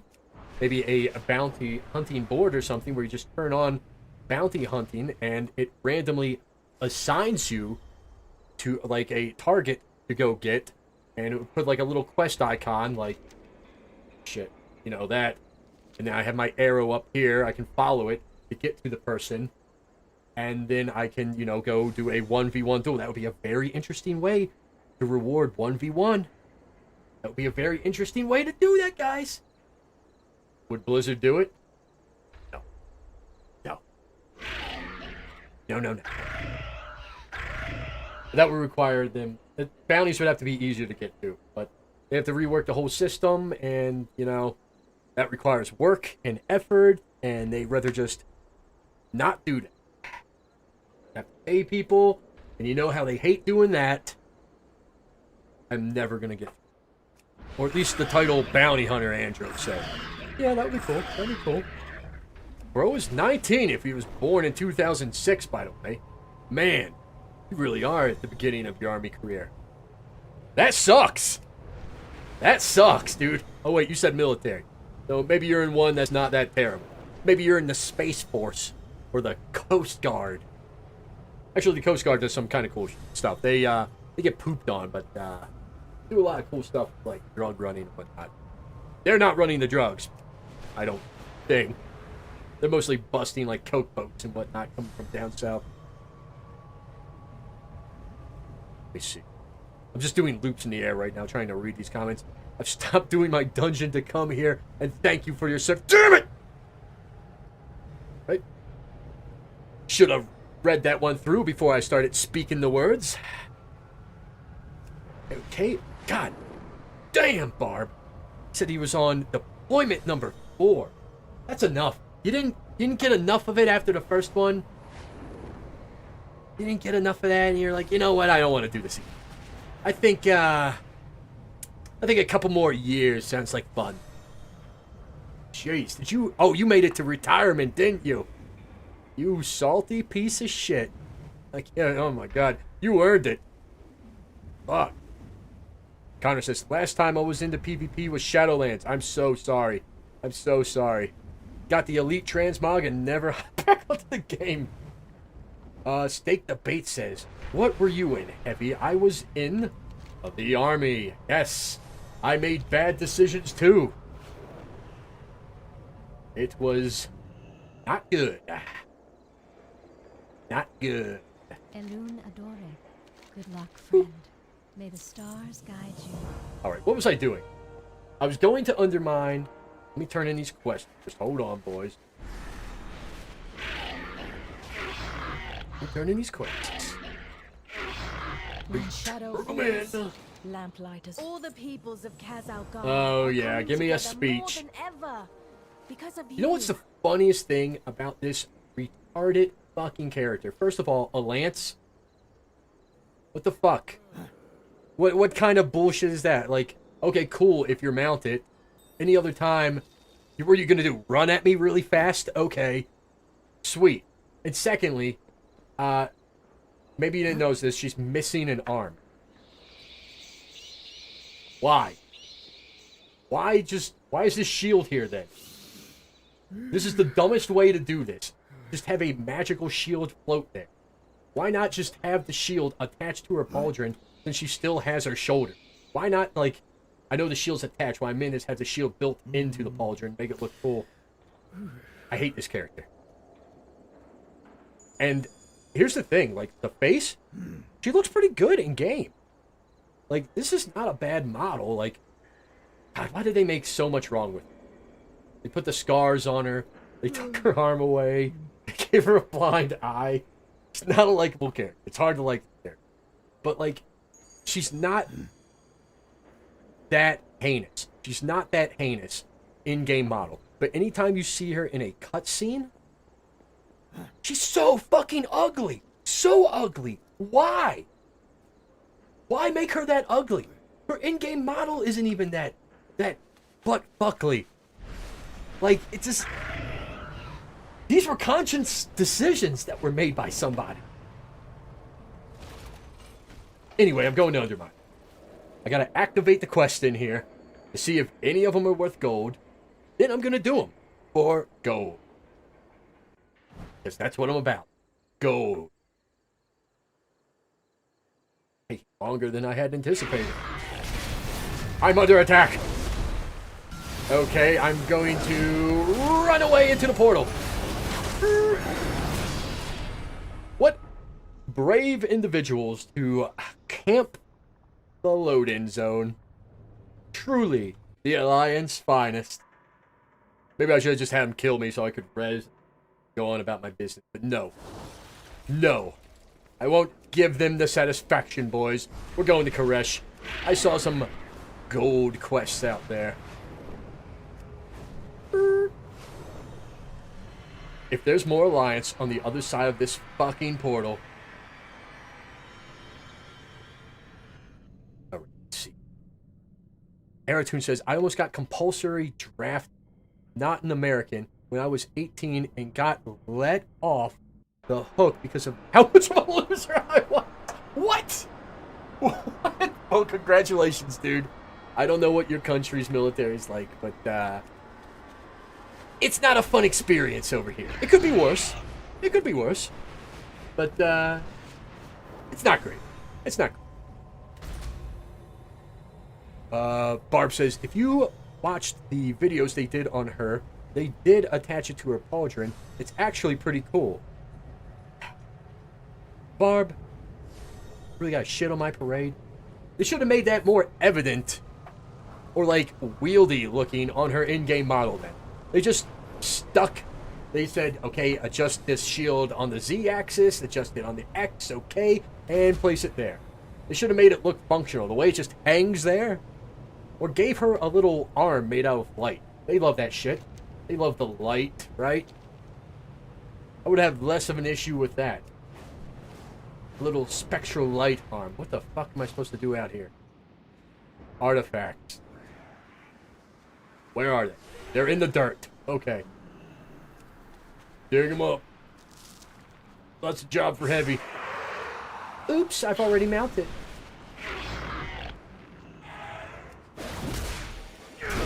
Maybe a bounty hunting board or something where you just turn on bounty hunting and it randomly assigns you to like a target to go get, and it would put like a little quest icon like shit, you know, that, and then I have my arrow up here. I can follow it to get to the person, and then I can, you know, go do a 1v1 duel. That would be a very interesting way to reward 1v1. That would be a very interesting way to do that, guys. Would Blizzard do it? No. No. No, no, no. That would require them... Bounties would have to be easier to get to, but they have to rework the whole system, and, you know, that requires work and effort, and they'd rather just not do that. Have to pay people, and you know how they hate doing that. I'm never gonna get... Or at least the title Bounty Hunter, Andrew said. Yeah, that would be cool. That'd be cool. Bro is 19 if he was born in 2006, by the way. Man, you really are at the beginning of your army career. That sucks. That sucks, dude. Oh, wait, you said military. So maybe you're in one that's not that terrible. Maybe you're in the Space Force or the Coast Guard. Actually, the Coast Guard does some kind of cool stuff. They get pooped on, but do a lot of cool stuff like drug running and whatnot. They're not running the drugs, I don't think. They're mostly busting like coke boats and whatnot coming from down south. Let me see. I'm just doing loops in the air right now, trying to read these comments. I've stopped doing my dungeon to come here, and thank you for your service. Damn it! Right? Should have read that one through before I started speaking the words. Okay. God damn, Barb. He said he was on deployment number 4. That's enough. You didn't get enough of it after the first one? You didn't get enough of that, and you're like, you know what? I don't want to do this again. I think a couple more years sounds like fun. Jeez, did you... Oh, you made it to retirement, didn't you? You salty piece of shit. Like, yeah, oh my god. You earned it. Fuck. Connor says, last time I was into PvP was Shadowlands. I'm so sorry. I'm so sorry. Got the elite transmog and never hopped back onto the game. Steak Debate says, what were you in, Heavy? I was in the army. Yes. I made bad decisions too. It was not good. Not good. Elune Adore. Good luck, friend. May the stars guide you. Alright, what was I doing? I was going to undermine... Let me turn in these quests. Just hold on, boys. Let me turn in these quests. My shadow Man. Lamplighters. All the peoples of Khazal-Gar. Oh, yeah, give me a speech. Because of You know what's the funniest thing about this retarded fucking character? First of all, a lance? What the fuck? What kind of bullshit is that? Like, okay, cool if you're mounted. Any other time, what are you gonna do? Run at me really fast? Okay. Sweet. And secondly, maybe you didn't notice this, she's missing an arm. Why? Why is this shield here then? This is the dumbest way to do this. Just have a magical shield float there. Why not just have the shield attached to her pauldron since she still has her shoulder? Why not, like, I know the shield's attached. What I meant is have the shield built into the pauldron, make it look cool. I hate this character. And here's the thing, like, the face, she looks pretty good in game. Like, this is not a bad model. Like, God, why did they make so much wrong with her? They put the scars on her. They took her arm away. They gave her a blind eye. She's not a likable character. It's hard to like the character. But, like, she's not that heinous. She's not that heinous in-game model. But anytime you see her in a cutscene, she's so fucking ugly. So ugly. Why? Why make her that ugly? Her in-game model isn't even that butt-fuckly. Like, it's just... These were conscious decisions that were made by somebody. Anyway, I'm going to Undermine. I gotta activate the quest in here to see if any of them are worth gold. Then I'm gonna do them for gold. Because that's what I'm about. Gold. Hey, longer than I had anticipated. I'm under attack. Okay, I'm going to run away into the portal. What brave individuals to camp the load-in zone. Truly the Alliance finest. Maybe I should have just had him kill me so I could go on about my business. But no. No. I won't give them the satisfaction, boys. We're going to Koresh. I saw some gold quests out there. If there's more Alliance on the other side of this fucking portal... Alright, let's see. Aratune says, I almost got compulsory draft, not an American, when I was 18 and got let off the hook because of how much of a loser I was. What? What? Oh, congratulations, dude. I don't know what your country's military is like, but it's not a fun experience over here. It could be worse. It could be worse. But it's not great. It's not great. Barb says, if you watched the videos they did on her, they did attach it to her pauldron. It's actually pretty cool. Barb, really got shit on my parade. They should have made that more evident or like wieldy looking on her in-game model then. They just stuck. They said, okay, adjust this shield on the Z-axis, adjust it on the X, okay, and place it there. They should have made it look functional. The way it just hangs there. Or gave her a little arm made out of light. They love that shit. They love the light, right? I would have less of an issue with that. A little spectral light arm. What the fuck am I supposed to do out here? Artifacts. Where are they? They're in the dirt. Okay. Dig them up. That's a job for heavy. Oops, I've already mounted.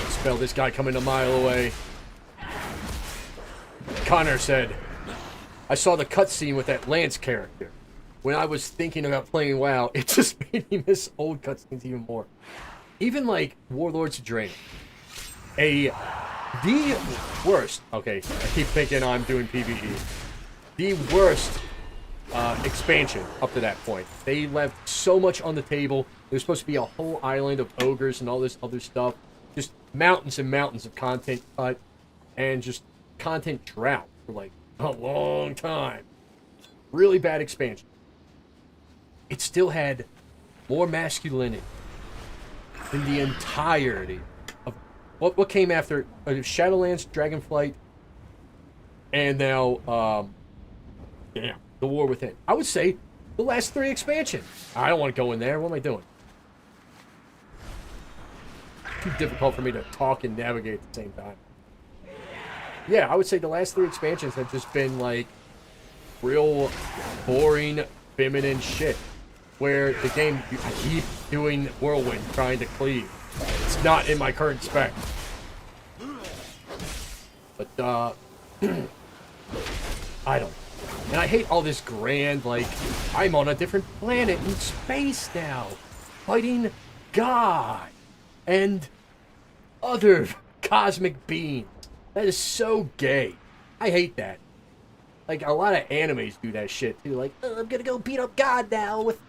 Spell this guy coming a mile away. Connor said, I saw the cutscene with that Lance character. When I was thinking about playing WoW, it just made me miss old cutscenes even more. Even like Warlords of Draenor. The worst, okay, I keep thinking I'm doing PvE. The worst expansion up to that point. They left so much on the table. There's supposed to be a whole island of ogres and all this other stuff. Just mountains and mountains of content cut. And just content drought for like a long time. Really bad expansion. It still had more masculinity than the entirety of what came after Shadowlands, Dragonflight, and now the War Within. I would say the last 3 expansions. I don't want to go in there. What am I doing? Too difficult for me to talk and navigate at the same time. Yeah, I would say the last 3 expansions have just been like real boring, feminine shit. Where the game, I keep doing Whirlwind, trying to cleave. It's not in my current spec. But, I don't. And I hate all this grand, like, I'm on a different planet in space now. Fighting God. and other cosmic beings. That is so gay. I hate that. Like, a lot of animes do that shit, too. Like, oh, I'm gonna go beat up God now with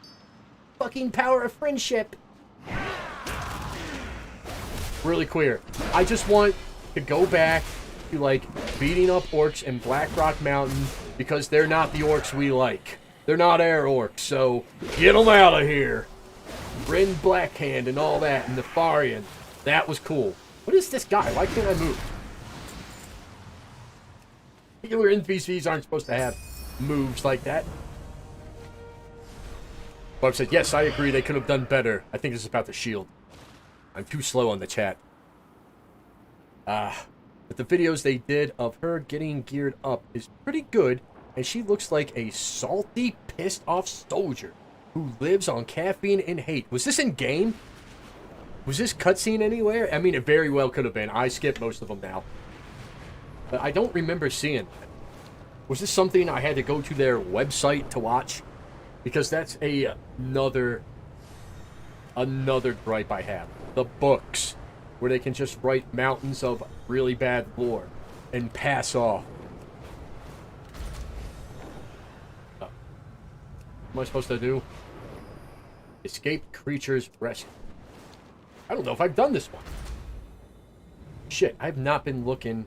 fucking power of friendship. Really queer. I just want to go back to, like, beating up orcs in Blackrock Mountain because they're not the orcs we like. They're not air orcs, so get them out of here. Rin Blackhand and all that, and the Nefarian. That was cool. What is this guy? Why can't I move? Regular NPCs aren't supposed to have moves like that. Barb said, yes, I agree. They could have done better. I think this is about the shield. I'm too slow on the chat. But the videos they did of her getting geared up is pretty good. And she looks like a salty, pissed off soldier who lives on caffeine and hate. Was this in game? Was this cutscene anywhere? I mean, it very well could have been. I skipped most of them now. But I don't remember seeing that. Was this something I had to go to their website to watch? Because that's another gripe I have. The books, where they can just write mountains of really bad lore and pass off. What am I supposed to do? Escaped creatures rescue. I don't know if I've done this one. Shit, I've not been looking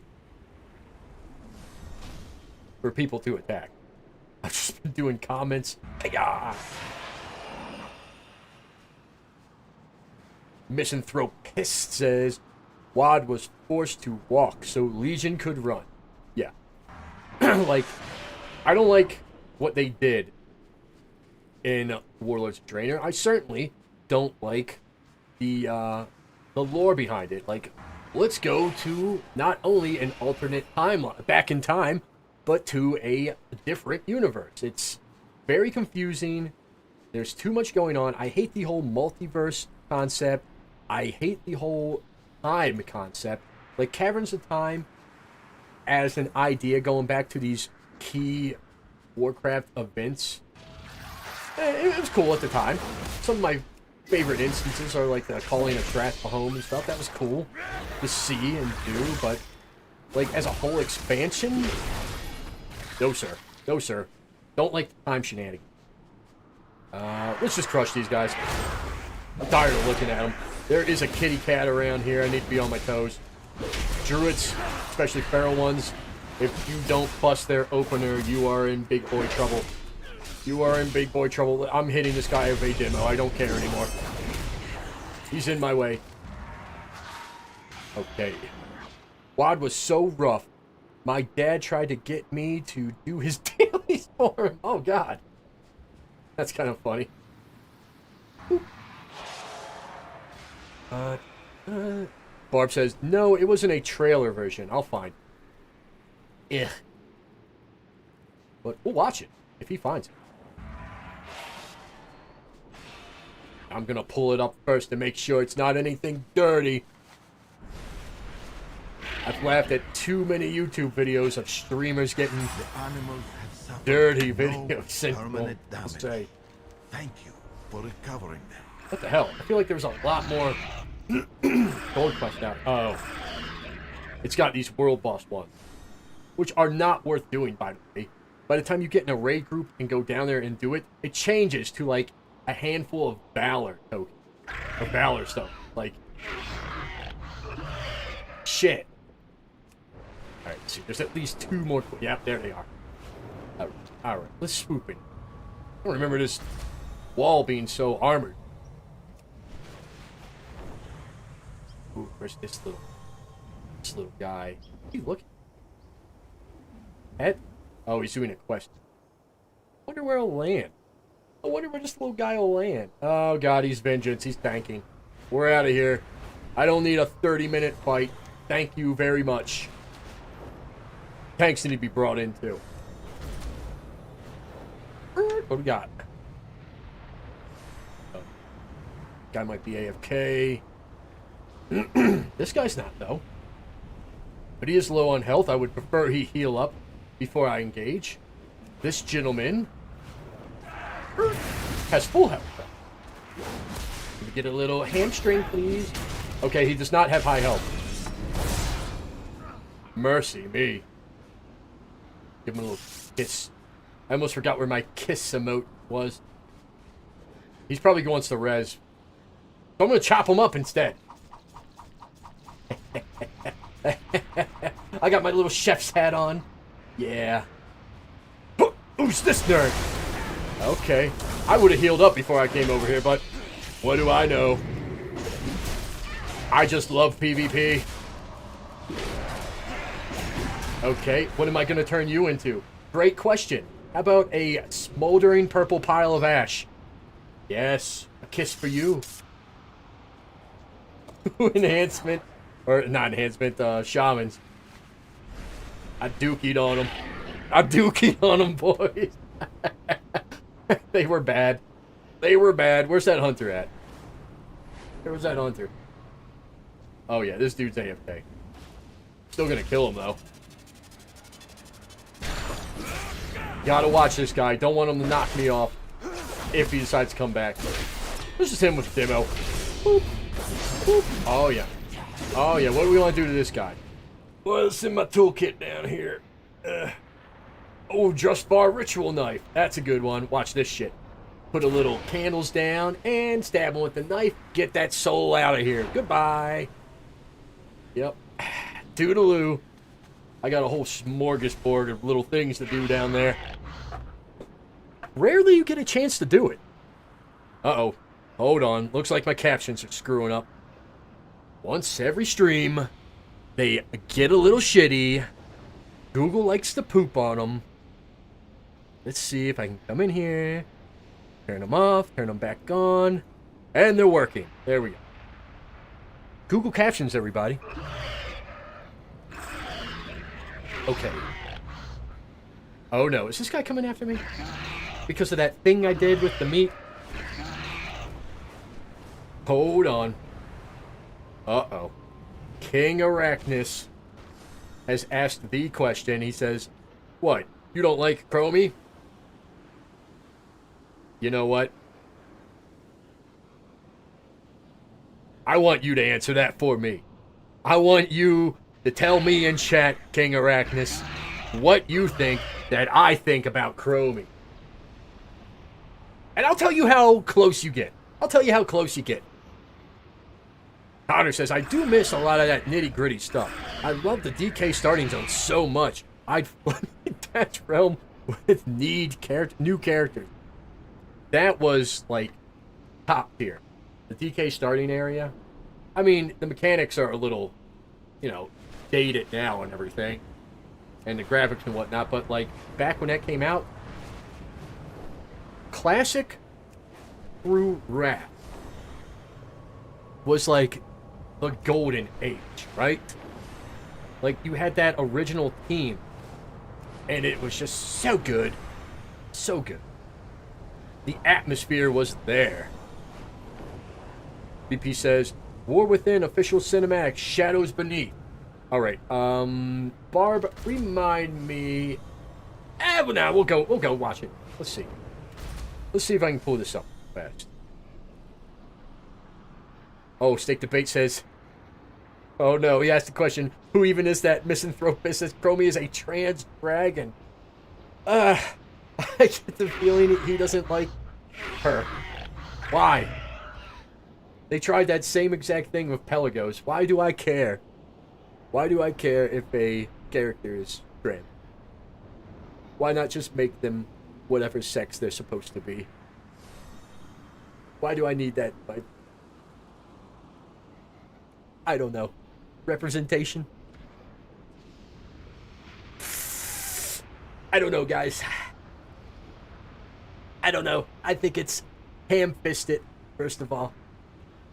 for people to attack. I've just been doing comments. Hi-ya! Misanthropist says, Wad was forced to walk so Legion could run. Yeah. Like, I don't like what they did in Warlords of Draenor. I certainly don't like the lore behind it. Like, let's go to not only an alternate timeline, back in time, but to a different universe. It's very confusing. There's too much going on. I hate the whole multiverse concept. I hate the whole time concept. Like, Caverns of Time as an idea going back to these key Warcraft events. It was cool at the time. Some of my favorite instances are like the calling a trash home and stuff. That was cool to see and do, but like as a whole expansion, no sir, no sir. Don't like the time shenanigans. Let's just crush these guys. I'm tired of looking at them. There is a kitty cat around here. I need to be on my toes. Druids, especially feral ones, if you don't bust their opener, you are in big boy trouble. You are in big boy trouble. I'm hitting this guy with a demo. I don't care anymore. He's in my way. Okay. Wad was so rough. My dad tried to get me to do his dailies for him. Oh, God. That's kind of funny. Barb says, no, it wasn't a trailer version. I'll find it. But we'll watch it if he finds it. I'm gonna pull it up first to make sure it's not anything dirty. I've laughed at too many YouTube videos of streamers getting dirty videos. I'll say. Thank you for recovering them. What the hell? I feel like there was a lot more gold quest out. Oh. It's got these world boss ones, which are not worth doing, by the way. By the time you get in a raid group and go down there and do it, it changes to like a handful of Valor tokens. Or Valor stuff. Like, shit. Alright, let's see. There's at least two more. Yep, there they are. Alright, let's swoop in. I don't remember this wall being so armored. Ooh, where's this little guy? Hey, look. Ed? Oh, he's doing a quest. Wonder where he'll land. I wonder where this little guy will land. Oh, God, he's vengeance. He's tanking. We're out of here. I don't need a 30-minute fight. Thank you very much. Tanks need to be brought in, too. What do we got? Oh. Guy might be AFK. This guy's not, though. But he is low on health. I would prefer he heal up before I engage. This gentleman has full health. Can we get a little hamstring, please? Okay, he does not have high health. Mercy me. Give him a little kiss. I almost forgot where my kiss emote was. He's probably going to res. So I'm going to chop him up instead. I got my little chef's hat on. Yeah. Who's this nerd? Okay. I would have healed up before I came over here, but what do I know? I just love PvP. Okay, what am I going to turn you into? Great question. How about a smoldering purple pile of ash? Yes, a kiss for you. Enhancement. Or, not enhancement, shamans. I dookied on them. I dookied on them, boys. They were bad. They were bad. Where's that hunter at? Where was that hunter? Oh, yeah, this dude's AFK. Still gonna kill him, though. Gotta watch this guy. Don't want him to knock me off if he decides to come back. This is him with the demo. Boop. Boop. Oh, yeah. Oh, yeah. What do we want to do to this guy? Well, it's in my toolkit down here. Oh, Just Bar Ritual Knife. That's a good one. Watch this shit. Put a little candles down and stab him with the knife. Get that soul out of here. Goodbye. Yep. Toodaloo. I got a whole smorgasbord of little things to do down there. Rarely you get a chance to do it. Uh-oh. Hold on. Looks like my captions are screwing up. Once every stream, they get a little shitty. Google likes to poop on them. Let's see if I can come in here. Turn them off. Turn them back on. And they're working. There we go. Google Captions, everybody. Okay. Oh no, is this guy coming after me? Because of that thing I did with the meat? Hold on. Uh-oh. King Arachnus has asked the question. He says, what, you don't like Chromie? You know what? I want you to answer that for me. I want you to tell me in chat, King Arachnus, what you think that I think about Chromie. And I'll tell you how close you get. I'll tell you how close you get. Connor says, I do miss a lot of that nitty-gritty stuff. I love the DK starting zone so much. I'd attach Realm with new characters. That was, like, top tier. The DK starting area. I mean, the mechanics are a little, you know, dated now and everything. And the graphics and whatnot. But, like, back when that came out, Classic through Wrath was, like, the golden age, right? Like, you had that original team. And it was just so good. So good. The atmosphere was there. BP says, War Within official cinematic, Shadows Beneath. Alright, Barb, remind me. Well, now we'll go watch it. Let's see. Let's see if I can pull this up fast. Oh, Steak Debate says, oh no, he asked the question, who even is that misanthropist? Says Chromie is a trans dragon. I get the feeling he doesn't like her. Why? They tried that same exact thing with Pelagos. Why do I care? Why do I care if a character is trans? Why not just make them whatever sex they're supposed to be? Why do I need that? I don't know. Representation? I don't know, guys. I don't know. I think it's ham-fisted, first of all.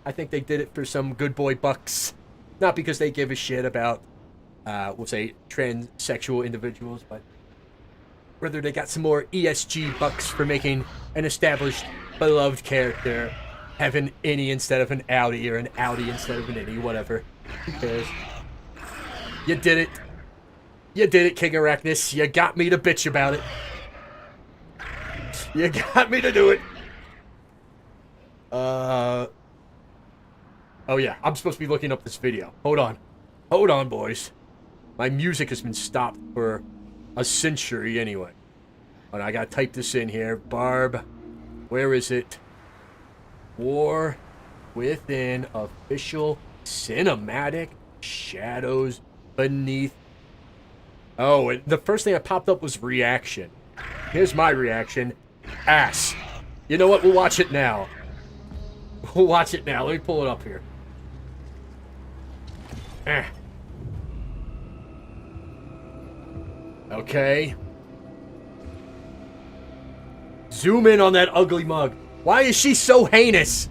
I think they did it for some good boy bucks. Not because they give a shit about, we'll say, transsexual individuals, but whether they got some more ESG bucks for making an established, beloved character have an innie instead of an outie, or an outie instead of an innie, whatever. Who cares? You did it. You did it, King Arachnus. You got me to bitch about it. You got me to do it. Oh yeah, I'm supposed to be looking up this video. Hold on. Hold on, boys. My music has been stopped for a century anyway. And I gotta type this in here. Barb, where is it? War Within official cinematic shadows beneath. Oh, and the first thing that popped up was reaction. Here's my reaction. Ass. You know what? We'll watch it now. We'll watch it now. Let me pull it up here. Okay. Zoom in on that ugly mug. Why is she so heinous?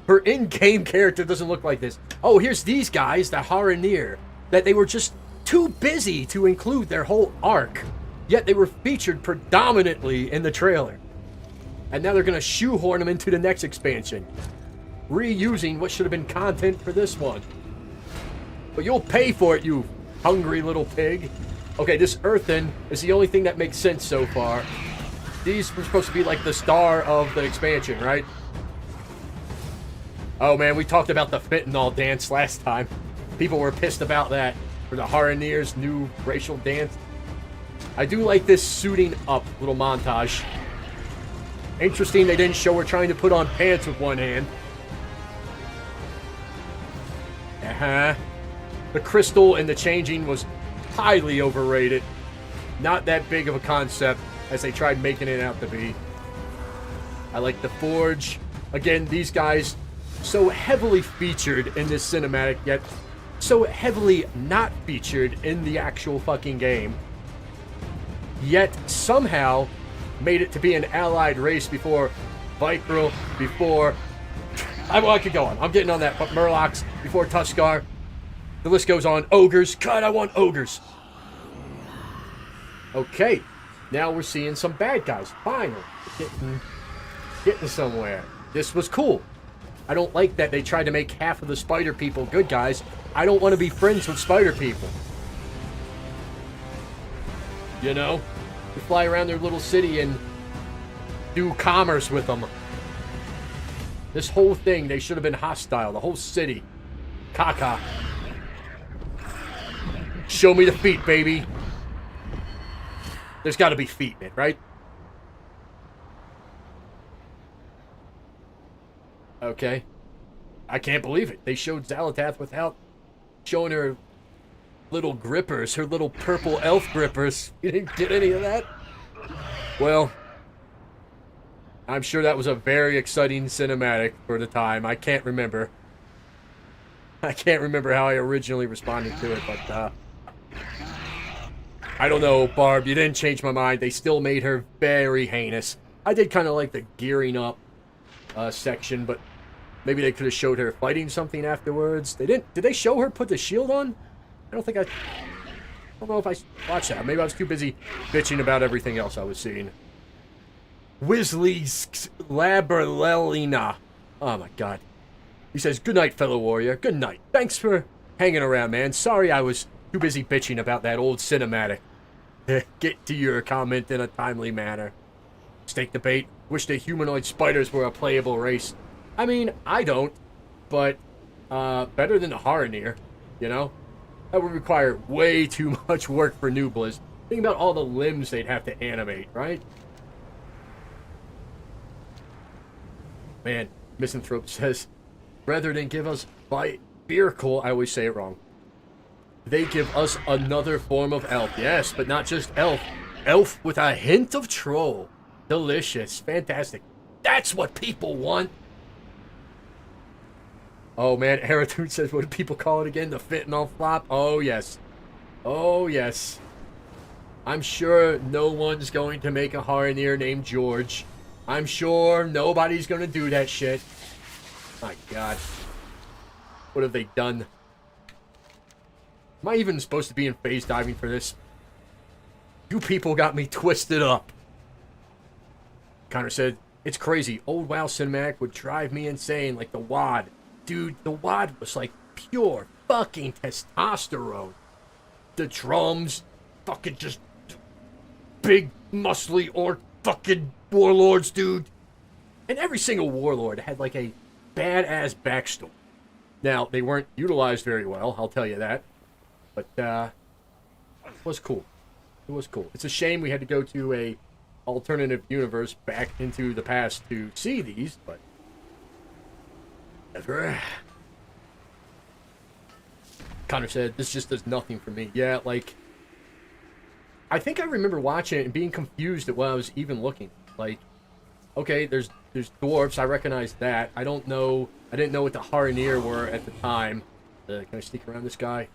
Her in-game character doesn't look like this. Oh, here's these guys, the Haranir, that they were just too busy to include their whole arc. Yet they were featured predominantly in the trailer. And now they're going to shoehorn them into the next expansion. Reusing what should have been content for this one. But you'll pay for it, you hungry little pig. Okay, this Earthen is the only thing that makes sense so far. These were supposed to be like the star of the expansion, right? Oh man, we talked about the fentanyl dance last time. People were pissed about that for the Haranir's new racial dance. I do like this suiting up little montage. Interesting they didn't show her trying to put on pants with one hand. The crystal and the changing was highly overrated. Not that big of a concept as they tried making it out to be. I like the forge. Again, these guys so heavily featured in this cinematic, yet so heavily not featured in the actual fucking game. Yet somehow made it to be an allied race before Vikril, before... I could go on. I'm getting on that. But Murlocs, before Tuskar. The list goes on. Ogres. God, I want ogres. Okay. Now we're seeing some bad guys. Finally. Getting somewhere. This was cool. I don't like that they tried to make half of the spider people good guys. I don't want to be friends with spider people. You know? We fly around their little city and do commerce with them. This whole thing, they should have been hostile. The whole city. Caca. Show me the feet, baby. There's got to be feet in it, right? Okay. I can't believe it. They showed Xalatath without showing her little grippers, her little purple elf grippers. You didn't get any of that? Well, I'm sure that was a very exciting cinematic for the time. I can't remember. I can't remember how I originally responded to it, but, I don't know, Barb. You didn't change my mind. They still made her very heinous. I did kind of like the gearing up section, but maybe they could have showed her fighting something afterwards. They didn't. Did they show her put the shield on? I don't know if I watched that. Maybe I was too busy bitching about everything else I was seeing. Wisley's Laberlelina. Oh my god. He says, "Good night, fellow warrior. Good night. Thanks for hanging around, man. Sorry I was too busy bitching about that old cinematic. Get to your comment in a timely manner. Stake the bait. Wish the humanoid spiders were a playable race. I mean, I don't, but better than the Haranir, you know? That would require way too much work for Nublas. Think about all the limbs they'd have to animate, right? Man, Misanthrope says, rather than give us Beercool, I always say it wrong. They give us another form of elf. Yes, but not just elf. Elf with a hint of troll. Delicious. Fantastic. That's what people want. Oh, man. Eratune says, what do people call it again? The fentanyl flop? Oh, yes. Oh, yes. I'm sure no one's going to make a Haranir named George. I'm sure nobody's going to do that shit. My God. What have they done? Am I even supposed to be in phase diving for this? You people got me twisted up. Connor said, it's crazy. Old WoW cinematic would drive me insane like the WAD. Dude, the WAD was like pure fucking testosterone. The drums, fucking just big, muscly orc fucking warlords, dude. And every single warlord had like a badass backstory. Now, they weren't utilized very well, I'll tell you that. But, it was cool. It was cool. It's a shame we had to go to a alternative universe back into the past to see these, but... Ever. Connor said, this just does nothing for me. Yeah, like... I think I remember watching it and being confused at what I was even looking. Like, okay, there's dwarves, I recognize that. I didn't know what the Haranir were at the time. Can I sneak around this guy?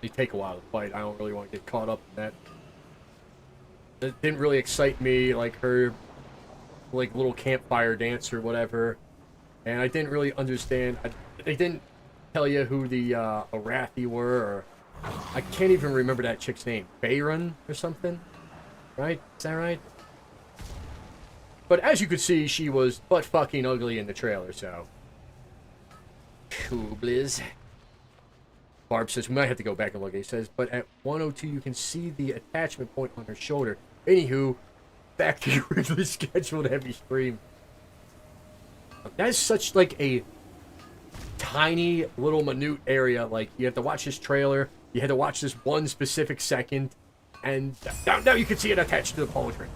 They take a while to fight. I don't really want to get caught up in that. It didn't really excite me, like her, like, little campfire dance or whatever. And I didn't really understand. They didn't tell you who the Arathi were, or I can't even remember that chick's name. Bayron or something, right? Is that right? But as you could see, she was butt fucking ugly in the trailer. So, cool, Blizz. Barb says, we might have to go back and look. He says, but at 102, you can see the attachment point on her shoulder. Anywho, back to your originally scheduled heavy stream. That is such, like, a tiny, little, minute area. Like, you have to watch this trailer. You had to watch this one specific second. And now you can see it attached to the pauldron.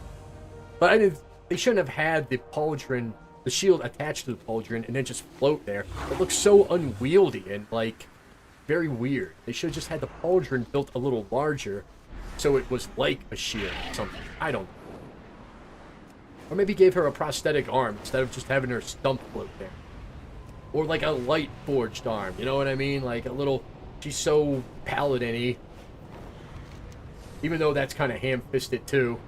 But they shouldn't have had the pauldron, the shield attached to the pauldron, and then just float there. It looks so unwieldy and, like... very weird. They should have just had the pauldron built a little larger so it was like a shield or something. I don't know. Or maybe gave her a prosthetic arm instead of just having her stump float there. Or like a light forged arm, you know what I mean? Like a little... She's so paladin-y. Even though that's kind of ham-fisted too.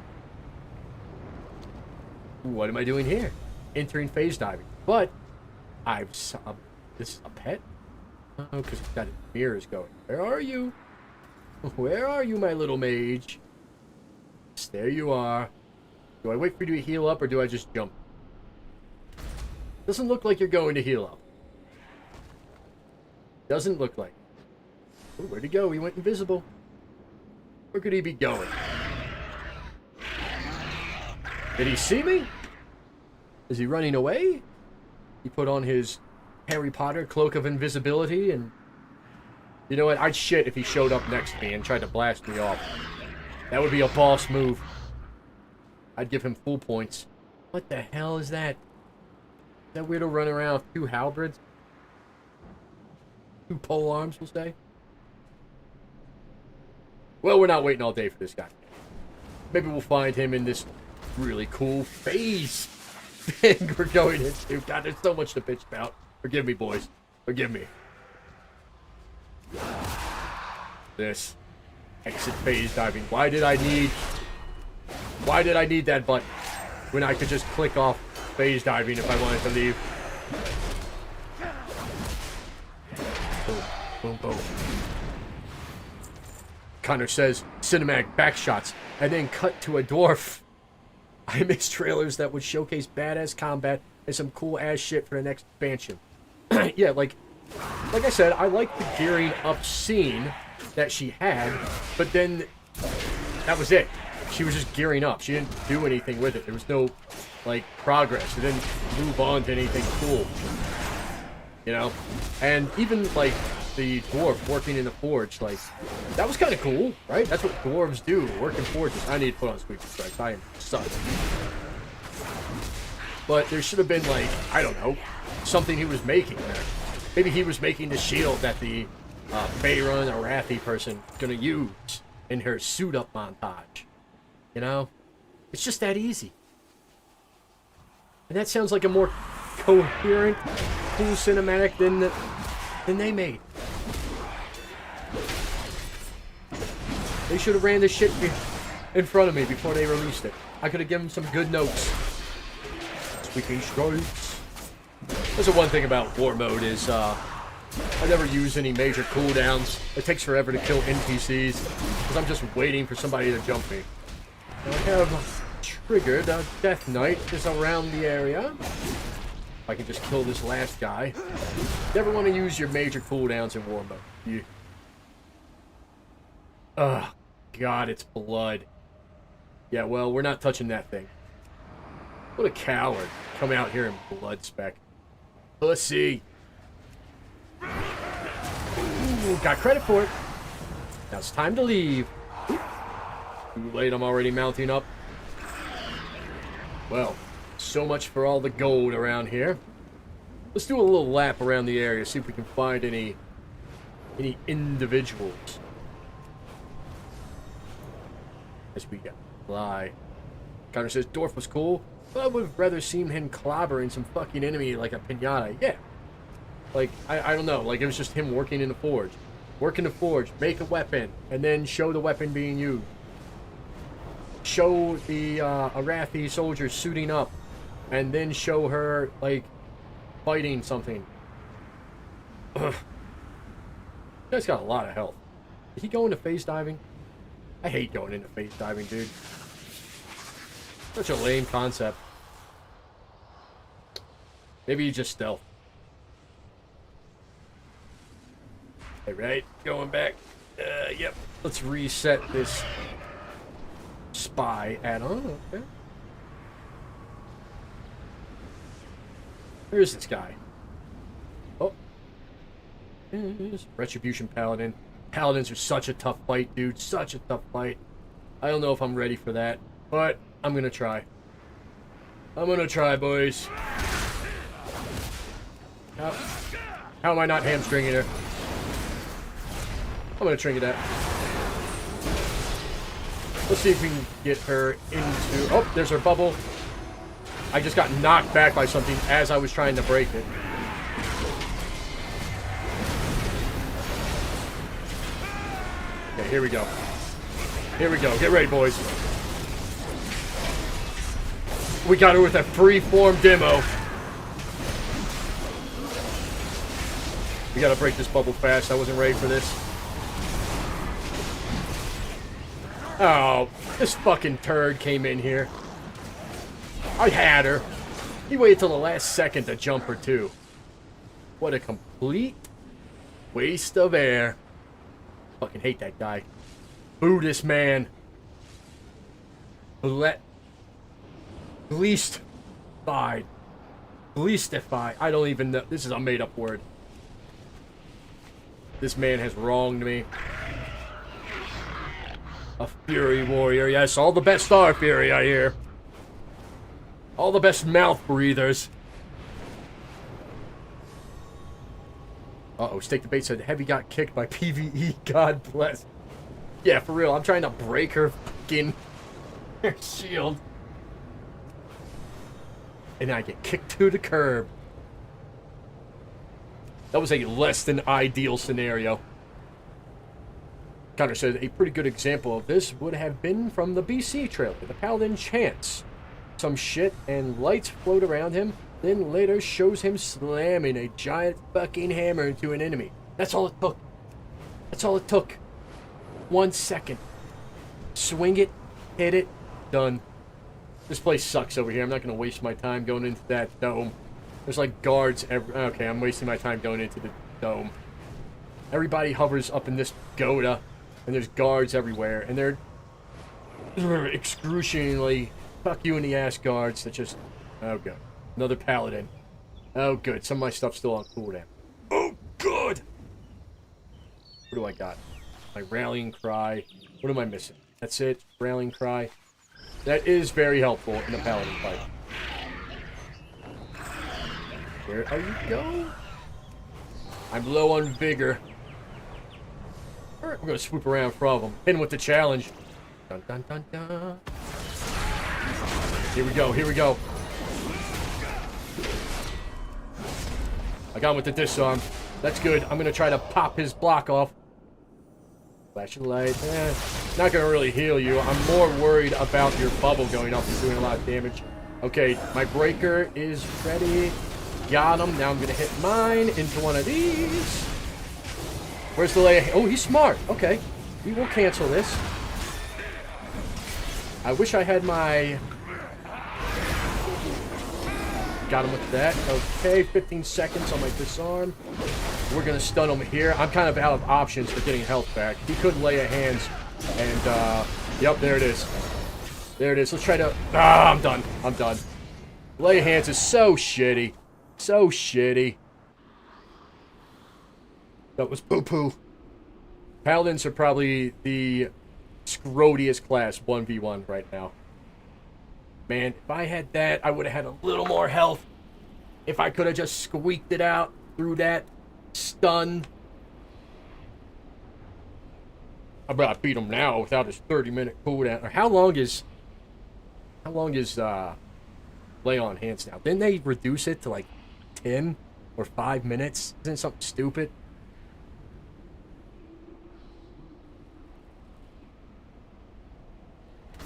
What am I doing here? Entering phase diving. But I've... this is a pet? Oh, because it's got mirrors going. Where are you? Where are you, my little mage? Yes, there you are. Do I wait for you to heal up, or do I just jump? Doesn't look like you're going to heal up. Doesn't look like. Oh, where'd he go? He went invisible. Where could he be going? Did he see me? Is he running away? He put on his... Harry Potter cloak of invisibility, and you know what? I'd shit if he showed up next to me and tried to blast me off. That would be a boss move. I'd give him full points. What the hell is that? Is that weirdo running around with 2 halberds? 2 pole arms, we'll say. Well, we're not waiting all day for this guy. Maybe we'll find him in this really cool phase thing we're going into. God, there's so much to bitch about. Forgive me, boys. Forgive me. This. Exit phase diving. Why did I need that button when I could just click off phase diving if I wanted to leave? Boom. Boom, boom. Connor says, cinematic backshots, and then cut to a dwarf. I miss trailers that would showcase badass combat and some cool ass shit for the next expansion. Yeah, like I said, I like the gearing up scene that she had, but then that was it. She was just gearing up. She didn't do anything with it. There was no, like, progress. It didn't move on to anything cool. You know? And even, like, the dwarf working in the forge, like, that was kind of cool, right? That's what dwarves do, work in forges. I need to put on squeaky stripes. I am sucked. But there should have been, like, I don't know, something he was making there. Maybe he was making the shield that the Bayron Arathi person gonna use in her suit-up montage. You know? It's just that easy. And that sounds like a more coherent, cool cinematic than they made. They should have ran this shit in front of me before they released it. I could have given them some good notes. Squeaking stripes. That's the one thing about war mode is I never use any major cooldowns. It takes forever to kill NPCs because I'm just waiting for somebody to jump me. And I have triggered a Death Knight just around the area. If I can just kill this last guy. Never want to use your major cooldowns in war mode. Ugh, God, it's blood. Yeah, well, we're not touching that thing. What a coward. Come out here in blood speck. Pussy. got credit for it. Now it's time to leave. Oop. Too late, I'm already mounting up. Well, so much for all the gold around here. Let's do a little lap around the area, see if we can find any individuals. As we fly. Connor says, Dorf was cool, but I would have rather seen him clobbering some fucking enemy like a pinata. Yeah. Like, I don't know. Like, it was just him working in the forge. Work in the forge, make a weapon, and then show the weapon being used. Show the Arathi soldier suiting up, and then show her, like, fighting something. Ugh. This guy's got a lot of health. Did he go into phase diving? I hate going into phase diving, dude. Such a lame concept. Maybe you just stealth. Alright, going back. Yep. Let's reset this spy add-on. Okay. Where is this guy? Oh. Retribution Paladin. Paladins are such a tough fight, dude. Such a tough fight. I don't know if I'm ready for that, but I'm gonna try. I'm gonna try, boys. How am I not hamstringing her? I'm gonna trinket that. Let's see if we can get her into... Oh, there's her bubble. I just got knocked back by something as I was trying to break it. Okay, here we go. Here we go. Get ready, boys. We got her with a free-form demo. We gotta break this bubble fast. I wasn't ready for this. Oh, this fucking turd came in here. I had her. He waited till the last second to jump her, too. What a complete waste of air. Fucking hate that guy. Buddhist man. Leastified. I don't even know. This is a made-up word. This man has wronged me. A Fury Warrior, yes, all the best are Fury, I hear. All the best mouth breathers. Uh-oh, Stake the Bait said Heavy got kicked by PvE, God bless. Yeah, for real, I'm trying to break her fucking shield. And I get kicked to the curb. That was a less than ideal scenario. Connor said a pretty good example of this would have been from the BC trailer. The Paladin chants some shit and lights float around him, then later shows him slamming a giant fucking hammer into an enemy. That's all it took. That's all it took. 1 second. Swing it, hit it, done. This place sucks over here. I'm not going to waste my time going into that dome. There's like guards okay, I'm wasting my time going into the dome. Everybody hovers up in this Goda. And there's guards everywhere, and they're excruciatingly fuck you in the ass guards that just... Oh, good. Another paladin. Oh, good. Some of my stuff's still on cooldown. Oh, good! What do I got? My rallying cry. What am I missing? That's it. Rallying cry. That is very helpful in a paladin fight. There you go. I'm low on vigor. Alright, we're gonna swoop around from them. Hit him with the challenge. Dun dun dun dun. Here we go, here we go. I got him with the disarm. That's good. I'm gonna try to pop his block off. Flashing light. Not gonna really heal you. I'm more worried about your bubble going up and doing a lot of damage. Okay, my breaker is ready. Got him. Now I'm gonna hit mine into one of these. Where's the layer? Oh, he's smart. Okay. We will cancel this. I wish I had my... Got him with that. Okay, 15 seconds on my disarm. We're going to stun him here. I'm kind of out of options for getting health back. He couldn't lay a hands. And, yep, there it is. There it is. Let's try to... Ah, I'm done. I'm done. Lay hands is so shitty. So shitty. That was poo-poo. Paladins are probably the scrotiest class 1v1 right now. Man, if I had that, I would have had a little more health. If I could have just squeaked it out through that stun. I bet I beat him now without his 30-minute cooldown. Or how long is lay on hands now? Didn't they reduce it to like 10 or 5 minutes? Isn't it something stupid?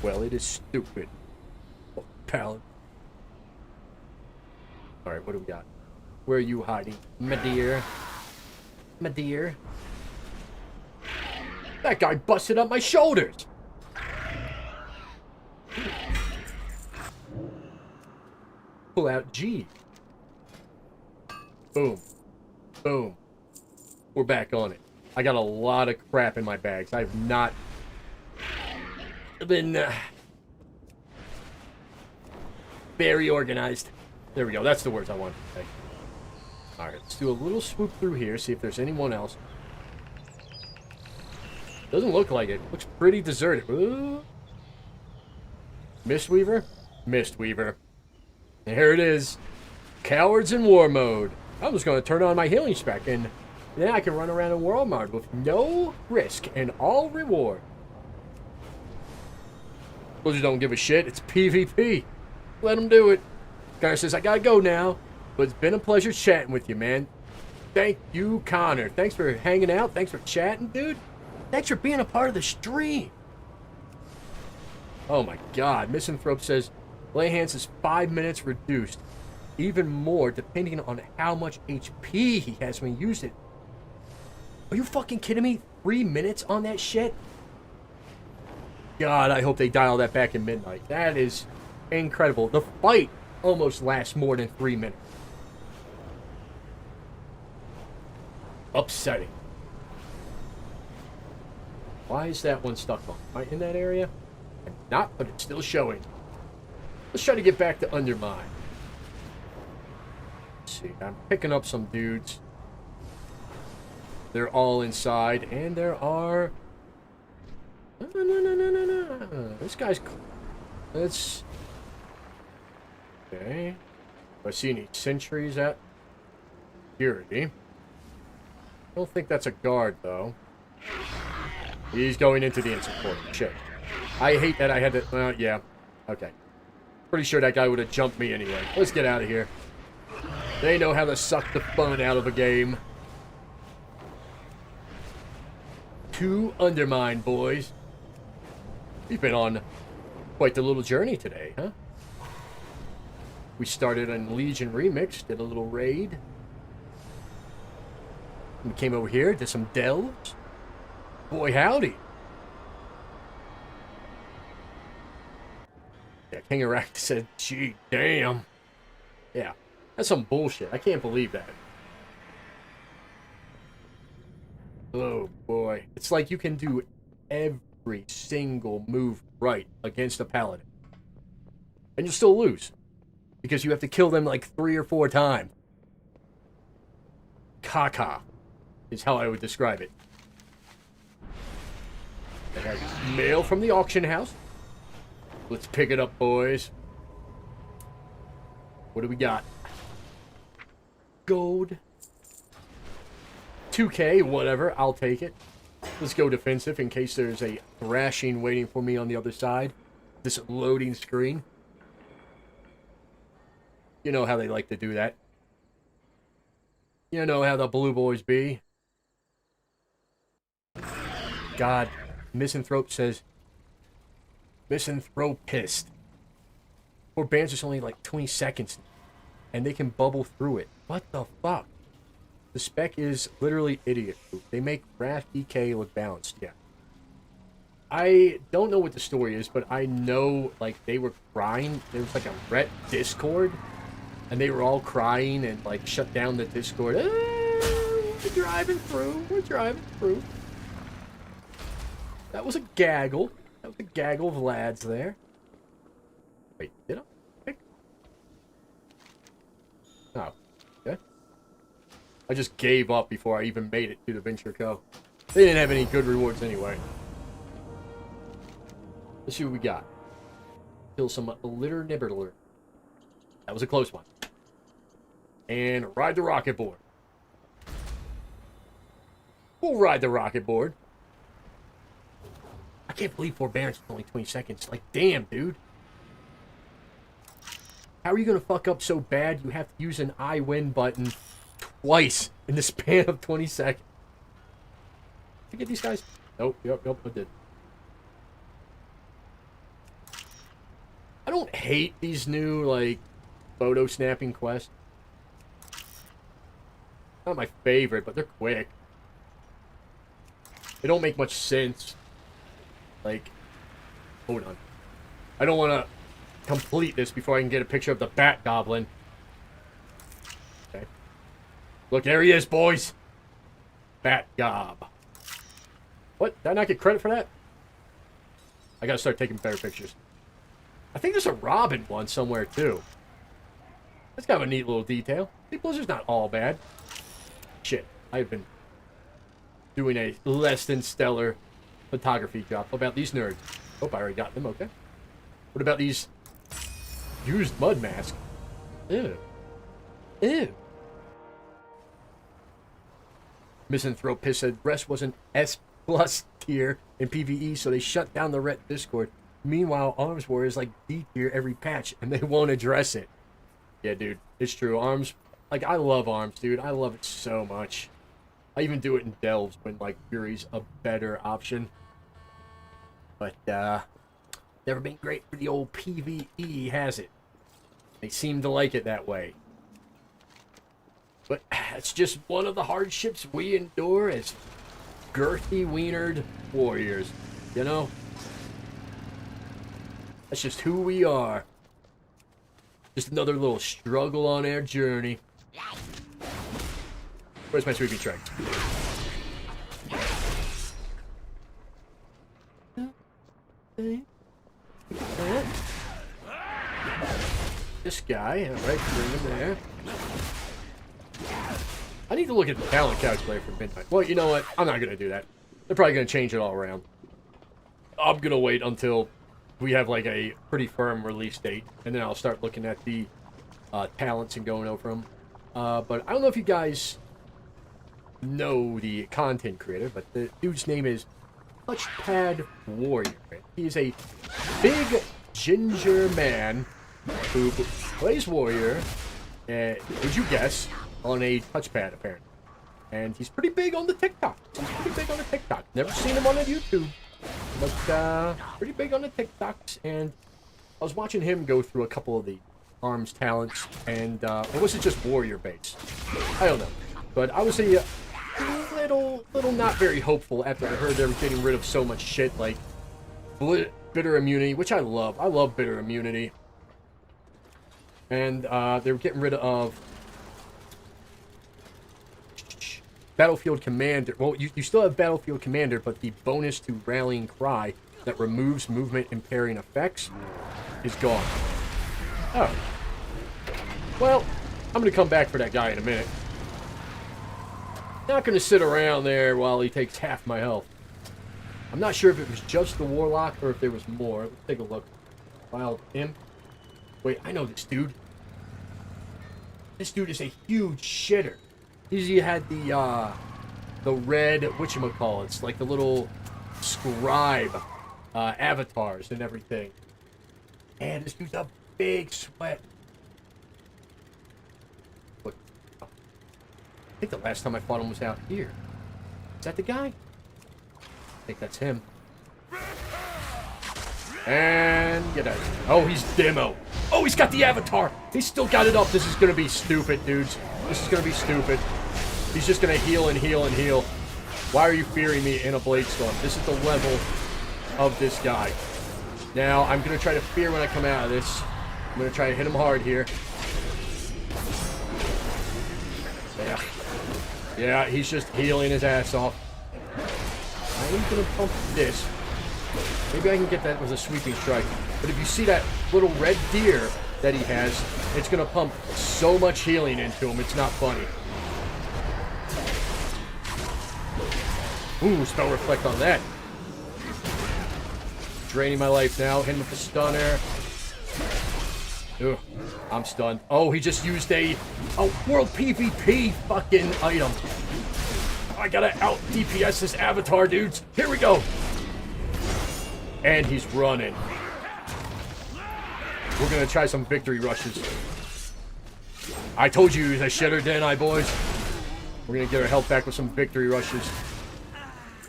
Well, it is stupid. Oh, Paladin. Alright, what do we got? Where are you hiding? My dear. My dear. That guy busted up my shoulders! Pull out G. Boom. Boom. We're back on it. I got a lot of crap in my bags. I have not been very organized. There we go. That's the words I wanted to say. Alright, let's do a little swoop through here, see if there's anyone else. Doesn't look like it. Looks pretty deserted. Ooh. Mistweaver? Mistweaver. There it is. Cowards in war mode. I'm just going to turn on my healing spec, and then I can run around in world mode with no risk and all reward. Those who don't give a shit, it's PvP. Let them do it. Connor says, I gotta go now, but it's been a pleasure chatting with you, man. Thank you, Connor. Thanks for hanging out. Thanks for chatting, dude. Thanks for being a part of the stream. Oh my god. Misanthrope says, lay hands is 5 minutes reduced. Even more depending on how much HP he has when he used it. Are you fucking kidding me? 3 minutes on that shit? God, I hope they dial that back in midnight. That is incredible. The fight almost lasts more than 3 minutes. Upsetting. Why is that one stuck on? Am I in that area? I'm not, but it's still showing. Let's try to get back to Undermine. Let's see, I'm picking up some dudes. They're all inside, and there are... No. This guy's... Let's... Okay. Do I see any sentries at security? I don't think that's a guard, though. He's going into the instant portal. Shit. I hate that I had to... yeah. Okay. Pretty sure that guy would have jumped me anyway. Let's get out of here. They know how to suck the fun out of a game. 2 Undermine, boys. We've been on quite the little journey today, huh? We started on Legion Remix, did a little raid. We came over here, did some delves. Boy, howdy. Yeah, King Iraq said, gee, damn. Yeah, that's some bullshit. I can't believe that. Oh, boy. It's like you can do every single move right against a paladin. And you'll still lose. Because you have to kill them like 3 or 4 times. Caca is how I would describe it. I have mail from the auction house. Let's pick it up, boys. What do we got? Gold. 2K, whatever. I'll take it. Let's go defensive in case there's a thrashing waiting for me on the other side. This loading screen. You know how they like to do that. You know how the blue boys be. God. Misanthrope says... Misanthropist. Poor bands is only like 20 seconds. And they can bubble through it. What the fuck? The spec is literally idiot proof. They make Wrath DK look balanced. Yeah. I don't know what the story is, but I know, like, they were crying. There was, like, a Ret Discord. And they were all crying and, like, shut down the Discord. We're driving through. We're driving through. That was a gaggle. That was a gaggle of lads there. Wait, did I pick? Oh, okay. I just gave up before I even made it to the Venture Co. They didn't have any good rewards anyway. Let's see what we got. Kill some litter nibbler. That was a close one. And ride the rocket board. We'll ride the rocket board. I can't believe forbearance is only 20 seconds. Like, damn, dude. How are you going to fuck up so bad you have to use an I win button twice in the span of 20 seconds? Did you get these guys? Nope, yep, I did. I don't hate these new, like, photo snapping quests. Not my favorite, but they're quick. They don't make much sense. Like, hold on. I don't want to complete this before I can get a picture of the Bat Goblin. Okay. Look, there he is, boys. Bat Gob. What? Did I not get credit for that? I gotta start taking better pictures. I think there's a Robin one somewhere, too. That's kind of a neat little detail. See, Blizzard's not all bad. Shit. I've been doing a less than stellar photography job. What about these nerds? Oh, I already got them. Okay. What about these used mud masks? Ew. Ew. Misanthrope said Rest wasn't S+ tier in PvE, so they shut down the Ret Discord. Meanwhile, Arms War is like D tier every patch, and they won't address it. Yeah, dude. It's true. Arms... Like, I love Arms, dude. I love it so much. I even do it in Delves when, like, Fury's a better option. But, never been great for the old PvE, has it? They seem to like it that way. But it's just one of the hardships we endure as girthy, wienered warriors. You know? That's just who we are. Just another little struggle on our journey. Where's my sweeping strike? This guy, alright, bring him there. I need to look at the talent calculator for Midnight. Well, you know what? I'm not gonna do that. They're probably gonna change it all around. I'm gonna wait until we have like a pretty firm release date, and then I'll start looking at the talents and going over them. But I don't know if you guys know the content creator, but the dude's name is Touchpad Warrior. He is a big ginger man who plays Warrior, would you guess, on a touchpad apparently. And he's pretty big on the TikTok. Never seen him on a YouTube, but pretty big on the TikToks. And I was watching him go through a couple of the Arms talents, and or was it just Warrior base? I don't know. But I was a little not very hopeful after I heard they were getting rid of so much shit like bitter immunity, which I love. I love bitter immunity. And they were getting rid of Battlefield Commander. Well, you still have Battlefield Commander, but the bonus to Rallying Cry that removes movement impairing effects is gone. Oh. Well, I'm going to come back for that guy in a minute. Not going to sit around there while he takes half my health. I'm not sure if it was just the Warlock or if there was more. Let's take a look. Wild Imp. Wait, I know this dude. This dude is a huge shitter. He had the red, whatchamacallits, like the little scribe avatars and everything. And this dude's a big sweat. What? I think the last time I fought him was out here. Is that the guy? I think that's him. And get out. Oh, he's demo. Oh, he's got the avatar. He's still got it up. This is gonna be stupid, dudes. This is gonna be stupid. He's just gonna heal and heal and heal. Why are you fearing me in a Blade Storm? This is the level of this guy. Now, I'm gonna try to fear when I come out of this. I'm gonna try to hit him hard here. Yeah. Yeah, he's just healing his ass off. I am gonna pump this. Maybe I can get that with a sweeping strike. But if you see that little red deer that he has, it's gonna pump so much healing into him, it's not funny. Ooh, spell reflect on that. Draining my life now. Hit him with the stunner. Ugh, I'm stunned. Oh, he just used a world PvP fucking item. I gotta out DPS this avatar, dudes. Here we go. And he's running. We're gonna try some victory rushes. I told you he was a shitter, didn't I, boys? We're gonna get our health back with some victory rushes.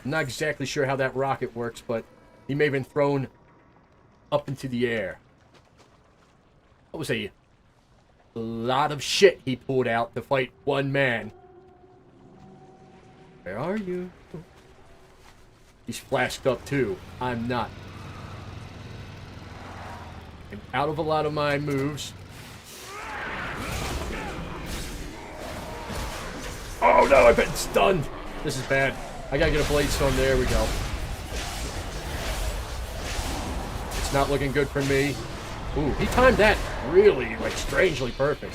I'm not exactly sure how that rocket works, but he may have been thrown up into the air. That was a lot of shit he pulled out to fight one man. Where are you? He's flashed up too. I'm not. I'm out of a lot of my moves. Oh no, I've been stunned. This is bad. I gotta get a blade stone. There we go. It's not looking good for me. Ooh, he timed that really, like, strangely perfect.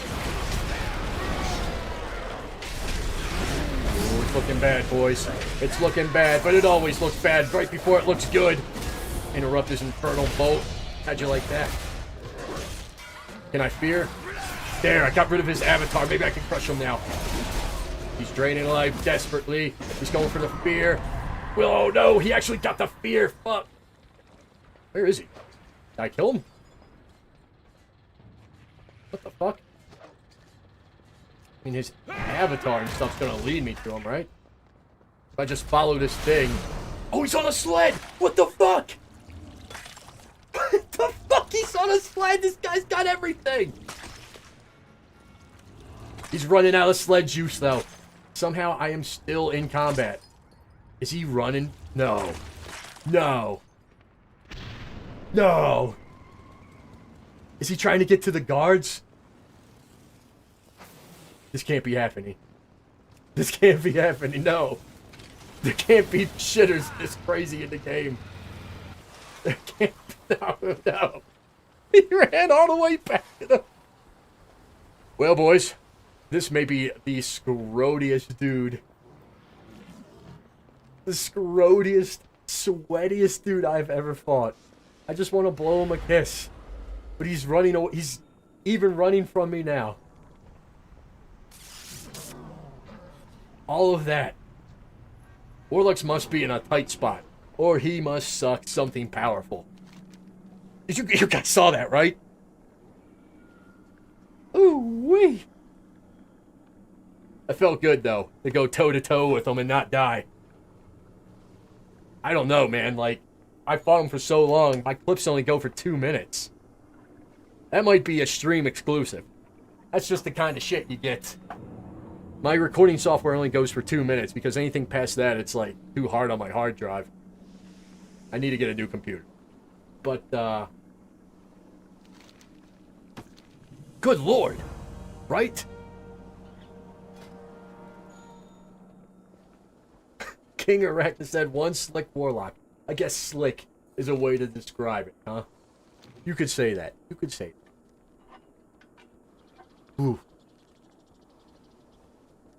Ooh, it's looking bad, boys. It's looking bad, but it always looks bad right before it looks good. Interrupt his infernal bolt. How'd you like that? Can I fear? There, I got rid of his avatar. Maybe I can crush him now. He's draining life desperately. He's going for the fear. Well, oh no, he actually got the fear. Fuck. Where is he? Did I kill him? What the fuck? I mean, his avatar and stuff's gonna lead me to him, right? If I just follow this thing... Oh, he's on a sled! What the fuck? What the fuck? He's on a sled! This guy's got everything! He's running out of sled juice, though. Somehow, I am still in combat. Is he running? No. No. No! Is he trying to get to the guards? This can't be happening. This can't be happening, no. There can't be shitters this crazy in the game. There can't be, no. He ran all the way back to the... Well, boys, this may be the scrotiest dude. The scrotiest, sweatiest dude I've ever fought. I just want to blow him a kiss. But he's running away. He's even running from me now. All of that. Warlocks must be in a tight spot. Or he must suck something powerful. You guys saw that, right? Ooh wee. I felt good, though, to go toe-to-toe with him and not die. I don't know, man. Like, I fought him for so long. My clips only go for 2 minutes. That might be a stream exclusive. That's just the kind of shit you get. My recording software only goes for 2 minutes because anything past that, it's like too hard on my hard drive. I need to get a new computer. But, good lord. Right? King Arachna said one slick warlock. I guess slick is a way to describe it, huh? You could say that. You could say that. Ooh.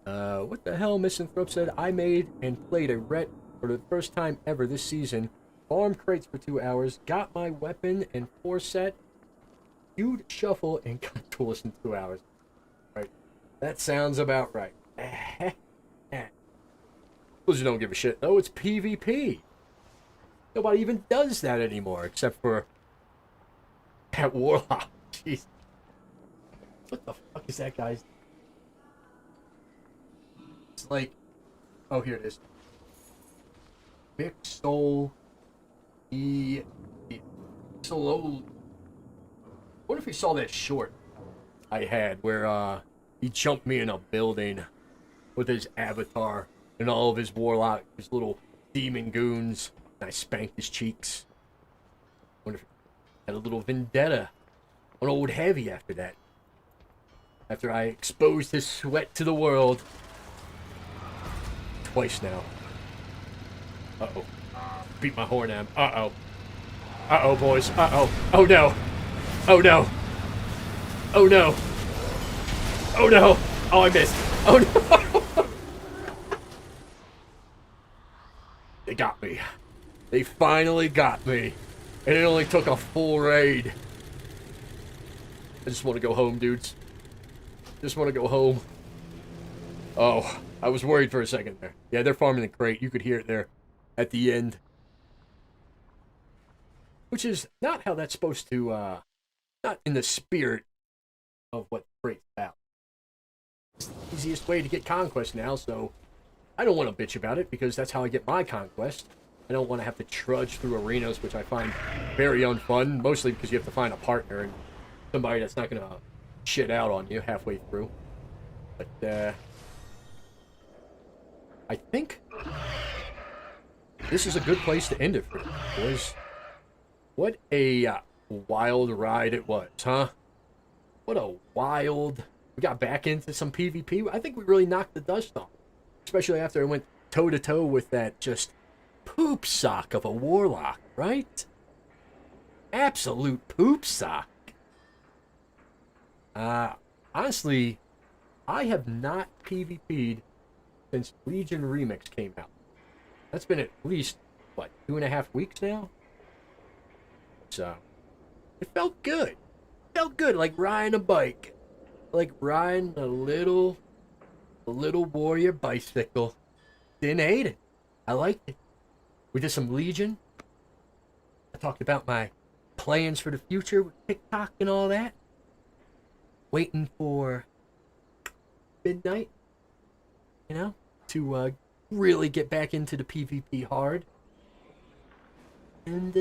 What the hell? Misanthrope said, I made and played a ret for the first time ever this season. Farmed crates for 2 hours. Got my weapon and 4 set. Queued shuffle and got tools in 2 hours. Right. That sounds about right. Because you don't give a shit. No, it's PvP. Nobody even does that anymore except for that warlock. Jeez. What the fuck is that guy's? It's like, oh, here it is. Big Soul. Solo. What if he saw that short I had where he jumped me in a building with his avatar and all of his warlock, his little demon goons, and I spanked his cheeks. Wonder if he had a little vendetta on old Heavy after that. After I exposed his sweat to the world. Twice now. Uh-oh. Beat my horn amp. Uh-oh. Uh-oh, boys. Uh-oh. Oh, no. Oh, no. Oh, no. Oh, no. Oh, I missed. Oh, no. They finally got me. And it only took a full raid. I just want to go home, dudes. Just want to go home. Oh, I was worried for a second there. Yeah, they're farming the crate. You could hear it there at the end. Which is not how that's supposed to, not in the spirit of what crate's about. It's the easiest way to get conquest now, so I don't want to bitch about it because that's how I get my conquest. I don't want to have to trudge through arenas, which I find very unfun, mostly because you have to find a partner and somebody that's not going to shit out on you halfway through. But, I think this is a good place to end it for you, boys. What a wild ride it was, huh? What a wild... We got back into some PvP. I think we really knocked the dust off. Especially after I went toe-to-toe with that just poop sock of a warlock, right? Absolute poop sock. Honestly, I have not PvP'd since Legion Remix came out. That's been at least, what, 2.5 weeks now? So, it felt good. It felt good, like riding a bike. Like riding a little warrior bicycle. Didn't hate it. I liked it. We did some Legion. I talked about my plans for the future with TikTok and all that. Waiting for midnight, you know, to really get back into the PvP hard. And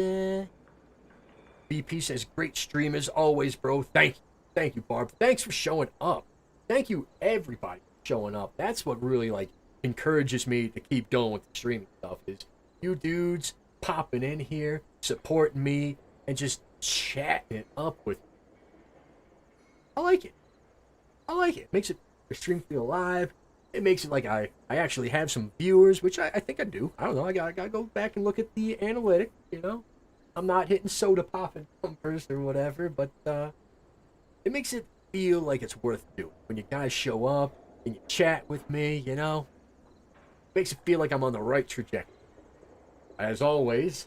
BP says, great stream as always, bro. Thank you. Thank you, Barb. Thanks for showing up. Thank you, everybody, for showing up. That's what really, like, encourages me to keep going with the streaming stuff, is you dudes popping in here, supporting me, and just chatting it up with me. I like it. I like it. It makes the stream feel alive. It makes it like I actually have some viewers, which I think I do. I don't know. I gotta go back and look at the analytics, you know? I'm not hitting soda popping numbers or whatever, but it makes it feel like it's worth doing. When you guys show up and you chat with me, you know? It makes it feel like I'm on the right trajectory. As always,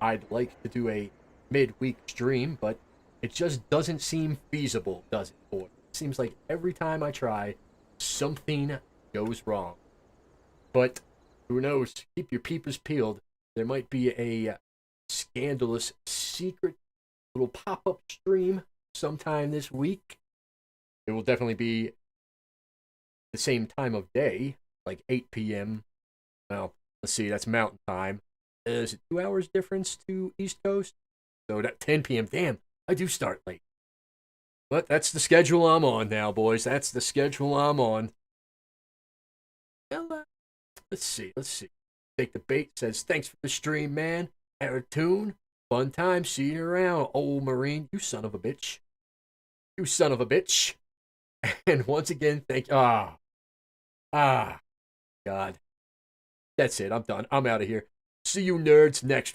I'd like to do a midweek stream, but it just doesn't seem feasible, does it, boy? It seems like every time I try, something goes wrong. But who knows? Keep your peepers peeled. There might be a scandalous secret little pop-up stream sometime this week. It will definitely be the same time of day, like 8 p.m. Well, let's see, that's mountain time. Is it 2 hours difference to East Coast? So that 10 p.m. Damn, I do start late. But that's the schedule I'm on now, boys. That's the schedule I'm on. Well, let's see. Take the Bait says, thanks for the stream, man. Aratune, fun time. See you around, old Marine. You son of a bitch. You son of a bitch. And once again, God. That's it. I'm done. I'm out of here. See you nerds next week.